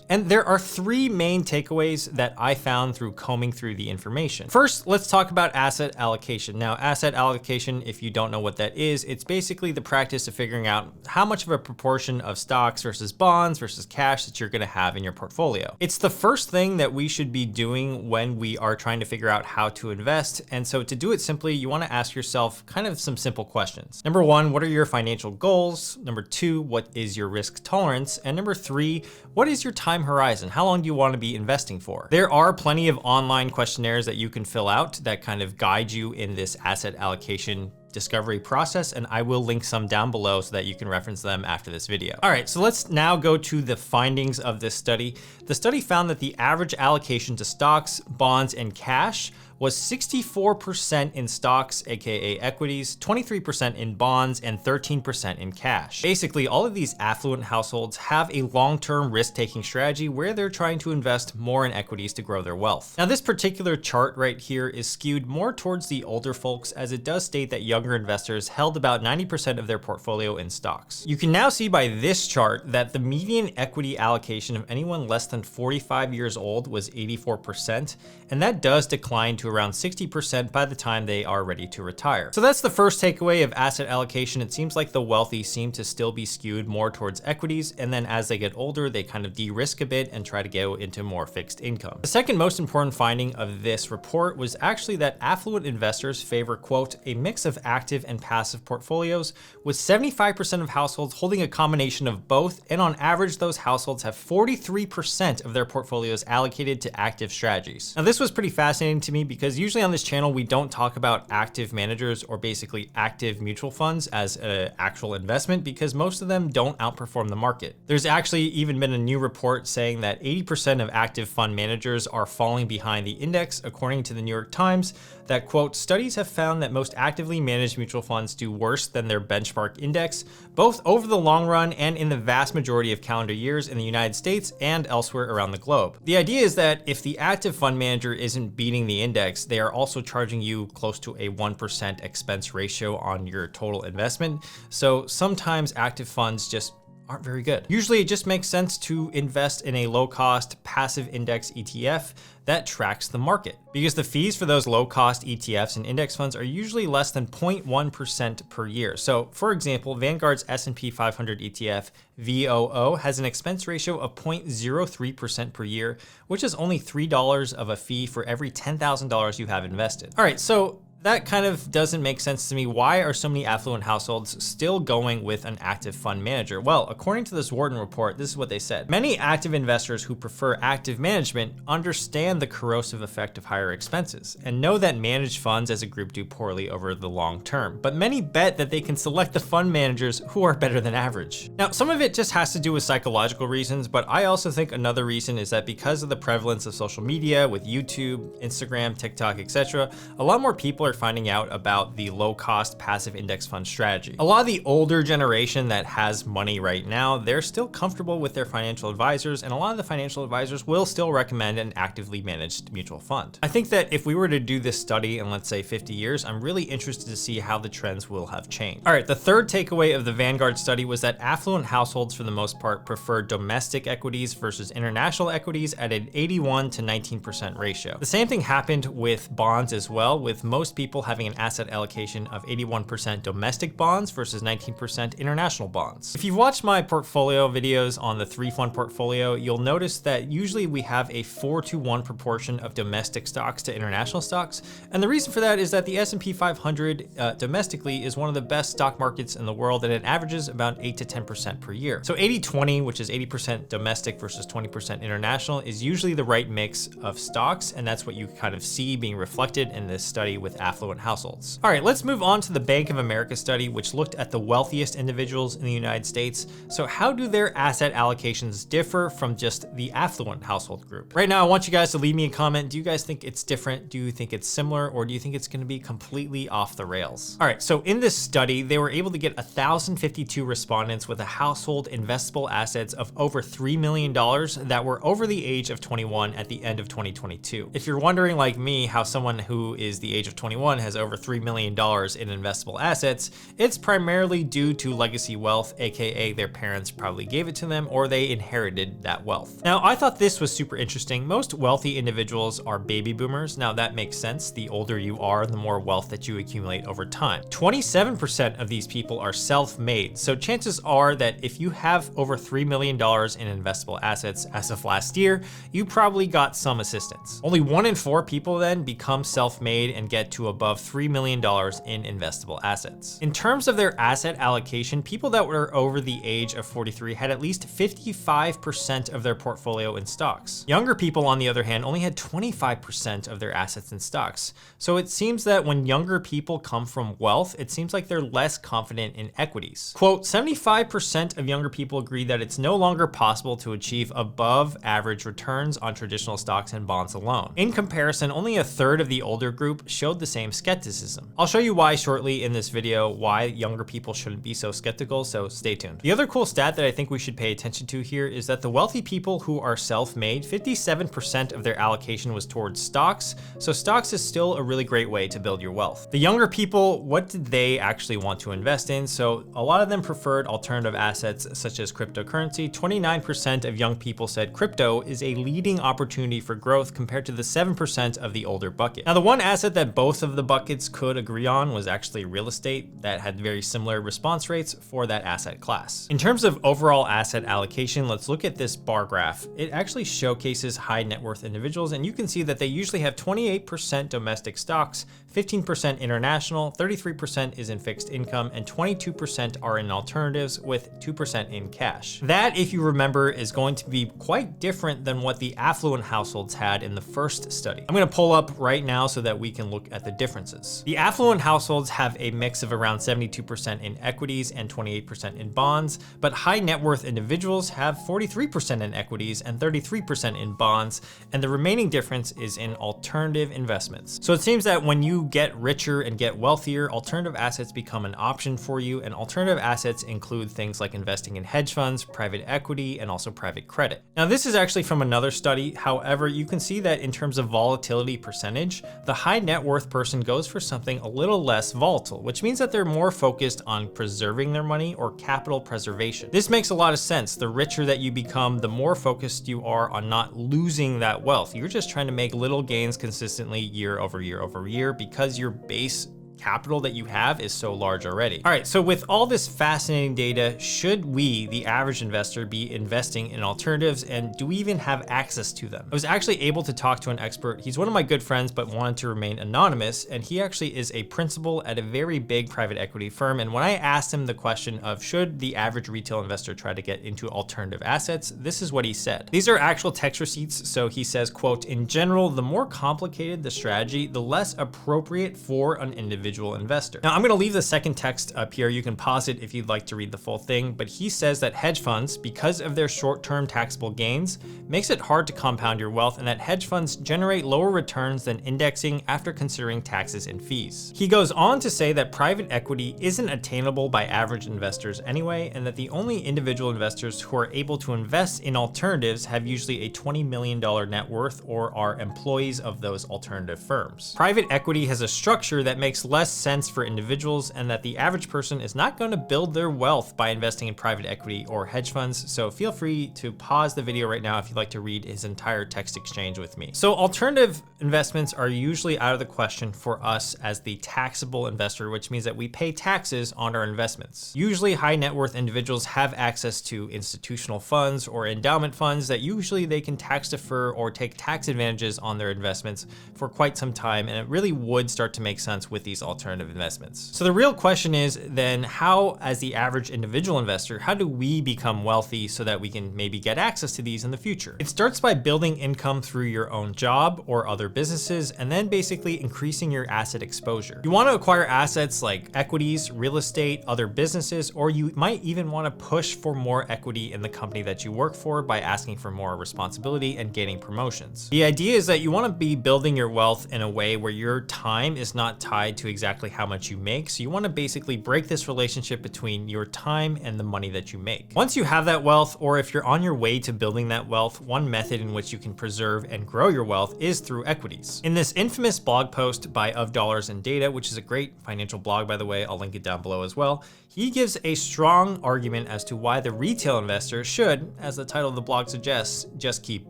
And there are 3 main takeaways that I found through combing through the information. First, let's talk about asset allocation. Now, asset allocation, if you don't know what that is, it's basically the practice of figuring out how much of a proportion of stocks versus bonds versus cash that you're going to have in your portfolio. It's the first thing that we should be doing when we are trying to figure out how to invest. And so to do it simply, you want to ask yourself kind of some simple questions. Number 1, what are your financial goals? Number 2, what is your risk tolerance? And number 3, what is your time horizon? How long do you want to be investing for? There are plenty of online questionnaires that you can fill out that kind of guide you in this asset allocation discovery process, and I will link some down below so that you can reference them after this video. All right, so let's now go to the findings of this study. The study found that the average allocation to stocks, bonds, and cash was 64% in stocks, aka equities, 23% in bonds, and 13% in cash. Basically, all of these affluent households have a long-term risk-taking strategy where they're trying to invest more in equities to grow their wealth. Now, this particular chart right here is skewed more towards the older folks, as it does state that younger investors held about 90% of their portfolio in stocks. You can now see by this chart that the median equity allocation of anyone less than 45 years old was 84%, and that does decline to around 60% by the time they are ready to retire. So that's the first takeaway of asset allocation. It seems like the wealthy seem to still be skewed more towards equities, and then as they get older, they kind of de-risk a bit and try to go into more fixed income. The second most important finding of this report was actually that affluent investors favor, quote, a mix of active and passive portfolios, with 75% of households holding a combination of both, and on average, those households have 43% of their portfolios allocated to active strategies. Now, this was pretty fascinating to me because usually on this channel, we don't talk about active managers or basically active mutual funds as an actual investment because most of them don't outperform the market. There's actually even been a new report saying that 80% of active fund managers are falling behind the index, according to the New York Times, that, quote, studies have found that most actively managed mutual funds do worse than their benchmark index, both over the long run and in the vast majority of calendar years in the United States and elsewhere around the globe. The idea is that if the active fund manager isn't beating the index, they are also charging you close to a 1% expense ratio on your total investment. So sometimes active funds just aren't very good. Usually it just makes sense to invest in a low-cost passive index ETF that tracks the market, because the fees for those low-cost ETFs and index funds are usually less than 0.1% per year. So for example, Vanguard's S&P 500 ETF, VOO, has an expense ratio of 0.03% per year, which is only $3 of a fee for every $10,000 you have invested. All right, so that kind of doesn't make sense to me. Why are so many affluent households still going with an active fund manager? Well, according to this Wharton report, this is what they said. Many active investors who prefer active management understand the corrosive effect of higher expenses and know that managed funds as a group do poorly over the long term. But many bet that they can select the fund managers who are better than average. Now, some of it just has to do with psychological reasons, but I also think another reason is that because of the prevalence of social media with YouTube, Instagram, TikTok, etc., a lot more people are finding out about the low-cost passive index fund strategy. A lot of the older generation that has money right now, they're still comfortable with their financial advisors, and a lot of the financial advisors will still recommend an actively managed mutual fund. I think that if we were to do this study in, let's say, 50 years, I'm really interested to see how the trends will have changed. All right, the third takeaway of the Vanguard study was that affluent households, for the most part, prefer domestic equities versus international equities at an 81 to 19% ratio. The same thing happened with bonds as well, with most people having an asset allocation of 81% domestic bonds versus 19% international bonds. If you've watched my portfolio videos on the 3-fund portfolio, you'll notice that usually we have a 4-to-1 proportion of domestic stocks to international stocks. And the reason for that is that the S&P 500 domestically is one of the best stock markets in the world, and it averages about 8 to 10% per year. So 80-20, which is 80% domestic versus 20% international, is usually the right mix of stocks, and that's what you kind of see being reflected in this study with affluent households. All right, let's move on to the Bank of America study, which looked at the wealthiest individuals in the United States. So how do their asset allocations differ from just the affluent household group? Right now, I want you guys to leave me a comment. Do you guys think it's different? Do you think it's similar? Or do you think it's gonna be completely off the rails? All right, so in this study, they were able to get 1,052 respondents with a household investable assets of over $3 million that were over the age of 21 at the end of 2022. If you're wondering, like me, how someone who is the age of 21 has over $3 million in investable assets, it's primarily due to legacy wealth, aka their parents probably gave it to them or they inherited that wealth. Now, I thought this was super interesting. Most wealthy individuals are baby boomers. Now, that makes sense. The older you are, the more wealth that you accumulate over time. 27% of these people are self-made. So chances are that if you have over $3 million in investable assets as of last year, you probably got some assistance. Only 1 in 4 people then become self-made and get to above $3 million in investable assets. In terms of their asset allocation, people that were over the age of 43 had at least 55% of their portfolio in stocks. Younger people, on the other hand, only had 25% of their assets in stocks. So it seems that when younger people come from wealth, it seems like they're less confident in equities. Quote, 75% of younger people agree that it's no longer possible to achieve above average returns on traditional stocks and bonds alone. In comparison, only a third of the older group showed the same skepticism. I'll show you why shortly in this video, why younger people shouldn't be so skeptical, so stay tuned. The other cool stat that I think we should pay attention to here is that the wealthy people who are self-made, 57% of their allocation was towards stocks, so stocks is still a really great way to build your wealth. The younger people, what did they actually want to invest in? So a lot of them preferred alternative assets such as cryptocurrency. 29% of young people said crypto is a leading opportunity for growth compared to the 7% of the older bucket. Now, the one asset that both of the buckets could agree on was actually real estate that had very similar response rates for that asset class. In terms of overall asset allocation, let's look at this bar graph. It actually showcases high net worth individuals, and you can see that they usually have 28% domestic stocks, 15% international, 33% is in fixed income, and 22% are in alternatives with 2% in cash. That, if you remember, is going to be quite different than what the affluent households had in the first study. I'm gonna pull up right now so that we can look at the differences. The affluent households have a mix of around 72% in equities and 28% in bonds, but high net worth individuals have 43% in equities and 33% in bonds, and the remaining difference is in alternative investments. So it seems that when you get richer and get wealthier, alternative assets become an option for you, and alternative assets include things like investing in hedge funds, private equity, and also private credit. Now, this is actually from another study. However, you can see that in terms of volatility percentage, the high net worth person goes for something a little less volatile, which means that they're more focused on preserving their money or capital preservation. This makes a lot of sense. The richer that you become, the more focused you are on not losing that wealth. You're just trying to make little gains consistently year over year over year because your base capital that you have is so large already. All right, so with all this fascinating data, should we, the average investor, be investing in alternatives, and do we even have access to them? I was actually able to talk to an expert. He's one of my good friends, but wanted to remain anonymous, and he actually is a principal at a very big private equity firm. And when I asked him the question of should the average retail investor try to get into alternative assets, this is what he said. These are actual text receipts. So he says, quote, "In general, the more complicated the strategy, the less appropriate for an individual investor." Now, I'm gonna leave the second text up here. You can pause it if you'd like to read the full thing, but he says that hedge funds, because of their short-term taxable gains, makes it hard to compound your wealth, and that hedge funds generate lower returns than indexing after considering taxes and fees. He goes on to say that private equity isn't attainable by average investors anyway, and that the only individual investors who are able to invest in alternatives have usually a $20 million net worth or are employees of those alternative firms. Private equity has a structure that makes less sense for individuals, and that the average person is not going to build their wealth by investing in private equity or hedge funds. So feel free to pause the video right now if you'd like to read his entire text exchange with me. So alternative investments are usually out of the question for us as the taxable investor, which means that we pay taxes on our investments. Usually high net worth individuals have access to institutional funds or endowment funds that usually they can tax defer or take tax advantages on their investments for quite some time, and it really would start to make sense with these alternative investments. So the real question is then, how, as the average individual investor, how do we become wealthy so that we can maybe get access to these in the future? It starts by building income through your own job or other businesses, and then basically increasing your asset exposure. You want to acquire assets like equities, real estate, other businesses, or you might even want to push for more equity in the company that you work for by asking for more responsibility and gaining promotions. The idea is that you want to be building your wealth in a way where your time is not tied to exactly how much you make. So you want to basically break this relationship between your time and the money that you make. Once you have that wealth, or if you're on your way to building that wealth, one method in which you can preserve and grow your wealth is through equities. In this infamous blog post by Of Dollars and Data, which is a great financial blog, by the way, I'll link it down below as well, he gives a strong argument as to why the retail investor should, as the title of the blog suggests, just keep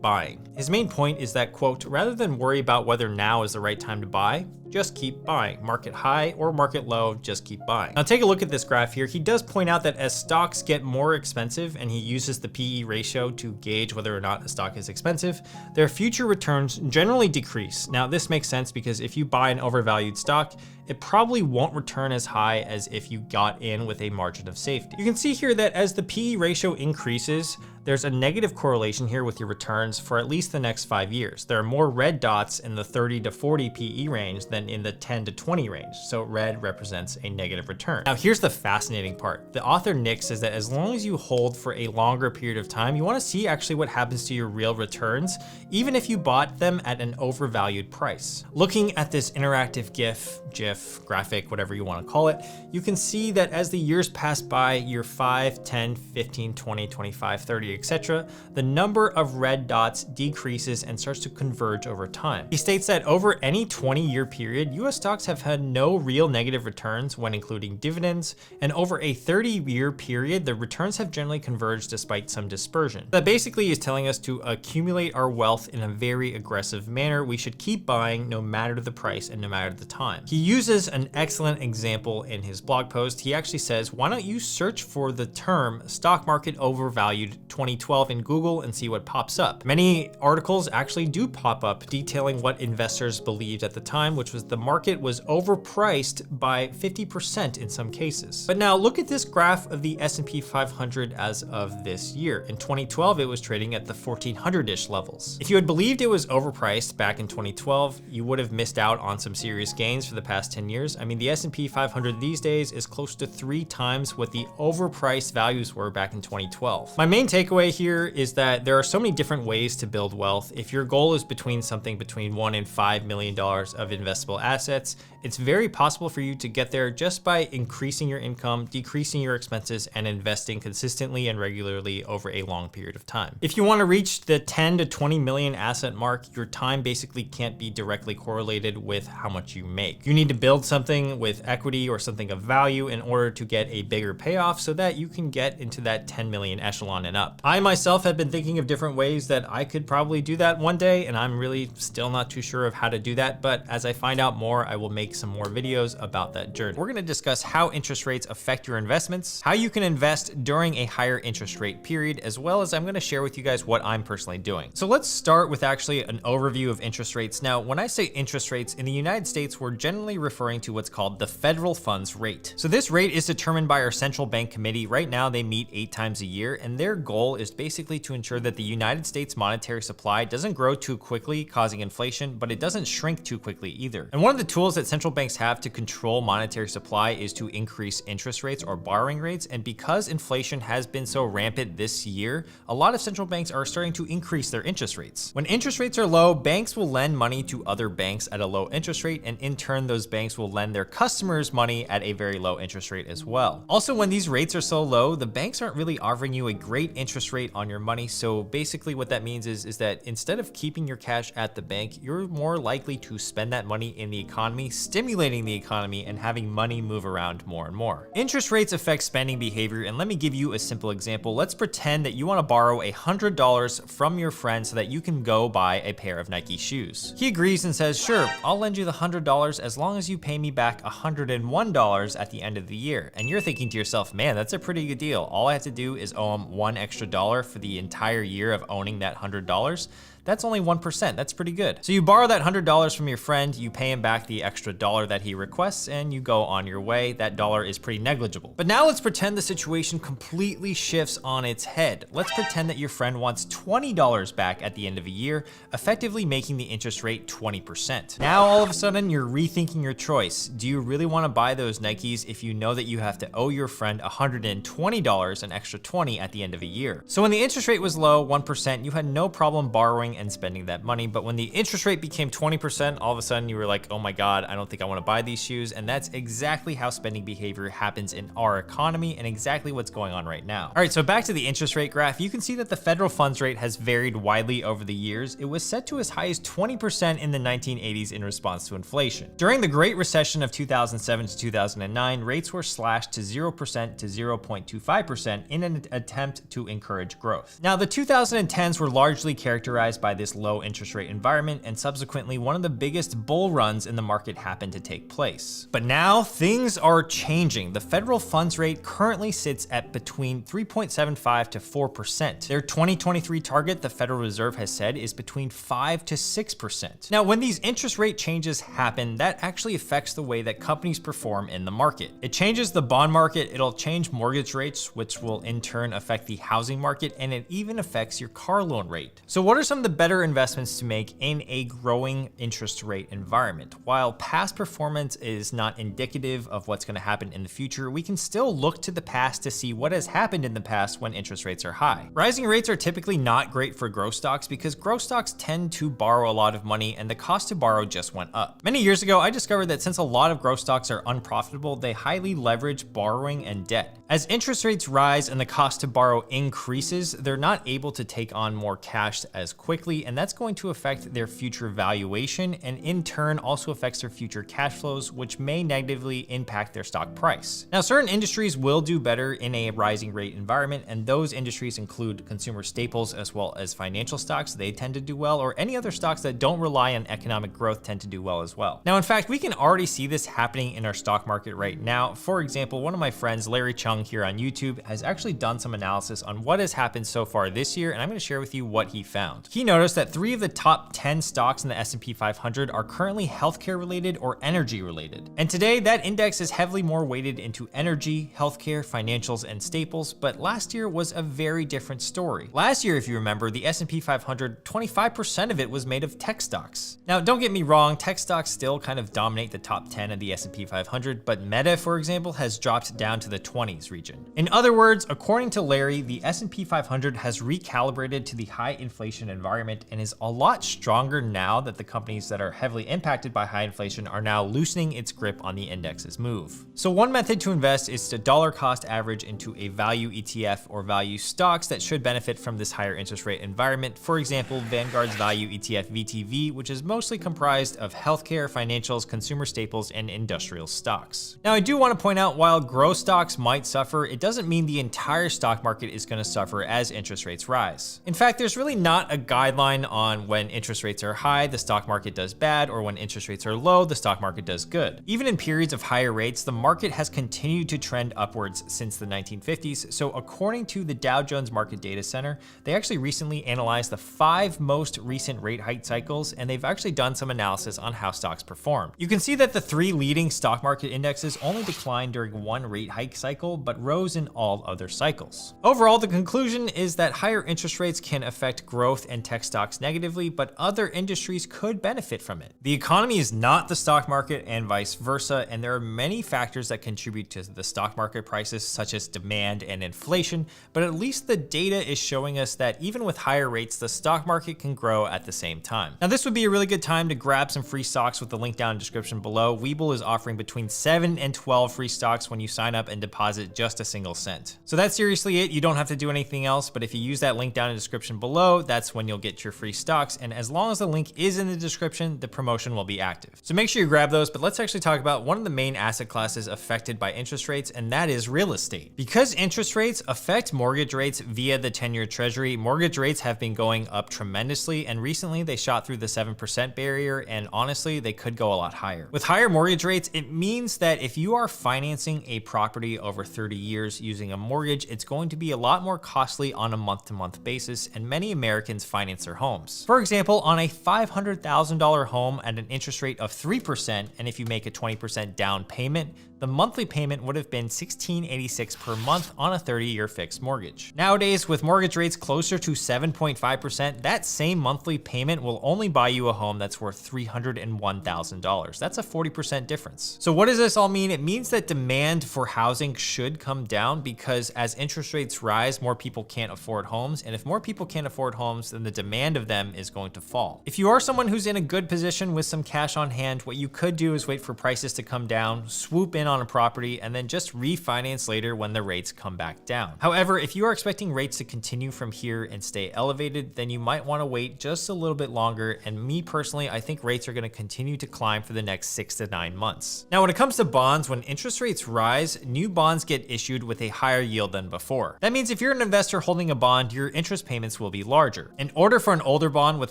buying. His main point is that, quote, "Rather than worry about whether now is the right time to buy, just keep buying. Market high or market low, just keep buying." Now take a look at this graph here. He does point out that as stocks get more expensive, and he uses the PE ratio to gauge whether or not a stock is expensive, their future returns generally decrease. Now this makes sense because if you buy an overvalued stock, it probably won't return as high as if you got in with a margin of safety. You can see here that as the PE ratio increases, there's a negative correlation here with your returns for at least the next 5 years. There are more red dots in the 30 to 40 PE range than in the 10 to 20 range, so red represents a negative return. Now here's the fascinating part. The author Nick says that as long as you hold for a longer period of time, you want to see actually what happens to your real returns, even if you bought them at an overvalued price. Looking at this interactive GIF, graphic, whatever you want to call it, you can see that as the years pass by, year 5, 10, 15, 20, 25, 30, etc., the number of red dots decreases and starts to converge over time. He states that over any 20-year period, US stocks have had no real negative returns when including dividends, and over a 30-year period, the returns have generally converged despite some dispersion. That basically is telling us to accumulate our wealth in a very aggressive manner. We should keep buying no matter the price and no matter the time. He uses an excellent example in his blog post. He actually says, why don't you search for the term stock market overvalued 2012 in Google and see what pops up. Many articles actually do pop up detailing what investors believed at the time, which was the market was overpriced by 50% in some cases. But now look at this graph of the S&P 500 as of this year. In 2012, it was trading at the 1400-ish levels. If you had believed it was overpriced back in 2012, you would have missed out on some serious gains for the past 10 years. I mean, the S&P 500 these days is close to 3 times what the overpriced values were back in 2012. My main takeaway here is that there are so many different ways to build wealth. If your goal is between $1 and $5 million of investable assets, it's very possible for you to get there just by increasing your income, decreasing your expenses, and investing consistently and regularly over a long period of time. If you want to reach the 10 to 20 million asset mark, your time basically can't be directly correlated with how much you make. You need to build something with equity or something of value in order to get a bigger payoff so that you can get into that 10 million echelon and up. I myself have been thinking of different ways that I could probably do that one day, and I'm really still not too sure of how to do that, but as I find out more, I will make some more videos about that journey. We're gonna discuss how interest rates affect your investments, how you can invest during a higher interest rate period, as well as I'm gonna share with you guys what I'm personally doing. So let's start with actually an overview of interest rates. Now, when I say interest rates, in the United States, we're generally referring to what's called the federal funds rate. So this rate is determined by our central bank committee. Right now, they meet 8 times a year, and their goal is basically to ensure that the United States monetary supply doesn't grow too quickly, causing inflation, but it doesn't shrink too quickly either. And one of the tools that central banks have to control monetary supply is to increase interest rates or borrowing rates. And because inflation has been so rampant this year, a lot of central banks are starting to increase their interest rates. When interest rates are low, banks will lend money to other banks at a low interest rate, and in turn, those banks will lend their customers money at a very low interest rate as well. Also, when these rates are so low, the banks aren't really offering you a great interest rate on your money. So basically what that means is that instead of keeping your cash at the bank, you're more likely to spend that money in the economy, stimulating the economy and having money move around more and more. Interest rates affect spending behavior, and let me give you a simple example. Let's pretend that you want to borrow $100 from your friend so that you can go buy a pair of Nike shoes. He agrees and says, sure, I'll lend you the $100 as long as you pay me back $101 at the end of the year. And you're thinking to yourself, man, that's a pretty good deal. All I have to do is owe him $1 extra for the entire year of owning that $100. That's only 1%, that's pretty good. So you borrow that $100 from your friend, you pay him back the extra $1 that he requests, and you go on your way. That $1 is pretty negligible. But now let's pretend the situation completely shifts on its head. Let's pretend that your friend wants $20 back at the end of a year, effectively making the interest rate 20%. Now all of a sudden you're rethinking your choice. Do you really wanna buy those Nikes if you know that you have to owe your friend $120, an extra $20 at the end of a year? So when the interest rate was low, 1%, you had no problem borrowing and spending that money. But when the interest rate became 20%, all of a sudden you were like, oh my God, I don't think I want to buy these shoes. And that's exactly how spending behavior happens in our economy and exactly what's going on right now. All right, so back to the interest rate graph, you can see that the federal funds rate has varied widely over the years. It was set to as high as 20% in the 1980s in response to inflation. During the Great Recession of 2007 to 2009, rates were slashed to 0% to 0.25% in an attempt to encourage growth. Now, the 2010s were largely characterized by this low interest rate environment, and subsequently one of the biggest bull runs in the market happened to take place. But now things are changing. The federal funds rate currently sits at between 3.75 to 4%. Their 2023 target, the Federal Reserve has said, is between 5 to 6%. Now, when these interest rate changes happen, that actually affects the way that companies perform in the market. It changes the bond market, it'll change mortgage rates, which will in turn affect the housing market, and it even affects your car loan rate. So what are some of the better investments to make in a growing interest rate environment? While past performance is not indicative of what's going to happen in the future, we can still look to the past to see what has happened in the past when interest rates are high. Rising rates are typically not great for growth stocks because growth stocks tend to borrow a lot of money and the cost to borrow just went up. Many years ago, I discovered that since a lot of growth stocks are unprofitable, they highly leverage borrowing and debt. As interest rates rise and the cost to borrow increases, they're not able to take on more cash as quickly, and that's going to affect their future valuation and in turn also affects their future cash flows, which may negatively impact their stock price. Now, certain industries will do better in a rising rate environment, and those industries include consumer staples as well as financial stocks. They tend to do well, or any other stocks that don't rely on economic growth tend to do well as well. Now, in fact, we can already see this happening in our stock market right now. For example, one of my friends, Larry Chung here on YouTube, has actually done some analysis on what has happened so far this year, and I'm going to share with you what he found. He noticed that 3 of the top 10 stocks in the S&P 500 are currently healthcare related or energy related. And today that index is heavily more weighted into energy, healthcare, financials, and staples, but last year was a very different story. Last year, if you remember, the S&P 500, 25% of it was made of tech stocks. Now, don't get me wrong, tech stocks still kind of dominate the top 10 of the S&P 500, but Meta, for example, has dropped down to the 20s region. In other words, according to Larry, the S&P 500 has recalibrated to the high inflation environment and is a lot stronger now that the companies that are heavily impacted by high inflation are now loosening its grip on the index's move. So one method to invest is to dollar cost average into a value ETF or value stocks that should benefit from this higher interest rate environment. For example, Vanguard's value ETF VTV, which is mostly comprised of healthcare, financials, consumer staples, and industrial stocks. Now, I do want to point out, while growth stocks might suffer, it doesn't mean the entire stock market is going to suffer as interest rates rise. In fact, there's really not a guideline on when interest rates are high, the stock market does bad, or when interest rates are low, the stock market does good. Even in periods of higher rates, the market has continued to trend upwards since the 1950s. So according to the Dow Jones Market Data Center, they actually recently analyzed the 5 most recent rate hike cycles, and they've actually done some analysis on how stocks perform. You can see that the 3 leading stock market indexes only declined during one rate hike cycle, but rose in all other cycles. Overall, the conclusion is that higher interest rates can affect growth and tech stocks negatively, but other industries could benefit from it. The economy is not the stock market and vice versa, and there are many factors that contribute to the stock market prices, such as demand and inflation, but at least the data is showing us that even with higher rates, the stock market can grow at the same time. Now, this would be a really good time to grab some free stocks with the link down in the description below. Webull is offering between 7 and 12 free stocks when you sign up and deposit just a single cent. So that's seriously it. You don't have to do anything else, but if you use that link down in the description below, that's when you'll get your free stocks. And as long as the link is in the description, the promotion will be active. So make sure you grab those, but let's actually talk about one of the main asset classes affected by interest rates, and that is real estate. Because interest rates affect mortgage rates via the 10-year treasury, mortgage rates have been going up tremendously, and recently they shot through the 7% barrier, and honestly, they could go a lot higher. With higher mortgage rates, it means that if you are financing a property over 30 years using a mortgage, it's going to be a lot more costly on a month-to-month basis, and many Americans finance their homes. For example, on a $500,000 home at an interest rate of 3%, and if you make a 20% down payment, the monthly payment would have been $1,686 per month on a 30-year fixed mortgage. Nowadays, with mortgage rates closer to 7.5%, that same monthly payment will only buy you a home that's worth $301,000. That's a 40% difference. So what does this all mean? It means that demand for housing should come down because as interest rates rise, more people can't afford homes. And if more people can't afford homes, then the demand of them is going to fall. If you are someone who's in a good position with some cash on hand, what you could do is wait for prices to come down, swoop in on a property, and then just refinance later when the rates come back down. However, if you are expecting rates to continue from here and stay elevated, then you might want to wait just a little bit longer. And me personally, I think rates are going to continue to climb for the next 6 to 9 months. Now, when it comes to bonds, when interest rates rise, new bonds get issued with a higher yield than before. That means if you're an investor holding a bond, your interest payments will be larger. In order order for an older bond with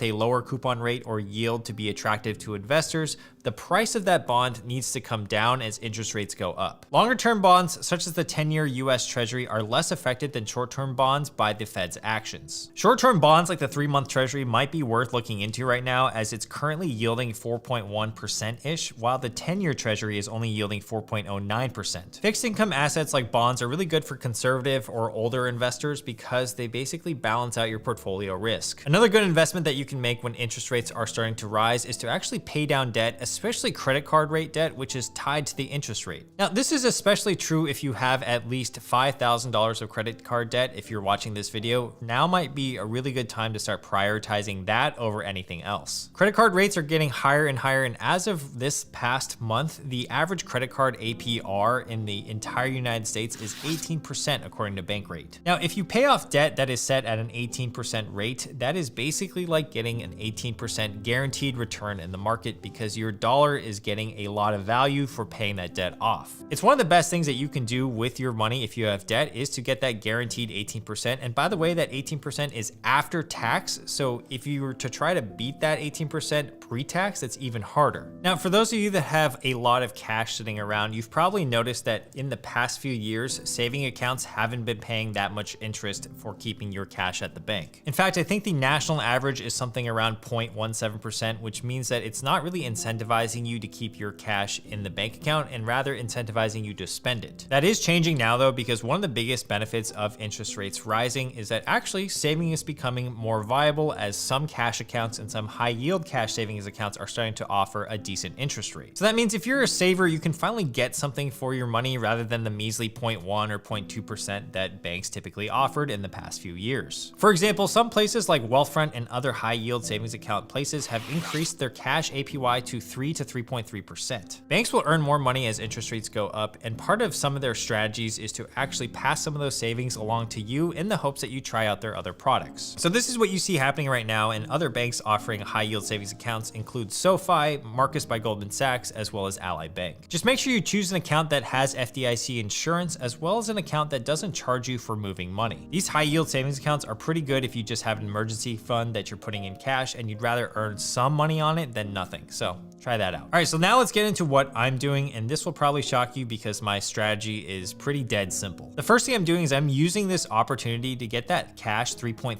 a lower coupon rate or yield to be attractive to investors, the price of that bond needs to come down as interest rates go up. Longer-term bonds, such as the 10-year US Treasury, are less affected than short-term bonds by the Fed's actions. Short-term bonds like the 3-month Treasury might be worth looking into right now, as it's currently yielding 4.1%-ish, while the 10-year Treasury is only yielding 4.09%. Fixed income assets like bonds are really good for conservative or older investors because they basically balance out your portfolio risk. Another good investment that you can make when interest rates are starting to rise is to actually pay down debt, especially credit card rate debt, which is tied to the interest rate. Now, this is especially true if you have at least $5,000 of credit card debt. If you're watching this video, now might be a really good time to start prioritizing that over anything else. Credit card rates are getting higher and higher, and as of this past month, the average credit card APR in the entire United States is 18% according to Bankrate. Now, if you pay off debt that is set at an 18% rate, that is basically like getting an 18% guaranteed return in the market because your dollar is getting a lot of value for paying that debt off. It's one of the best things that you can do with your money if you have debt is to get that guaranteed 18%. And by the way, that 18% is after tax. So if you were to try to beat that 18% pre-tax, it's even harder. Now, for those of you that have a lot of cash sitting around, you've probably noticed that in the past few years, saving accounts haven't been paying that much interest for keeping your cash at the bank. In fact, I think the national average is something around 0.17%, which means that it's not really incentivizing you to keep your cash in the bank account and rather incentivizing you to spend it. That is changing now though, because one of the biggest benefits of interest rates rising is that actually saving is becoming more viable, as some cash accounts and some high yield cash savings accounts are starting to offer a decent interest rate. So that means if you're a saver, you can finally get something for your money rather than the measly 0.1 or 0.2% that banks typically offered in the past few years. For example, some places like Wealthfront and other high yield savings account places have increased their cash APY to 3 to 3.3%. Banks will earn more money as interest rates go up, and part of some of their strategies is to actually pass some of those savings along to you in the hopes that you try out their other products. So this is what you see happening right now, and other banks offering high yield savings accounts include SoFi, Marcus by Goldman Sachs, as well as Ally Bank. Just make sure you choose an account that has FDIC insurance, as well as an account that doesn't charge you for moving money. These high yield savings accounts are pretty good if you just have an emergency fund that you're putting in cash and you'd rather earn some money on it than nothing. So try that out. All right, so now let's get into what I'm doing, and this will probably shock you because my strategy is pretty dead simple. The first thing I'm doing is I'm using this opportunity to get that cash 3.3%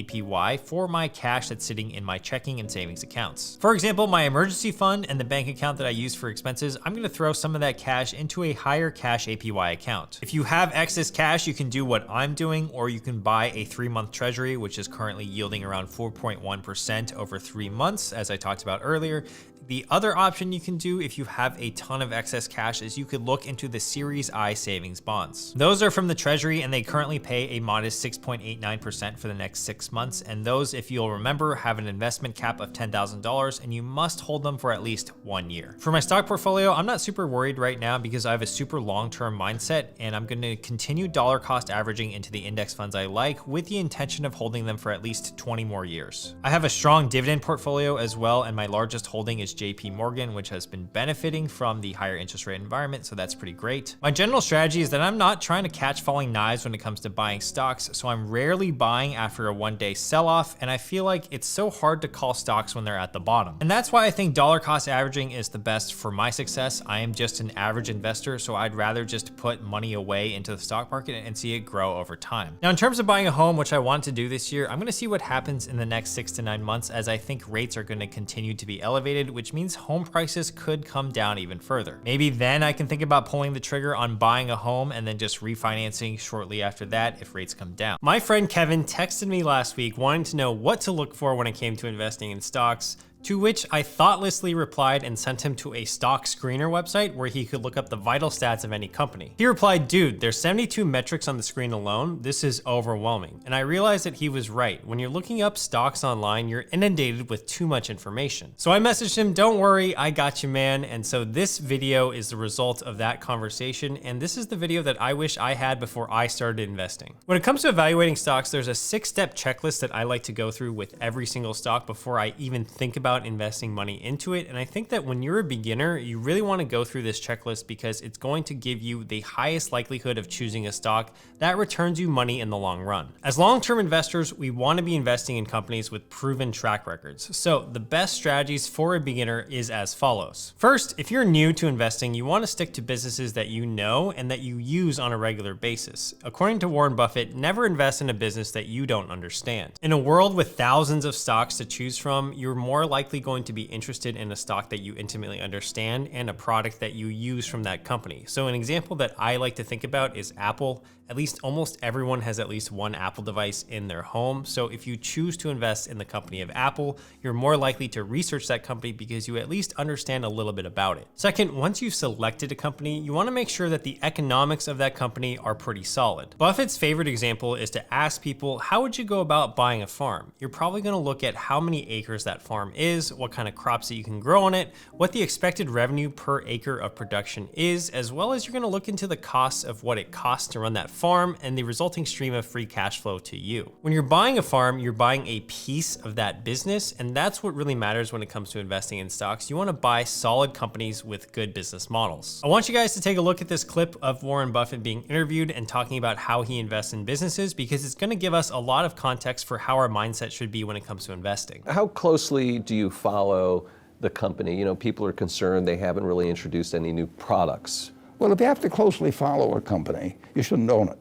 APY for my cash that's sitting in my checking and savings accounts. For example, my emergency fund and the bank account that I use for expenses, I'm gonna throw some of that cash into a higher cash APY account. If you have excess cash, you can do what I'm doing, or you can buy a 3-month treasury, which is currently yielding around 4.1% over 3 months, as I talked about earlier. The other option you can do if you have a ton of excess cash is you could look into the Series I savings bonds. Those are from the Treasury, and they currently pay a modest 6.89% for the next 6 months. And those, if you'll remember, have an investment cap of $10,000, and you must hold them for at least 1 year. For my stock portfolio, I'm not super worried right now because I have a super long-term mindset, and I'm going to continue dollar cost averaging into the index funds I like with the intention of holding them for at least 20 more years. I have a strong dividend portfolio as well, and my largest holding is JP Morgan, which has been benefiting from the higher interest rate environment, so that's pretty great. My general strategy is that I'm not trying to catch falling knives when it comes to buying stocks, so I'm rarely buying after a one-day sell-off, and I feel like it's so hard to call stocks when they're at the bottom. And that's why I think dollar cost averaging is the best for my success. I am just an average investor, so I'd rather just put money away into the stock market and see it grow over time. Now, in terms of buying a home, which I want to do this year, I'm gonna see what happens in the next 6 to 9 months, as I think rates are gonna continue to be elevated, which means home prices could come down even further. Maybe then I can think about pulling the trigger on buying a home and then just refinancing shortly after that if rates come down. My friend Kevin texted me last week wanting to know what to look for when it came to investing in stocks, to which I thoughtlessly replied and sent him to a stock screener website where he could look up the vital stats of any company. He replied, "Dude, there's 72 metrics on the screen alone. This is overwhelming." And I realized that he was right. When you're looking up stocks online, you're inundated with too much information. So I messaged him, "Don't worry, I got you, man." And so this video is the result of that conversation, and this is the video that I wish I had before I started investing. When it comes to evaluating stocks, there's a 6-step checklist that I like to go through with every single stock before I even think about about investing money into it. And I think that when you're a beginner, you really want to go through this checklist because it's going to give you the highest likelihood of choosing a stock that returns you money in the long run. As long-term investors, we want to be investing in companies with proven track records. So the best strategies for a beginner is as follows. First, if you're new to investing, you want to stick to businesses that you know and that you use on a regular basis. According to Warren Buffett, never invest in a business that you don't understand. In a world with thousands of stocks to choose from, you're more likely going to be interested in a stock that you intimately understand and a product that you use from that company. So an example that I like to think about is Apple. At least almost everyone has at least one Apple device in their home. So if you choose to invest in the company of Apple, you're more likely to research that company because you at least understand a little bit about it. Second, once you've selected a company, you want to make sure that the economics of that company are pretty solid. Buffett's favorite example is to ask people, how would you go about buying a farm? You're probably going to look at how many acres that farm is, what kind of crops that you can grow on it, what the expected revenue per acre of production is, as well as you're going to look into the costs of what it costs to run that farm and the resulting stream of free cash flow to you. When you're buying a farm, you're buying a piece of that business, and that's what really matters when it comes to investing in stocks. You want to buy solid companies with good business models. I want you guys to take a look at this clip of Warren Buffett being interviewed and talking about how he invests in businesses because it's going to give us a lot of context for how our mindset should be when it comes to investing. How closely do you follow the company? You know, people are concerned they haven't really introduced any new products. Well, if you have to closely follow a company, you shouldn't own it.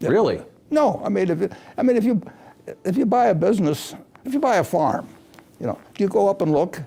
Really? No. If you buy a business, if you buy a farm, do you go up and look,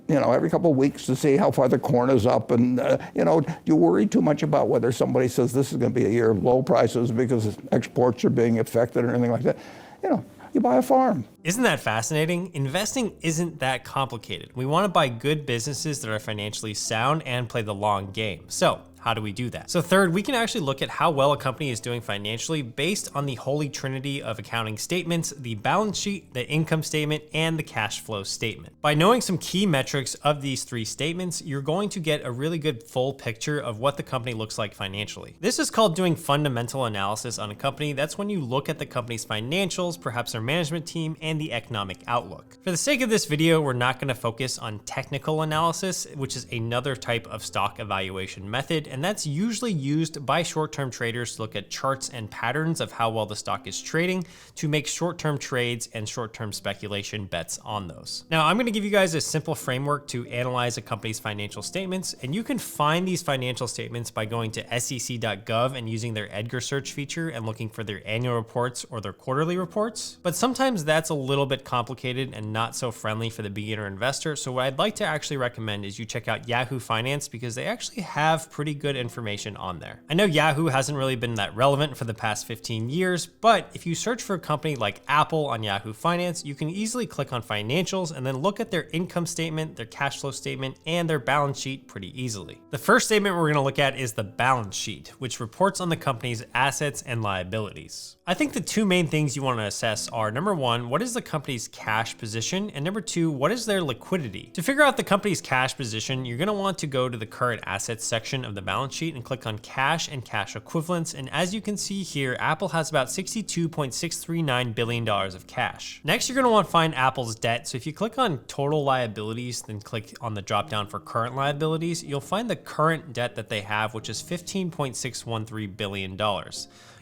every couple of weeks to see how far the corn is up, and do you worry too much about whether somebody says this is going to be a year of low prices because exports are being affected or anything like that? You buy a farm. Isn't that fascinating? Investing isn't that complicated. We want to buy good businesses that are financially sound and play the long game. So how do we do that? So third, we can actually look at how well a company is doing financially based on the holy trinity of accounting statements, the balance sheet, the income statement, and the cash flow statement. By knowing some key metrics of these three statements, you're going to get a really good full picture of what the company looks like financially. This is called doing fundamental analysis on a company. That's when you look at the company's financials, perhaps their management team, and the economic outlook. For the sake of this video, we're not going to focus on technical analysis, which is another type of stock evaluation method, and that's usually used by short-term traders to look at charts and patterns of how well the stock is trading to make short-term trades and short-term speculation bets on those. Now, I'm going to give you guys a simple framework to analyze a company's financial statements, and you can find these financial statements by going to sec.gov and using their Edgar search feature and looking for their annual reports or their quarterly reports. But sometimes that's a little bit complicated and not so friendly for the beginner investor. So what I'd like to actually recommend is you check out Yahoo Finance because they actually have pretty good information on there. I know Yahoo hasn't really been that relevant for the past 15 years, but if you search for a company like Apple on Yahoo Finance, you can easily click on financials and then look at their income statement, their cash flow statement, and their balance sheet pretty easily. The first statement we're going to look at is the balance sheet, which reports on the company's assets and liabilities. I think the two main things you want to assess are, number one, what is the company's cash position? And number two, what is their liquidity? To figure out the company's cash position, you're going to want to go to the current assets section of the balance sheet and click on cash and cash equivalents. And as you can see here, Apple has about $62.639 billion of cash. Next, you're going to want to find Apple's debt. So if you click on total liabilities, then click on the drop down for current liabilities, you'll find the current debt that they have, which is $15.613 billion.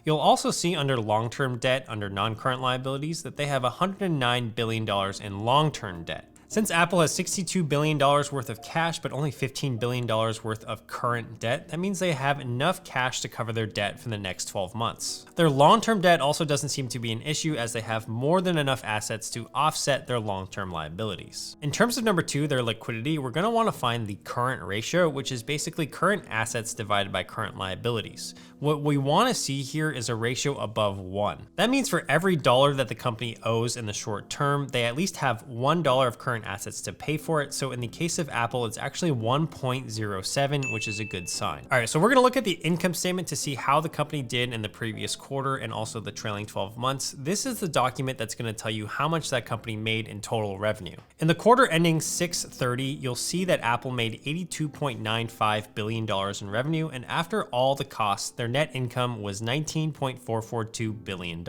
You'll also see under long-term debt, under non-current liabilities, that they have $109 billion in long-term debt. Since Apple has $62 billion worth of cash, but only $15 billion worth of current debt, that means they have enough cash to cover their debt for the next 12 months. Their long-term debt also doesn't seem to be an issue as they have more than enough assets to offset their long-term liabilities. In terms of number two, their liquidity, we're going to want to find the current ratio, which is basically current assets divided by current liabilities. What we want to see here is a ratio above 1. That means for every dollar that the company owes in the short term, they at least have $1 of current assets to pay for it. So in the case of Apple, it's actually 1.07, which is a good sign. All right, so we're going to look at the income statement to see how the company did in the previous quarter and also the trailing 12 months. This is the document that's going to tell you how much that company made in total revenue. In the quarter ending 6/30, you'll see that Apple made $82.95 billion in revenue, and after all the costs, their net income was $19.442 billion.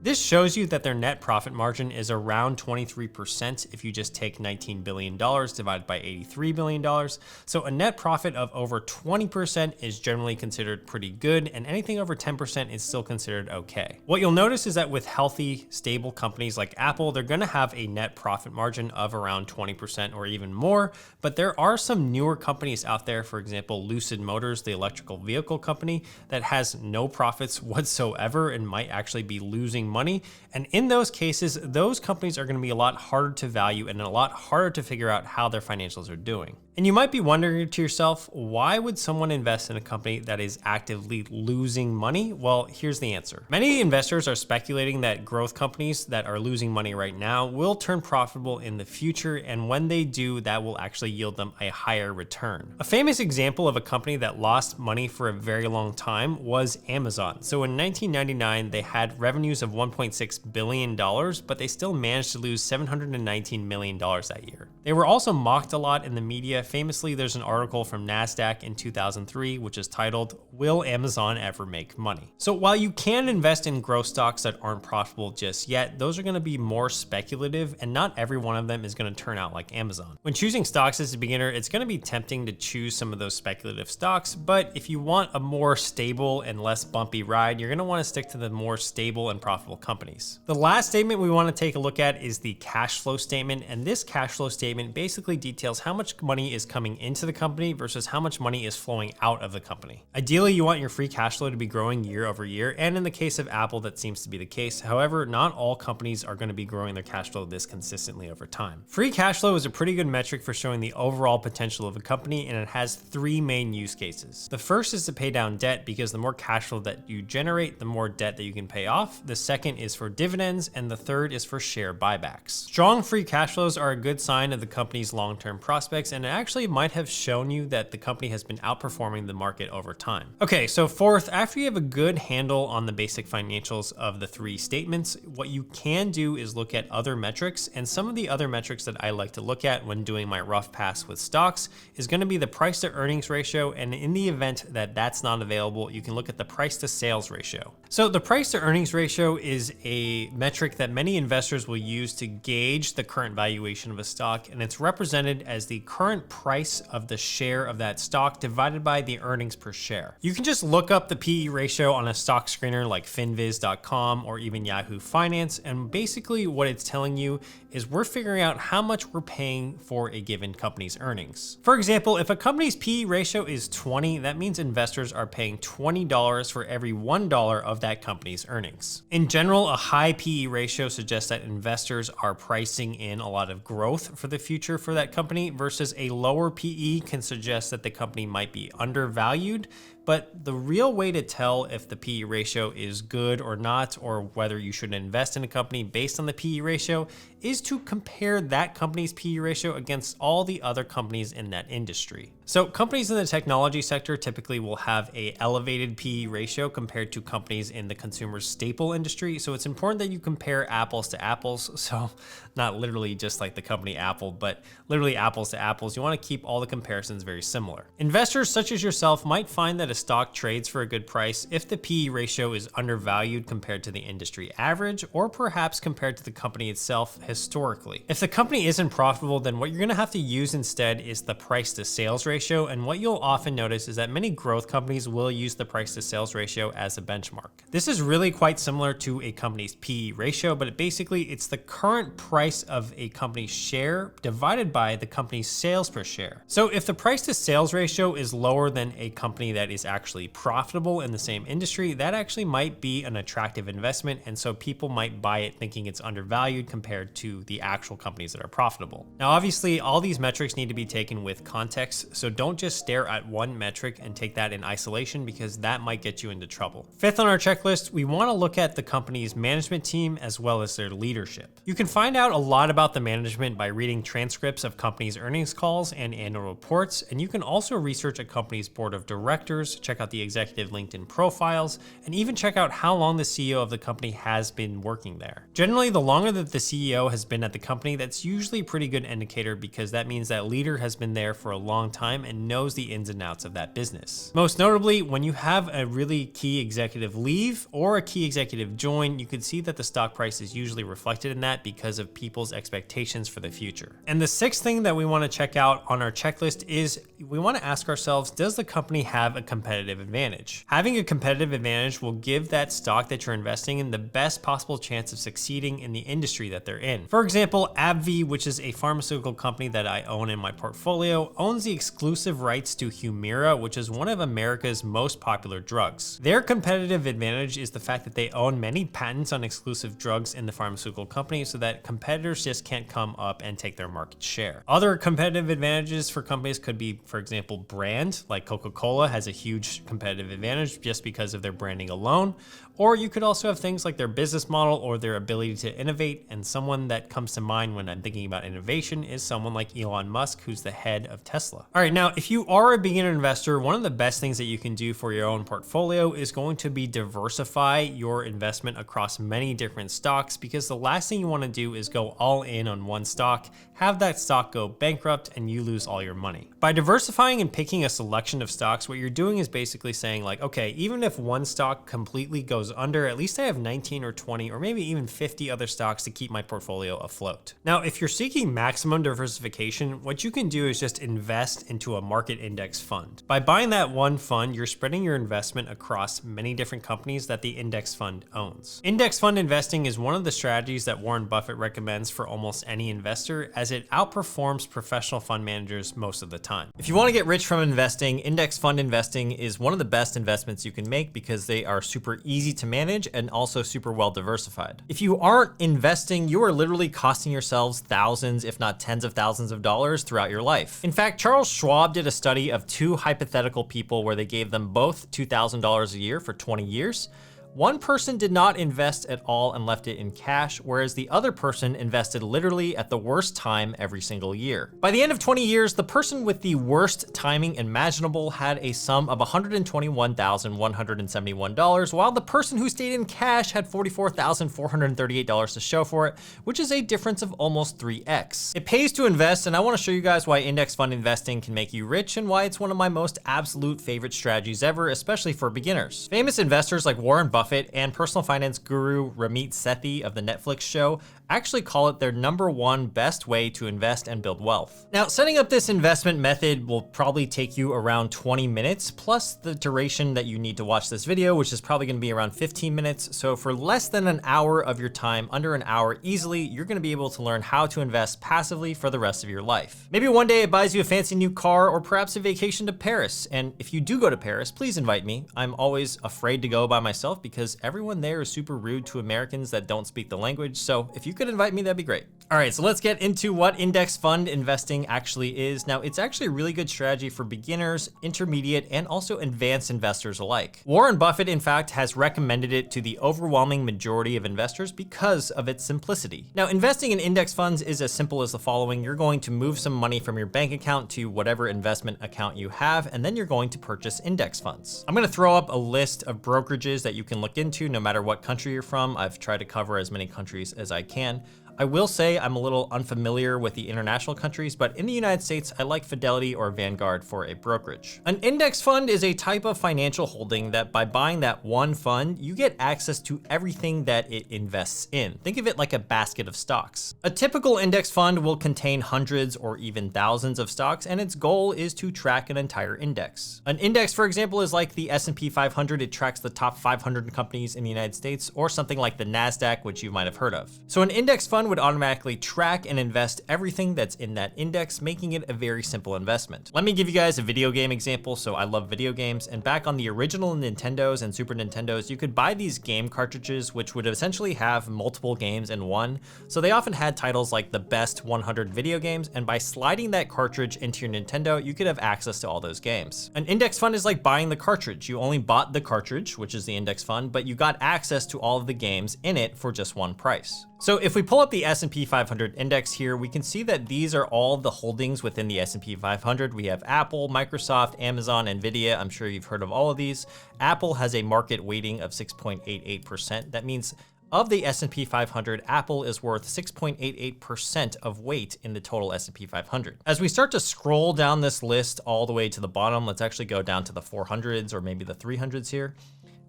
This shows you that their net profit margin is around 23% if you just take take $19 billion divided by $83 billion. So a net profit of over 20% is generally considered pretty good, and anything over 10% is still considered okay. What you'll notice is that with healthy, stable companies like Apple, they're gonna have a net profit margin of around 20% or even more, but there are some newer companies out there, for example, Lucid Motors, the electrical vehicle company, that has no profits whatsoever and might actually be losing money. And in those cases, those companies are going to be a lot harder to value and a lot harder to figure out how their financials are doing. And you might be wondering to yourself, why would someone invest in a company that is actively losing money? Well, here's the answer. Many investors are speculating that growth companies that are losing money right now will turn profitable in the future, and when they do, that will actually yield them a higher return. A famous example of a company that lost money for a very long time was Amazon. So in 1999, they had revenues of $1.6 billion, but they still managed to lose $719 million that year. They were also mocked a lot in the media. Famously, there's an article from NASDAQ in 2003, which is titled, "Will Amazon Ever Make Money?" So while you can invest in growth stocks that aren't profitable just yet, those are going to be more speculative, and not every one of them is going to turn out like Amazon. When choosing stocks as a beginner, it's going to be tempting to choose some of those speculative stocks, but if you want a more stable and less bumpy ride, you're going to want to stick to the more stable and profitable companies. The last statement we want to take a look at is the cash flow statement, and this cash flow statement basically details how much money is coming into the company versus how much money is flowing out of the company. Ideally, you want your free cash flow to be growing year over year, and in the case of Apple, that seems to be the case. However, not all companies are going to be growing their cash flow this consistently over time. Free cash flow is a pretty good metric for showing the overall potential of a company, and it has three main use cases. The first is to pay down debt, because the more cash flow that you generate, the more debt that you can pay off. The second is for dividends, and the third is for share buybacks. Strong free cash flows are a good sign of the company's long-term prospects, and it actually might have shown you that the company has been outperforming the market over time. Okay, so fourth, after you have a good handle on the basic financials of the three statements, what you can do is look at other metrics, and some of the other metrics that I like to look at when doing my rough pass with stocks is going to be the price to earnings ratio, and in the event that that's not available, you can look at the price to sales ratio. So the price to earnings ratio is a metric that many investors will use to gauge the current valuation of a stock, and it's represented as the current price of the share of that stock divided by the earnings per share. You can just look up the PE ratio on a stock screener like finviz.com or even Yahoo Finance, and basically what it's telling you is we're figuring out how much we're paying for a given company's earnings. For example, if a company's PE ratio is 20, that means investors are paying $20 for every $1 of that company's earnings. In general, a high PE ratio suggests that investors are pricing in a lot of growth for the future for that company, versus a lower PE can suggest that the company might be undervalued. But the real way to tell if the PE ratio is good or not, or whether you should invest in a company based on the PE ratio, is to compare that company's PE ratio against all the other companies in that industry. So companies in the technology sector typically will have an elevated PE ratio compared to companies in the consumer staple industry. So it's important that you compare apples to apples. So not literally just like the company Apple, but literally apples to apples. You want to keep all the comparisons very similar. Investors such as yourself might find that a stock trades for a good price if the PE ratio is undervalued compared to the industry average, or perhaps compared to the company itself historically. If the company isn't profitable, then what you're going to have to use instead is the price to sales ratio, and what you'll often notice is that many growth companies will use the price to sales ratio as a benchmark. This is really quite similar to a company's PE ratio, but it's the current price of a company's share divided by the company's sales per share. So if the price to sales ratio is lower than a company that is actually profitable in the same industry, that actually might be an attractive investment, and so people might buy it thinking it's undervalued compared to the actual companies that are profitable. Now, obviously, all these metrics need to be taken with context, so don't just stare at one metric and take that in isolation, because that might get you into trouble. Fifth on our checklist, we want to look at the company's management team as well as their leadership. You can find out a lot about the management by reading transcripts of companies' earnings calls, financials and annual reports, and you can also research a company's board of directors, check out the executive LinkedIn profiles, and even check out how long the CEO of the company has been working there. Generally, the longer that the CEO has been at the company, that's usually a pretty good indicator because that means that leader has been there for a long time and knows the ins and outs of that business. Most notably, when you have a really key executive leave or a key executive join, you can see that the stock price is usually reflected in that because of people's expectations for the future. And the sixth thing that we want to check out on our checklist is we want to ask ourselves, does the company have a competitive advantage? Having a competitive advantage will give that stock that you're investing in the best possible chance of succeeding in the industry that they're in. For example, AbbVie, which is a pharmaceutical company that I own in my portfolio, owns the exclusive rights to Humira, which is one of America's most popular drugs. Their competitive advantage is the fact that they own many patents on exclusive drugs in the pharmaceutical company so that competitors just can't come up and take their market share. Other competitive advantages for companies could be, for example, brand, like Coca-Cola has a huge competitive advantage just because of their branding alone. Or you could also have things like their business model or their ability to innovate. And someone that comes to mind when I'm thinking about innovation is someone like Elon Musk, who's the head of Tesla. All right, now, if you are a beginner investor, one of the best things that you can do for your own portfolio is going to be diversify your investment across many different stocks, because the last thing you want to do is go all in on one stock, have that stock go bankrupt, and you lose all your money. By diversifying and picking a selection of stocks, what you're doing is basically saying like, okay, even if one stock completely goes under, at least I have 19 or 20 or maybe even 50 other stocks to keep my portfolio afloat. Now, if you're seeking maximum diversification, what you can do is just invest into a market index fund. By buying that one fund, you're spreading your investment across many different companies that the index fund owns. Index fund investing is one of the strategies that Warren Buffett recommends for almost any investor, as it outperforms professional fund managers most of the time. If you want to get rich from investing, index fund investing is one of the best investments you can make because they are super easy to manage and also super well diversified. If you aren't investing, you are literally costing yourselves thousands, if not tens of thousands of dollars throughout your life. In fact, Charles Schwab did a study of two hypothetical people where they gave them both $2,000 a year for 20 years. One person did not invest at all and left it in cash, whereas the other person invested literally at the worst time every single year. By the end of 20 years, the person with the worst timing imaginable had a sum of $121,171, while the person who stayed in cash had $44,438 to show for it, which is a difference of almost 3x. It pays to invest, and I want to show you guys why index fund investing can make you rich and why it's one of my most absolute favorite strategies ever, especially for beginners. Famous investors like Warren Buffett and personal finance guru Ramit Sethi of the Netflix show actually call it their #1 best way to invest and build wealth. Now, setting up this investment method will probably take you around 20 minutes, plus the duration that you need to watch this video, which is probably gonna be around 15 minutes. So for less than an hour of your time, under an hour easily, you're gonna be able to learn how to invest passively for the rest of your life. Maybe one day it buys you a fancy new car or perhaps a vacation to Paris. And if you do go to Paris, please invite me. I'm always afraid to go by myself because everyone there is super rude to Americans that don't speak the language. So if you could invite me, that'd be great. All right, so let's get into what index fund investing actually is. Now, it's actually a really good strategy for beginners, intermediate, and also advanced investors alike. Warren Buffett, in fact, has recommended it to the overwhelming majority of investors because of its simplicity. Now, investing in index funds is as simple as the following. You're going to move some money from your bank account to whatever investment account you have, and then you're going to purchase index funds. I'm gonna throw up a list of brokerages that you can look into no matter what country you're from. I've tried to cover as many countries as I can. I will say I'm a little unfamiliar with the international countries, but in the United States, I like Fidelity or Vanguard for a brokerage. An index fund is a type of financial holding that by buying that one fund, you get access to everything that it invests in. Think of it like a basket of stocks. A typical index fund will contain hundreds or even thousands of stocks, and its goal is to track an entire index. An index, for example, is like the S&P 500. It tracks the top 500 companies in the United States, or something like the NASDAQ, which you might have heard of. So an index fund would automatically track and invest everything that's in that index, making it a very simple investment. Let me give you guys a video game example. So I love video games, and back on the original Nintendos and Super Nintendos, you could buy these game cartridges, which would essentially have multiple games in one. So they often had titles like the best 100 video games, and by sliding that cartridge into your Nintendo, you could have access to all those games. An index fund is like buying the cartridge. You only bought the cartridge, which is the index fund, but you got access to all of the games in it for just one price. So if we pull up the the S&P 500 index here, we can see that these are all the holdings within the S&P 500. We have Apple, Microsoft, Amazon, Nvidia. I'm sure you've heard of all of these. Apple has a market weighting of 6.88%. That means of the S&P 500, Apple is worth 6.88% of weight in the total S&P 500. As we start to scroll down this list all the way to the bottom, let's actually go down to the 400s or maybe the 300s here.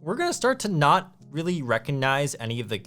We're gonna start to not really recognize any of the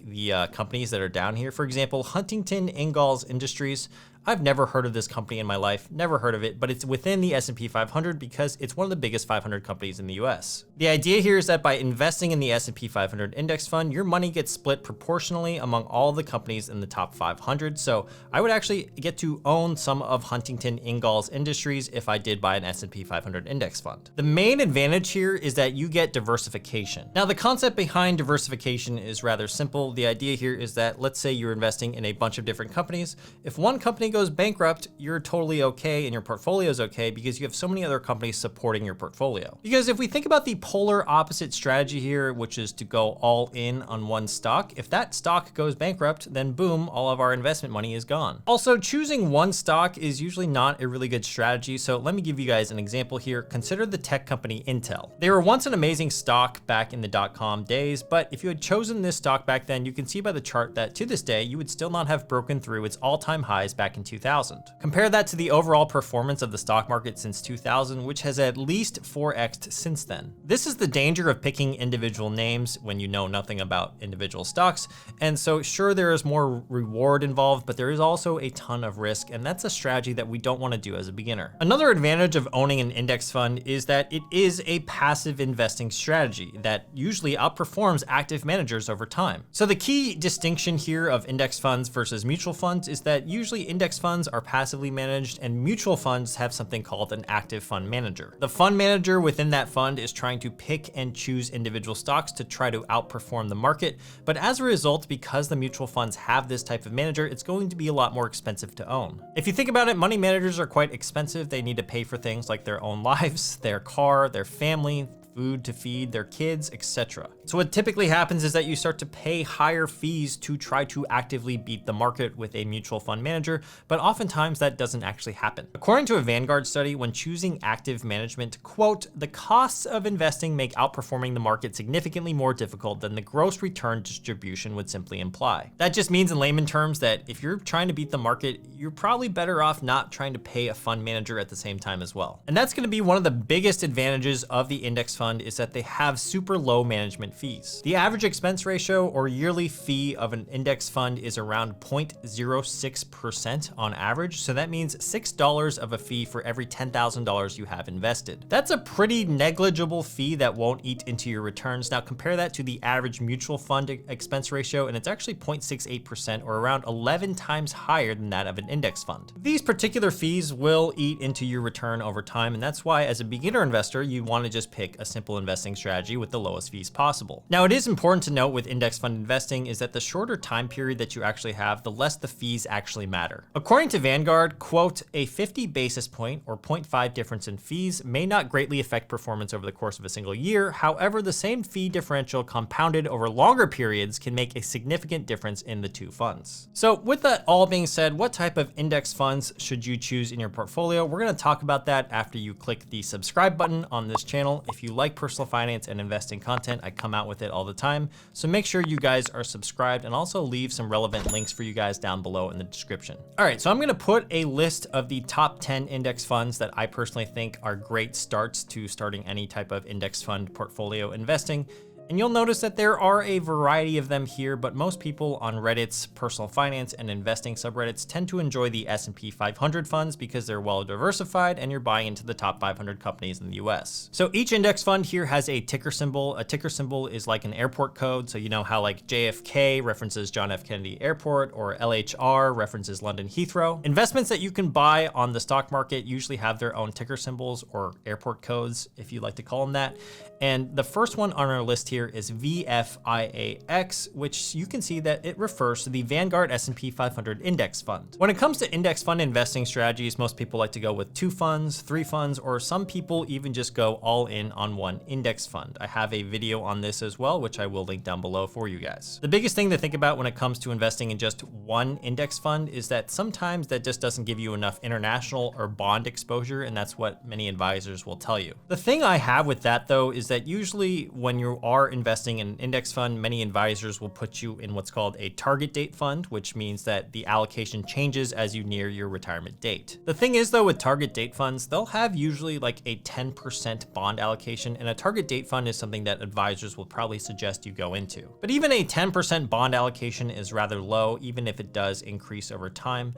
companies that are down here. For example, Huntington Ingalls Industries. I've never heard of this company in my life, never heard of it, but it's within the S&P 500 because it's one of the biggest 500 companies in the US. The idea here is that by investing in the S&P 500 index fund, your money gets split proportionally among all the companies in the top 500. So I would actually get to own some of Huntington Ingalls Industries if I did buy an S&P 500 index fund. The main advantage here is that you get diversification. Now, the concept behind diversification is rather simple. The idea here is that, let's say you're investing in a bunch of different companies. If one company goes bankrupt, you're totally okay and your portfolio is okay because you have so many other companies supporting your portfolio. Because if we think about the polar opposite strategy here, which is to go all in on one stock, if that stock goes bankrupt, then boom, all of our investment money is gone. Also, choosing one stock is usually not a really good strategy. So let me give you guys an example here. Consider the tech company Intel. They were once an amazing stock back in the dot-com days, but if you had chosen this stock back then, you can see by the chart that to this day, you would still not have broken through its all-time highs back in 2000. Compare that to the overall performance of the stock market since 2000, which has at least 4x'd since then. This is the danger of picking individual names when you know nothing about individual stocks. And so sure, there is more reward involved, but there is also a ton of risk. And that's a strategy that we don't want to do as a beginner. Another advantage of owning an index fund is that it is a passive investing strategy that usually outperforms active managers over time. So the key distinction here of index funds versus mutual funds is that usually index funds are passively managed and mutual funds have something called an active fund manager. The fund manager within that fund is trying to pick and choose individual stocks to try to outperform the market. But as a result, because the mutual funds have this type of manager, it's going to be a lot more expensive to own. If you think about it, money managers are quite expensive. They need to pay for things like their own lives, their car, their family, food to feed their kids, etc. So what typically happens is that you start to pay higher fees to try to actively beat the market with a mutual fund manager, but oftentimes that doesn't actually happen. According to a Vanguard study, when choosing active management, quote, the costs of investing make outperforming the market significantly more difficult than the gross return distribution would simply imply. That just means in layman terms that if you're trying to beat the market, you're probably better off not trying to pay a fund manager at the same time as well. And that's going to be one of the biggest advantages of the index fund is that they have super low management fees. The average expense ratio or yearly fee of an index fund is around 0.06% on average. So that means $6 of a fee for every $10,000 you have invested. That's a pretty negligible fee that won't eat into your returns. Now compare that to the average mutual fund expense ratio, and it's actually 0.68% or around 11 times higher than that of an index fund. These particular fees will eat into your return over time, and that's why as a beginner investor, you want to just pick a simple investing strategy with the lowest fees possible. Now, it is important to note with index fund investing is that the shorter time period that you actually have, the less the fees actually matter. According to Vanguard, quote, a 50 basis point or 0.5 difference in fees may not greatly affect performance over the course of a single year. However, the same fee differential compounded over longer periods can make a significant difference in the two funds. So with that all being said, what type of index funds should you choose in your portfolio? We're going to talk about that after you click the subscribe button on this channel. If you like personal finance and investing content, I come out with it all the time. So make sure you guys are subscribed and also leave some relevant links for you guys down below in the description. All right, so I'm gonna put a list of the top 10 index funds that I personally think are great starts to starting any type of index fund portfolio investing. And you'll notice that there are a variety of them here, but most people on Reddit's personal finance and investing subreddits tend to enjoy the S&P 500 funds because they're well diversified and you're buying into the top 500 companies in the US. So each index fund here has a ticker symbol. A ticker symbol is like an airport code. So you know how like JFK references John F. Kennedy Airport or LHR references London Heathrow. Investments that you can buy on the stock market usually have their own ticker symbols or airport codes, if you like to call them that. And the first one on our list here here is VFIAX, which you can see that it refers to the Vanguard S&P 500 index fund. When it comes to index fund investing strategies, most people like to go with 2 funds, 3 funds, or some people even just go all in on one index fund. I have a video on this as well, which I will link down below for you guys. The biggest thing to think about when it comes to investing in just one index fund is that sometimes that just doesn't give you enough international or bond exposure, and that's what many advisors will tell you. The thing I have with that though is that usually when you are investing in an index fund, many advisors will put you in what's called a target date fund, which means that the allocation changes as you near your retirement date. The thing is though, with target date funds, they'll have usually like a 10% bond allocation, and a target date fund is something that advisors will probably suggest you go into. But even a 10% bond allocation is rather low, even if it does increase over time.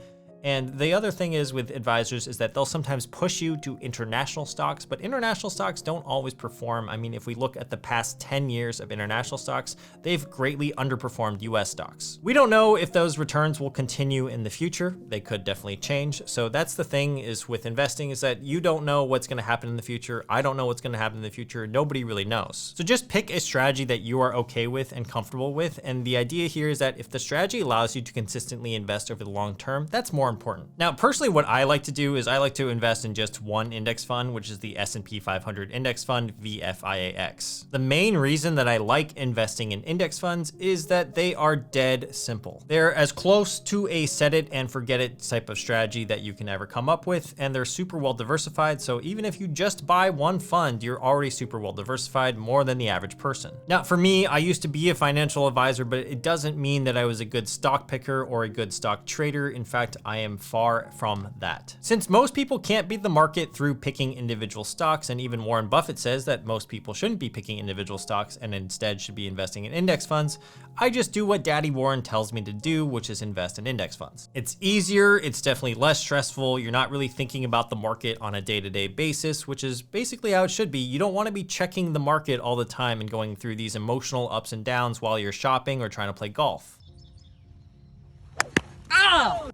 And the other thing is with advisors is that they'll sometimes push you to international stocks, but international stocks don't always perform. I mean, if we look at the past 10 years of international stocks, they've greatly underperformed US stocks. We don't know if those returns will continue in the future. They could definitely change. So that's the thing is with investing is that you don't know what's gonna happen in the future. I don't know what's gonna happen in the future. Nobody really knows. So just pick a strategy that you are okay with and comfortable with. And the idea here is that if the strategy allows you to consistently invest over the long term, that's more important. Now, personally, what I like to do is I like to invest in just one index fund, which is the S&P 500 index fund, VFIAX. The main reason that I like investing in index funds is that they are dead simple. They're as close to a set it and forget it type of strategy that you can ever come up with, and they're super well diversified. So even if you just buy one fund, you're already super well diversified, more than the average person. Now, for me, I used to be a financial advisor, but it doesn't mean that I was a good stock picker or a good stock trader. In fact, I am far from that. Since most people can't beat the market through picking individual stocks, and even Warren Buffett says that most people shouldn't be picking individual stocks and instead should be investing in index funds, I just do what Daddy Warren tells me to do, which is invest in index funds. It's easier, it's definitely less stressful, you're not really thinking about the market on a day-to-day basis, which is basically how it should be. You don't want to be checking the market all the time and going through these emotional ups and downs while you're shopping or trying to play golf.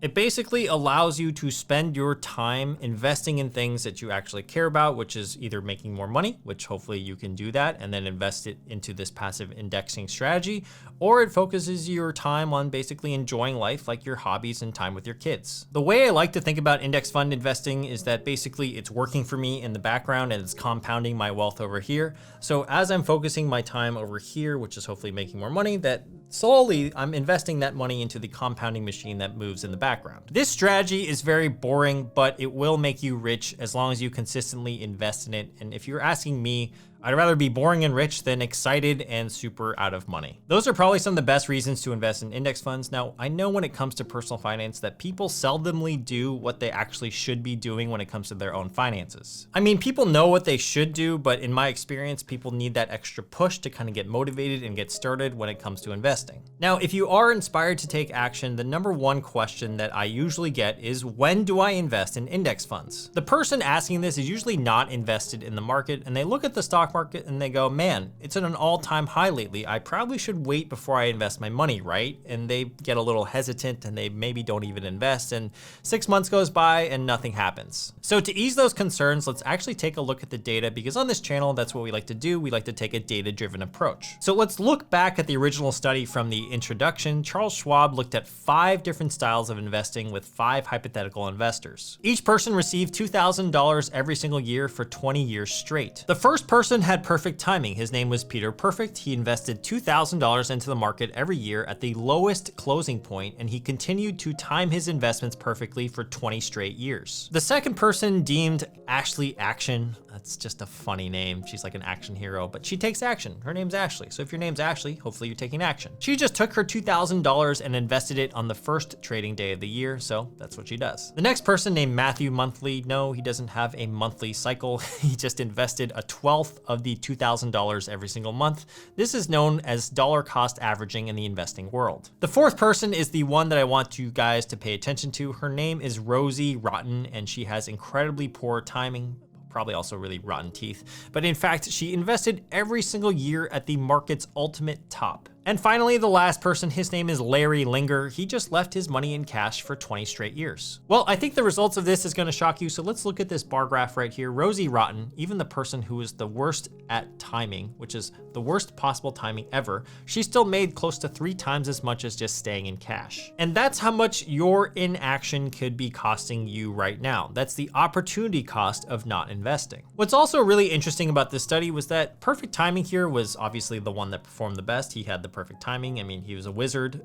It basically allows you to spend your time investing in things that you actually care about, which is either making more money, which hopefully you can do that and then invest it into this passive indexing strategy, or it focuses your time on basically enjoying life, like your hobbies and time with your kids. The way I like to think about index fund investing is that basically it's working for me in the background and it's compounding my wealth over here. So as I'm focusing my time over here, which is hopefully making more money, that slowly I'm investing that money into the compounding machine that moves in the background. This strategy is very boring, but it will make you rich as long as you consistently invest in it. And if you're asking me, I'd rather be boring and rich than excited and super out of money. Those are probably some of the best reasons to invest in index funds. Now, I know when it comes to personal finance that people seldomly do what they actually should be doing when it comes to their own finances. I mean, people know what they should do, but in my experience, people need that extra push to kind of get motivated and get started when it comes to investing. Now, if you are inspired to take action, the number one question that I usually get is, when do I invest in index funds? The person asking this is usually not invested in the market, and they look at the stock market and they go, man, it's at an all-time high lately. I probably should wait before I invest my money, right? And they get a little hesitant and they maybe don't even invest, and 6 months goes by and nothing happens. So to ease those concerns, let's actually take a look at the data, because on this channel, that's what we like to do. We like to take a data-driven approach. So let's look back at the original study from the introduction. Charles Schwab looked at 5 different styles of investing with 5 hypothetical investors. Each person received $2,000 every single year for 20 years straight. The first person had perfect timing. His name was Peter Perfect. He invested $2,000 into the market every year at the lowest closing point, and he continued to time his investments perfectly for 20 straight years. The second person, deemed Ashley Action. That's just a funny name. She's like an action hero, but she takes action. Her name's Ashley. So if your name's Ashley, hopefully you're taking action. She just took her $2,000 and invested it on the first trading day of the year, so that's what she does. The next person, named Matthew Monthly. No, he doesn't have a monthly cycle. He just invested a 1/12 of the $2,000 every single month. This is known as dollar cost averaging in the investing world. The fourth person is the one that I want you guys to pay attention to. Her name is Rosie Rotten, and she has incredibly poor timing, probably also really rotten teeth. But in fact, she invested every single year at the market's ultimate top. And finally, the last person, his name is Larry Linger. He just left his money in cash for 20 straight years. Well, I think the results of this is gonna shock you, so let's look at this bar graph right here. Rosie Rotten, even the person who is the worst at timing, which is the worst possible timing ever, she still made close to 3 times as much as just staying in cash. And that's how much your inaction could be costing you right now. That's the opportunity cost of not investing. What's also really interesting about this study was that perfect timing here was obviously the one that performed the best. He had the perfect timing. I mean, he was a wizard,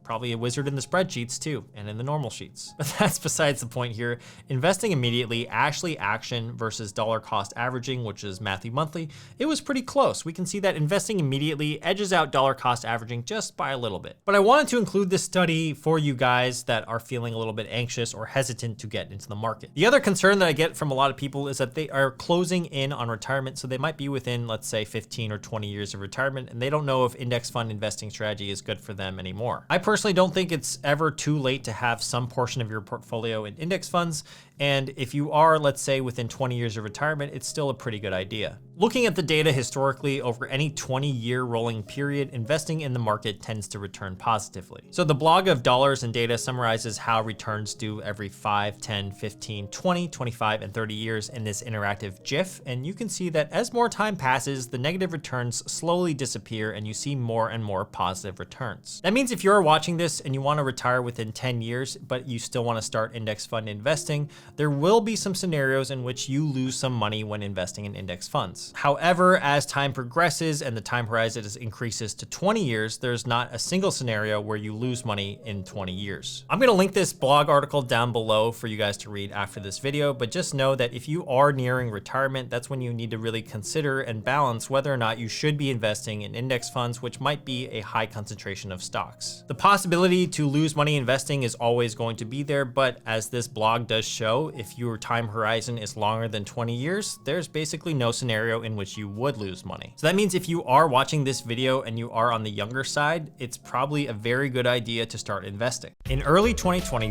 probably a wizard in the spreadsheets too, and in the normal sheets. But that's besides the point here. Investing immediately, Ashley Action versus dollar cost averaging, which is Matthew Monthly, it was pretty close. We can see that investing immediately edges out dollar cost averaging just by a little bit. But I wanted to include this study for you guys that are feeling a little bit anxious or hesitant to get into the market. The other concern that I get from a lot of people is that they are closing in on retirement, so they might be within, let's say, 15 or 20 years of retirement, and they don't know if index fund investing strategy is good for them anymore. I personally don't think it's ever too late to have some portion of your portfolio in index funds, and if you are, let's say, within 20 years of retirement, it's still a pretty good idea. Looking at the data historically, over any 20-year rolling period, investing in the market tends to return positively. So the blog of Dollars and Data summarizes how returns do every 5, 10, 15, 20, 25, and 30 years in this interactive GIF, and you can see that as more time passes, the negative returns slowly disappear and you see more and more positive returns. That means if you're watching this and you want to retire within 10 years, but you still want to start index fund investing, there will be some scenarios in which you lose some money when investing in index funds. However, as time progresses and the time horizon increases to 20 years, there's not a single scenario where you lose money in 20 years. I'm gonna link this blog article down below for you guys to read after this video, but just know that if you are nearing retirement, that's when you need to really consider and balance whether or not you should be investing in index funds, which might be a high concentration of stocks. The possibility to lose money investing is always going to be there, but as this blog does show, if your time horizon is longer than 20 years, there's basically no scenario in which you would lose money. So that means if you are watching this video and you are on the younger side, it's probably a very good idea to start investing. In early 2020,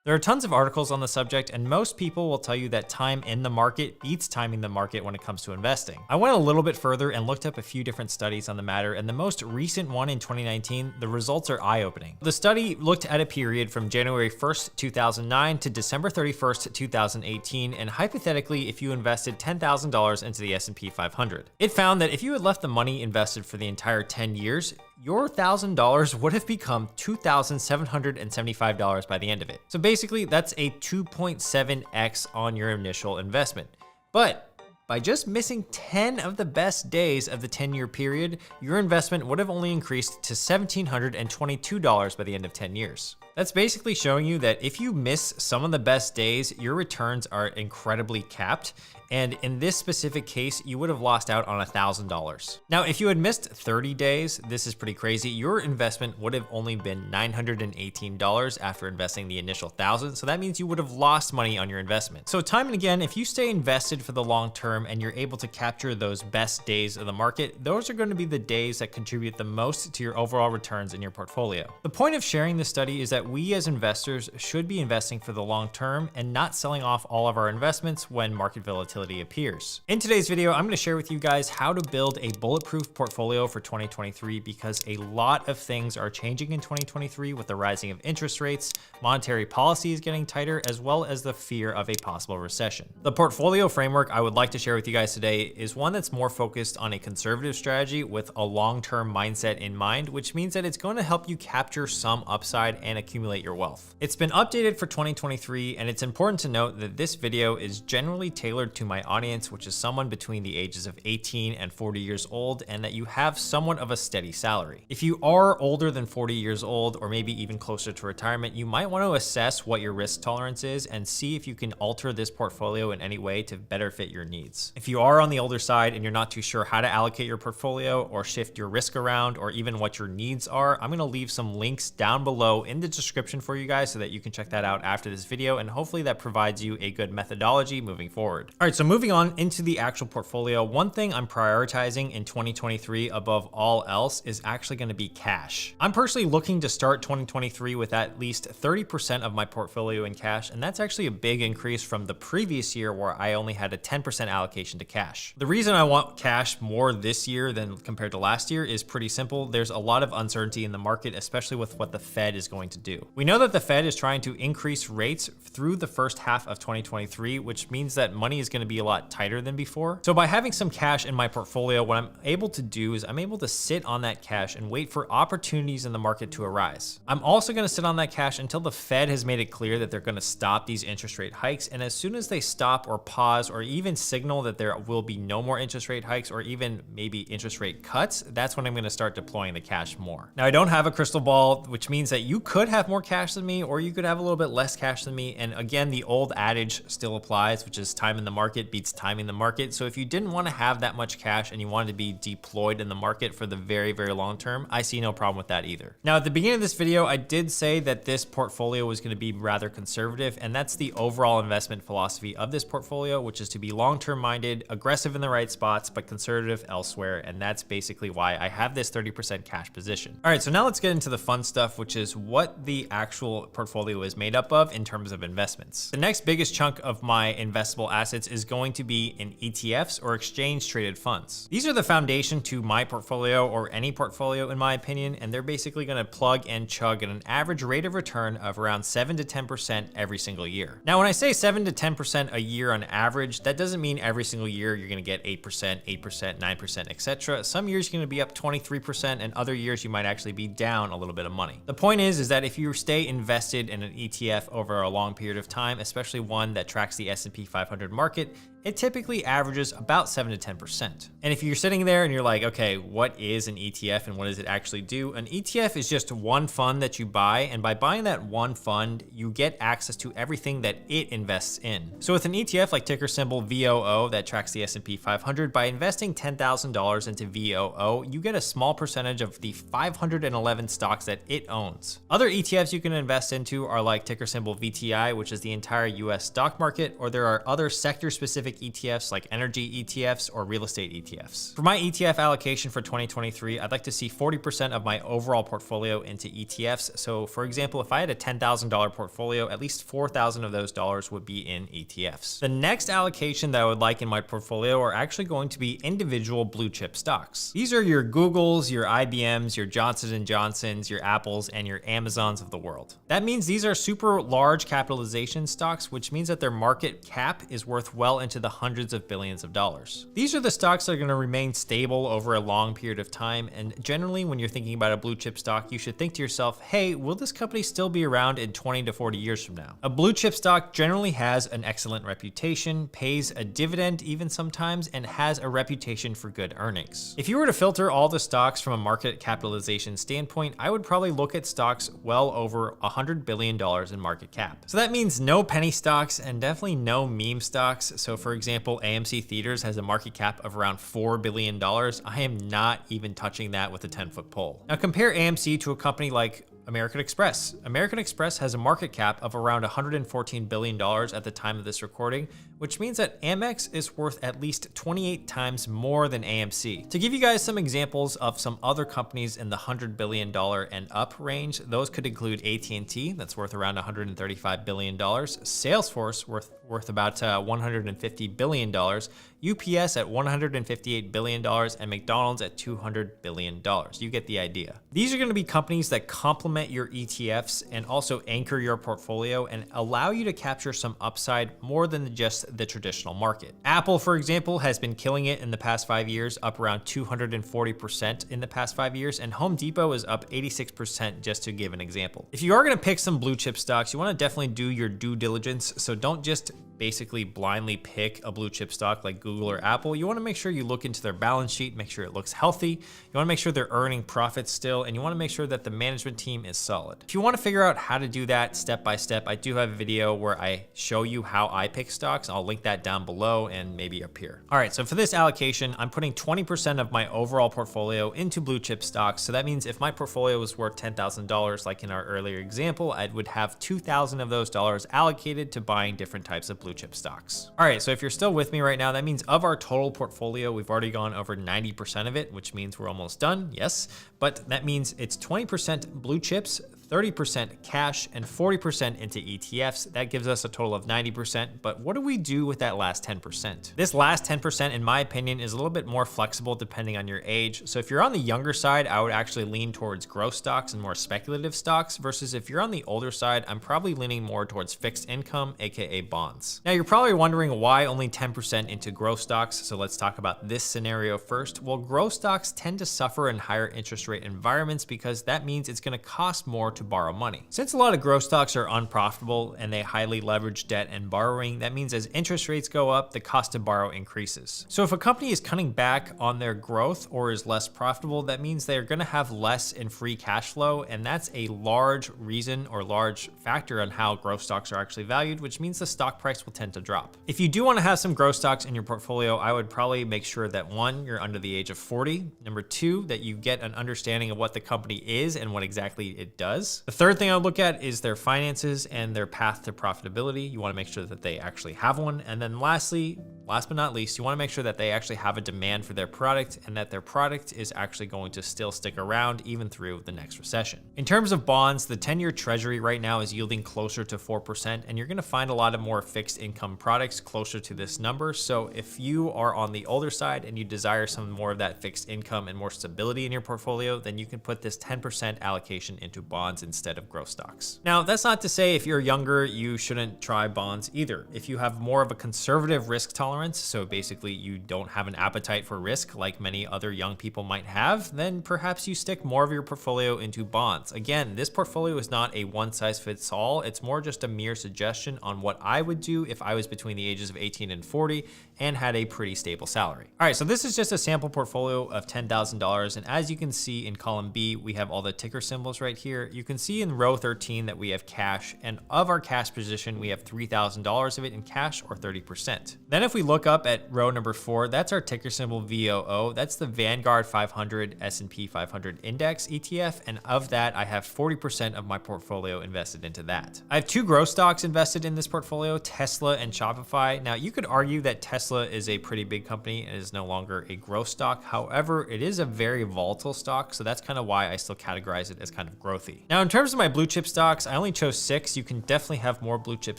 there are tons of articles on the subject, and most people will tell you that time in the market beats timing the market when it comes to investing. I went a little bit further and looked up a few different studies on the matter, and the most recent one in 2019, the results are eye-opening. The study looked at a period from January 1st, 2009 to December 31st, 2018, and hypothetically, if you invested $10,000 into the S&P 500. It found that if you had left the money invested for the entire 10 years, your $1,000 would have become $2,775 by the end of it. So basically, that's a 2.7x on your initial investment. But by just missing 10 of the best days of the 10-year period, your investment would have only increased to $1,722 by the end of 10 years. That's basically showing you that if you miss some of the best days, your returns are incredibly capped. And in this specific case, you would have lost out on $1,000. Now, if you had missed 30 days, this is pretty crazy. Your investment would have only been $918 after investing the initial $1,000. So that means you would have lost money on your investment. So time and again, if you stay invested for the long term and you're able to capture those best days of the market, those are going to be the days that contribute the most to your overall returns in your portfolio. The point of sharing this study is that we as investors should be investing for the long term and not selling off all of our investments when market volatility appears. In today's video, I'm going to share with you guys how to build a bulletproof portfolio for 2023 because a lot of things are changing in 2023 with the rising of interest rates, monetary policy is getting tighter, as well as the fear of a possible recession. The portfolio framework I would like to share with you guys today is one that's more focused on a conservative strategy with a long-term mindset in mind, which means that it's going to help you capture some upside and accumulate your wealth. It's been updated for 2023, and it's important to note that this video is generally tailored to my audience, which is someone between the ages of 18 and 40 years old, and that you have somewhat of a steady salary. If you are older than 40 years old, or maybe even closer to retirement, you might want to assess what your risk tolerance is and see if you can alter this portfolio in any way to better fit your needs. If you are on the older side and you're not too sure how to allocate your portfolio or shift your risk around or even what your needs are, I'm going to leave some links down below in the description description for you guys so that you can check that out after this video, and hopefully that provides you a good methodology moving forward. All right, so moving on into the actual portfolio, one thing I'm prioritizing in 2023 above all else is actually going to be cash. I'm personally looking to start 2023 with at least 30% of my portfolio in cash, and that's actually a big increase from the previous year where I only had a 10% allocation to cash. The reason I want cash more this year than compared to last year is pretty simple. There's a lot of uncertainty in the market, especially with what the Fed is going to do. We know that the Fed is trying to increase rates through the first half of 2023, which means that money is going to be a lot tighter than before. So by having some cash in my portfolio, what I'm able to do is I'm able to sit on that cash and wait for opportunities in the market to arise. I'm also going to sit on that cash until the Fed has made it clear that they're going to stop these interest rate hikes. And as soon as they stop or pause or even signal that there will be no more interest rate hikes or even maybe interest rate cuts, that's when I'm going to start deploying the cash more. Now, I don't have a crystal ball, which means that you could have more cash than me, or you could have a little bit less cash than me. And again, the old adage still applies, which is time in the market beats timing the market. So if you didn't want to have that much cash and you wanted to be deployed in the market for the very, very long term, I see no problem with that either. Now, at the beginning of this video, I did say that this portfolio was going to be rather conservative, and that's the overall investment philosophy of this portfolio, which is to be long-term minded, aggressive in the right spots, but conservative elsewhere. And that's basically why I have this 30% cash position. All right, so now let's get into the fun stuff, which is what the actual portfolio is made up of in terms of investments. The next biggest chunk of my investable assets is going to be in ETFs or exchange traded funds. These are the foundation to my portfolio or any portfolio in my opinion, and they're basically going to plug and chug at an average rate of return of around 7 to 10% every single year. Now, when I say 7 to 10% a year on average, that doesn't mean every single year you're going to get 8%, 8%, 9%, etc. Some years you're going to be up 23%, and other years you might actually be down a little bit of money. The point is that if you stay invested in an ETF over a long period of time, especially one that tracks the S&P 500 market, it typically averages about 7 to 10%. And if you're sitting there and you're like, okay, what is an ETF and what does it actually do? An ETF is just one fund that you buy, and by buying that one fund, you get access to everything that it invests in. So with an ETF like ticker symbol VOO that tracks the S&P 500, by investing $10,000 into VOO, you get a small percentage of the 511 stocks that it owns. Other ETFs you can invest into are like ticker symbol VTI, which is the entire US stock market, or there are other sector-specific ETFs like energy ETFs or real estate ETFs. For my ETF allocation for 2023, I'd like to see 40% of my overall portfolio into ETFs. So for example, if I had a $10,000 portfolio, at least $4,000 of those dollars would be in ETFs. The next allocation that I would like in my portfolio are actually going to be individual blue chip stocks. These are your Googles, your IBMs, your Johnson & Johnsons, your Apples, and your Amazons of the world. That means these are super large capitalization stocks, which means that their market cap is worth well into the hundreds of billions of dollars. These are the stocks that are going to remain stable over a long period of time. And generally, when you're thinking about a blue chip stock, you should think to yourself, hey, will this company still be around in 20 to 40 years from now? A blue chip stock generally has an excellent reputation, pays a dividend even sometimes, and has a reputation for good earnings. If you were to filter all the stocks from a market capitalization standpoint, I would probably look at stocks well over $100 billion in market cap. So that means no penny stocks and definitely no meme stocks. So for example, AMC Theaters has a market cap of around $4 billion. I am not even touching that with a 10-foot pole. Now compare AMC to a company like American Express. American Express has a market cap of around $114 billion at the time of this recording, which means that Amex is worth at least 28 times more than AMC. To give you guys some examples of some other companies in the $100 billion and up range, those could include AT&T, that's worth around $135 billion, Salesforce worth about $150 billion, UPS at $158 billion, and McDonald's at $200 billion. You get the idea. These are going to be companies that complement your ETFs and also anchor your portfolio and allow you to capture some upside more than just the traditional market. Apple, for example, has been killing it in the past 5 years, up around 240% in the past 5 years, and Home Depot is up 86%, just to give an example. If you are going to pick some blue chip stocks, you want to definitely do your due diligence, so don't just basically blindly pick a blue chip stock like Google or Apple. You want to make sure you look into their balance sheet, make sure it looks healthy. You want to make sure they're earning profits still, and you want to make sure that the management team is solid. If you want to figure out how to do that step by step, I do have a video where I show you how I pick stocks. I'll link that down below and maybe up here. All right, so for this allocation, I'm putting 20% of my overall portfolio into blue chip stocks. So that means if my portfolio was worth $10,000, like in our earlier example, I would have $2,000 of those dollars allocated to buying different types of blue chip stocks. All right, so if you're still with me right now, that means of our total portfolio, we've already gone over 90% of it, which means we're almost done, yes. But that means it's 20% blue chips, 30% cash, and 40% into ETFs. That gives us a total of 90%, but what do we do with that last 10%? This last 10%, in my opinion, is a little bit more flexible depending on your age. So if you're on the younger side, I would actually lean towards growth stocks and more speculative stocks, versus if you're on the older side, I'm probably leaning more towards fixed income, AKA bonds. Now you're probably wondering why only 10% into growth stocks, so let's talk about this scenario first. Well, growth stocks tend to suffer in higher interest rate environments because that means it's gonna cost more to borrow money. Since a lot of growth stocks are unprofitable and they highly leverage debt and borrowing, that means as interest rates go up, the cost to borrow increases. So if a company is cutting back on their growth or is less profitable, that means they're gonna have less in free cash flow, and that's a large reason or large factor on how growth stocks are actually valued, which means the stock price will tend to drop. If you do wanna have some growth stocks in your portfolio, I would probably make sure that 1, you're under the age of 40, number 2, that you get an understanding of what the company is and what exactly it does. The third thing I would look at is their finances and their path to profitability. You want to make sure that they actually have one. And then lastly, last but not least, you want to make sure that they actually have a demand for their product and that their product is actually going to still stick around even through the next recession. In terms of bonds, the 10-year treasury right now is yielding closer to 4%, and you're going to find a lot of more fixed income products closer to this number. So if you are on the older side and you desire some more of that fixed income and more stability in your portfolio, then you can put this 10% allocation into bonds instead of growth stocks. Now, that's not to say if you're younger, you shouldn't try bonds either. If you have more of a conservative risk tolerance, so basically you don't have an appetite for risk like many other young people might have, then perhaps you stick more of your portfolio into bonds. Again, this portfolio is not a one size fits all. It's more just a mere suggestion on what I would do if I was between the ages of 18 and 40 and had a pretty stable salary. All right, so this is just a sample portfolio of $10,000. And as you can see in column B, we have all the ticker symbols right here. You can see in row 13 that we have cash, and of our cash position, we have $3,000 of it in cash, or 30%. Then if we look up at row number 4, that's our ticker symbol VOO. That's the Vanguard 500 S&P 500 Index ETF, and of that, I have 40% of my portfolio invested into that. I have 2 growth stocks invested in this portfolio, Tesla and Shopify. Now, you could argue that Tesla is a pretty big company and is no longer a growth stock. However, it is a very volatile stock, so that's kind of why I still categorize it as kind of growthy. Now, in terms of my blue chip stocks, I only chose 6. You can definitely have more blue chip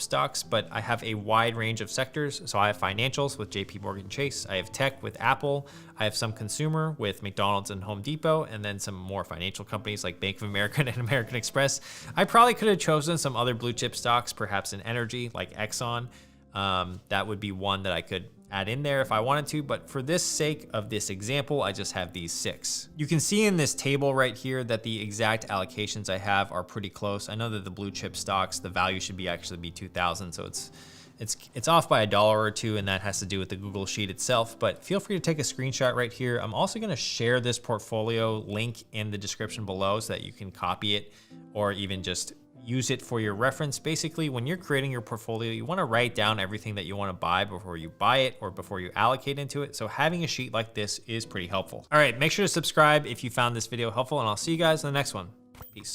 stocks, but I have a wide range of sectors. So I have financials with JP Morgan Chase. I have tech with Apple. I have some consumer with McDonald's and Home Depot, and then some more financial companies like Bank of America and American Express. I probably could have chosen some other blue chip stocks, perhaps in energy like Exxon. That would be one that I could add in there if I wanted to, but for this sake of this example, I just have these 6. You can see in this table right here that the exact allocations I have are pretty close. I know that the blue chip stocks, the value should be actually be 2,000, so it's off by $1 or $2, and that has to do with the Google Sheet itself, but feel free to take a screenshot right here. I'm also gonna share this portfolio link in the description below so that you can copy it or even just use it for your reference. Basically, when you're creating your portfolio, you want to write down everything that you want to buy before you buy it or before you allocate into it. So having a sheet like this is pretty helpful. All right, make sure to subscribe if you found this video helpful, and I'll see you guys in the next one. Peace.